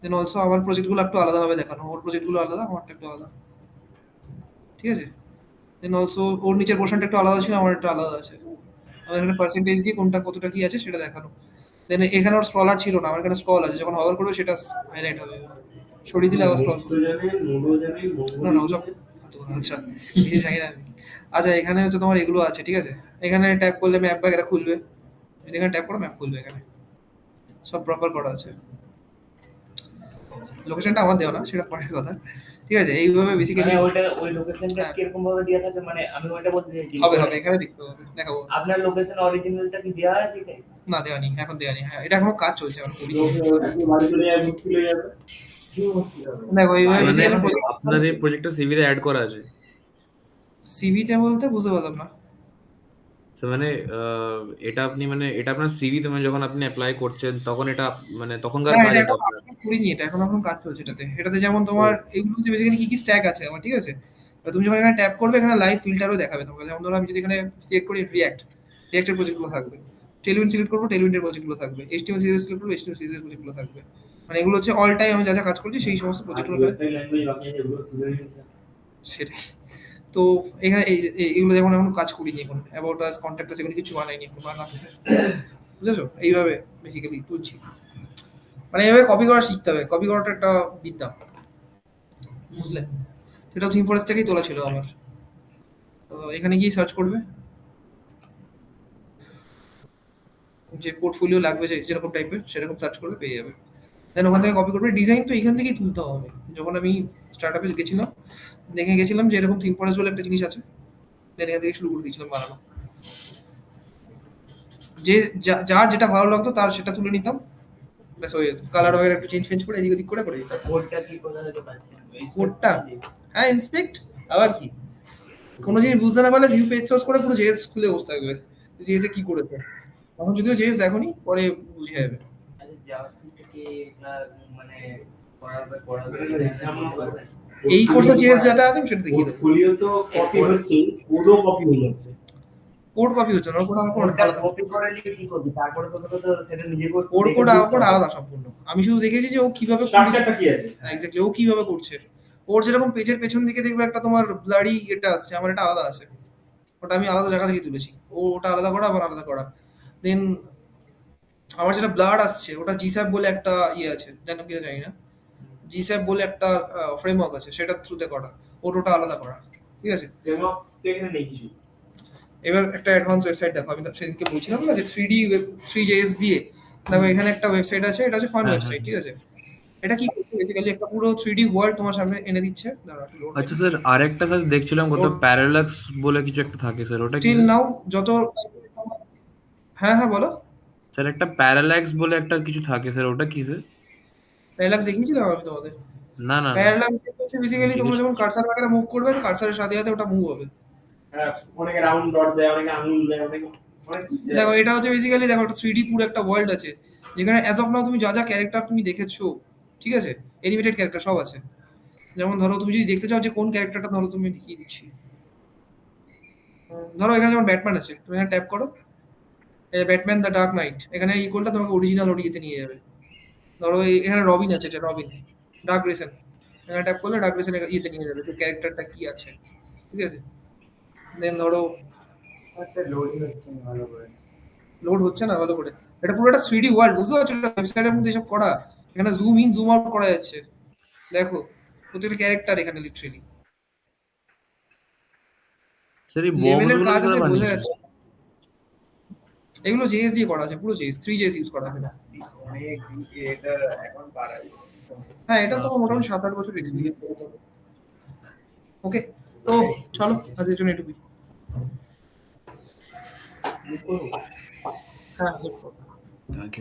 দেন অলসো আমার প্রজেক্টগুলো একটু আলাদাভাবে দেখানো, ওর প্রজেক্টগুলো আলাদা, আমারটা একটু আলাদা, ঠিক আছে? দেন অলসো ওর নিচের পোর্শনটা একটু আলাদা ছিল, আমার একটু আলাদা আছে। আমার এখানে পার্সেন্টেজ দিয়ে কোনটা কতটা কি আছে সেটা দেখানো। দেন এখানে ওর স্ক্রলার ছিল না, আমার এখানে স্ক্রল আছে, যখন হভার করবে সেটা হাইলাইট হবে, সরিয়ে দিলে আবার স্ক্রল করবে। জানেন, নোডও জানেন, না না ওসব ফালতু কথা, আচ্ছা কিছু জানি না আমি। আচ্ছা এখানে হচ্ছে তোমার এগুলো আছে, ঠিক আছে? এখানে ট্যাপ করলে ম্যাপ বাগেরা খুলবে, এখানে ট্যাপ করো ম্যাপ খুলবে, এখানে সব প্রপার করা আছে। লোকেশনটা আমার দেওয়া না, সেটা পরের কথা, ঠিক আছে? এইভাবে বেসিক্যালি মানে ওইটা ওই লোকেশনটা হ্যাঁ। কিরকম ভাবে দেওয়া থাকে, মানে আমি ওইটা বলতে চাইছি। হবে এখানে দেখতে হবে, দেখাবো। আপনার লোকেশন অরিজিনালটা কি দেওয়া আছে এটাই? না দেওয়া নেই, এখন দেওয়া নেই, হ্যাঁ এটা এখনো কাজ চলছে, এখন করি। বাড়ি চলে যাবে, মুশকিল হয়ে যাবে। কি মুশকিল হবে? দেখো এইভাবে মানে বেসিক্যালি আপনার এই প্রজেক্টটা সিভিতে অ্যাড করা আছে। সিভিতে বলতে বুঝতে পারলাম না। তো মানে এটা আপনি মানে এটা আপনার সিভিতে মানে যখন আপনি অ্যাপ্লাই করছেন তখন এটা মানে তখনকার না কাজ এটা এটা এখন আপনার। আপনি করিনি, এটা এখন কাজ চলছে এটাতে। এটাতে যেমন তোমার এগুলো যে বেসিক্যালি কি কি স্ট্যাক আছে আমার, ঠিক আছে? এবার তুমি যখন এখানে ট্যাপ করবে, এখানে লাইভ ফিল্টারও দেখাবে তোমাকে। যেমন ধরো আমি যদি এখানে সিলেক্ট করি রিঅ্যাক্টের প্রজেক্টগুলো থাকবে, টেলউইন্ড সিলেক্ট করবো, টেলউইন্ডের প্রজেক্টগুলো থাকবে, এইচটিএমএল সিএসএস সিলেক্ট করবো, এইচটিএমএল সিএসএস প্রজেক্টগুলো থাকবে। মানে এগুলো হচ্ছে অল টাইম আমি যা যা কাজ করছি সেই সমস্ত প্রজেক্টগুলো ল্যাঙ্গুয়েজ বাকি আছে, এগুলো তুলে নিয়েছে। সেটাই। তো এখানে এই এগুলো যেমন এখন কাজ করিনি, এখন অ্যাবাউট আস, কন্ট্যাক্ট আস, এগুলো কিছু বানাইনি এখন, বানাবো, বুঝেছো? এইভাবে বেসিক্যালি তুলছি। মানে এভাবে কপি করা শিখতে হবে, কপি করাটা একটা বিদ্যা, বুঝলে? সেটা থিম ফরেস্ট থেকেই তোলা ছিল আমার। তো এখানে গিয়ে সার্চ করবে যে পোর্টফোলিও লাগবে, যেরকম টাইপের সেরকম সার্চ করবে, পেয়ে যাবে। দেন ওখান থেকে কপি করবে। ডিজাইন তো এখান থেকেই তুলতে হবে। যখন আমি স্টার্ট আপে গেছিলাম, দেখে গেছিলাম যে এরকম থিম ফরেস্ট বলে একটা জিনিস আছে, দেন এখান থেকে শুরু করে দিয়েছিলাম বানানো। যে যার যেটা ভালো লাগতো তার সেটা তুলে নিতাম, ব্যাস হয়ে যেত। কালার ওয়ার একটু চেঞ্জ করে এদিক ওদিক করে দিতাম। কোডটা কি কোথা থেকে পাচ্ছেন? কোডটা হ্যাঁ ইন্সপেক্ট, আবার কি কোনো জিনিস বুঝতে না পারলে ভিউ পেজ সোর্স করে পুরো জেএস খুলে বসে থাকবে, জেএস এ কি করেছে। এখন যদিও জেএস দেখোনি, পরে বুঝে যাবে। আচ্ছা জাভাস্ক্রিপ্টে কি এটা মানে পড়াবে এই কোর্সে জেএস যেটা আছে আমি সেটা দেখিয়ে দেবো। পোর্টফোলিও তো কপি হচ্ছে, কোডও কপি হয়ে যাচ্ছে। কোড কপি হচ্ছে না, ওর কোড আমার কোড কোডটা আলাদা। কপি করে নিয়ে কি করবি? তারপরে তো সেটা নিজে করতে ওর দেখে কোড আমার বুঝতে কোড হবে। আলাদা সম্পূর্ণ। আমি শুধু দেখেছি যে ও কিভাবে স্ট্রাকচারটা কি আছে? এক্স্যাক্টলি ও কিভাবে করছে। ওর যেরকম পেজের পেছন দিকে দেখবে একটা তোমার ব্লারি এটা আসছে, আমার এটা আলাদা আছে, ওটা আমি আলাদা জায়গা থেকে তুলেছি। ওটা আলাদা করা, আবার আলাদা করা। দেন আমার যেটা ব্লাড আসছে ওটা জিস্যাপ বলে একটা ইয়ে আছে, জানো কিনা জানি না, জিস্যাপ বলে একটা ফ্রেমওয়ার্ক আছে, সেটার থ্রুতে করা। ওটা আলাদা করা, ঠিক আছে? ডেমো তো এখানে নেই কিছু। এবার একটা অ্যাডভান্স ওয়েবসাইট দেখো, আমি সেদিনকে বলছিলাম না যে 3JS দিয়ে দেখো, এখানে একটা ওয়েবসাইট আছে, এটা হচ্ছে ফান হ্যাঁ, ওয়েবসাইট, ঠিক আছে? এটা কি করছে বেসিক্যালি একটা পুরো 3D ওয়ার্ল্ড তোমার সামনে এনে দিচ্ছে। দাঁড়া লোড আচ্ছা স্যার, আরেকটা স্যার দেখছিলাম কত প্যারালাক্স বলে কিছু একটা থাকে স্যার, ওটা কি টিল নাও যত হ্যাঁ হ্যাঁ বলো। স্যার? একটা প্যারালাক্স বলে একটা কিছু থাকে স্যার, ওটা কি স্যার? প্যারালাক্স দেখিয়েছিলাম আমি তোমাদের। না না না, প্যারালাক্স হচ্ছে বেসিক্যালি তোমরা জিজ্ঞেস যখন করছি। কার্সার বাগেরা মুভ করবে তো কার্সারের সাথে সাথে ওটা মুভ হবে। হ্যাঁ, অনেকে রাউন্ড ডট দেয়, অনেকে আঙুল দেয়, অনেকে অনেক কিছু দেয়। দেখো এটা হচ্ছে বেসিক্যালি দেখো একটা 3D পুরো একটা ওয়ার্ল্ড আছে যেখানে অ্যাজ অফ নাও তুমি যা যা ক্যারেক্টার তুমি দেখেছো, ঠিক আছে, এনিমেটেড ক্যারেক্টার সব আছে। যেমন ধরো তুমি যদি দেখতে চাও যে কোন ক্যারেক্টারটা, ধরো তুমি দেখিয়ে দিচ্ছি। ধরো এখানে যেমন ব্যাটম্যান আছে, তুমি এখানে ট্যাপ করো, এই ব্যাটম্যান দ্য ডার্ক নাইট, এখানে ইকুয়ালটা তোমাকে অরিজিনাল ওডিতে নিয়ে যাবে। ধরো এখানে রবিন আছে, এটা রবিন ডার্ক রেসেন, এখানে ট্যাপ করলে ডার্ক রেসেন ইয়েতে নিয়ে যাবে যে ক্যারেক্টারটা কি আছে, ঠিক আছে। দেন ধরো একটা লোডিং হচ্ছে না ভালো করে। লোড হচ্ছে না ভালো করে, এটা পুরো একটা 3D ওয়ার্ল্ড, বুঝতে পারছো? ওয়েবসাইটের মধ্যে এসব করা, এখানে জুম ইন জুম আউট করা যাচ্ছে। দেখো প্রত্যেকটা ক্যারেক্টার এখানে লিটারেলি স্যার এই বক্স লেভেলের গুলো কাজ কি করে আছে, বোঝা বানিয়েছে? যাচ্ছে। এগুলো জেএস দিয়ে করা আছে, পুরো জেএস 3JS ইউজ করা আছে। অনেক এটা এখন পারাই। হ্যাঁ এটা তো মোটামুটি 7-8 বছর এক্সপিরিয়েন্স। ওকে, তো চলো আজকের জন্য এটুকুই। হ্যাঁ থ্যাংক ইউ।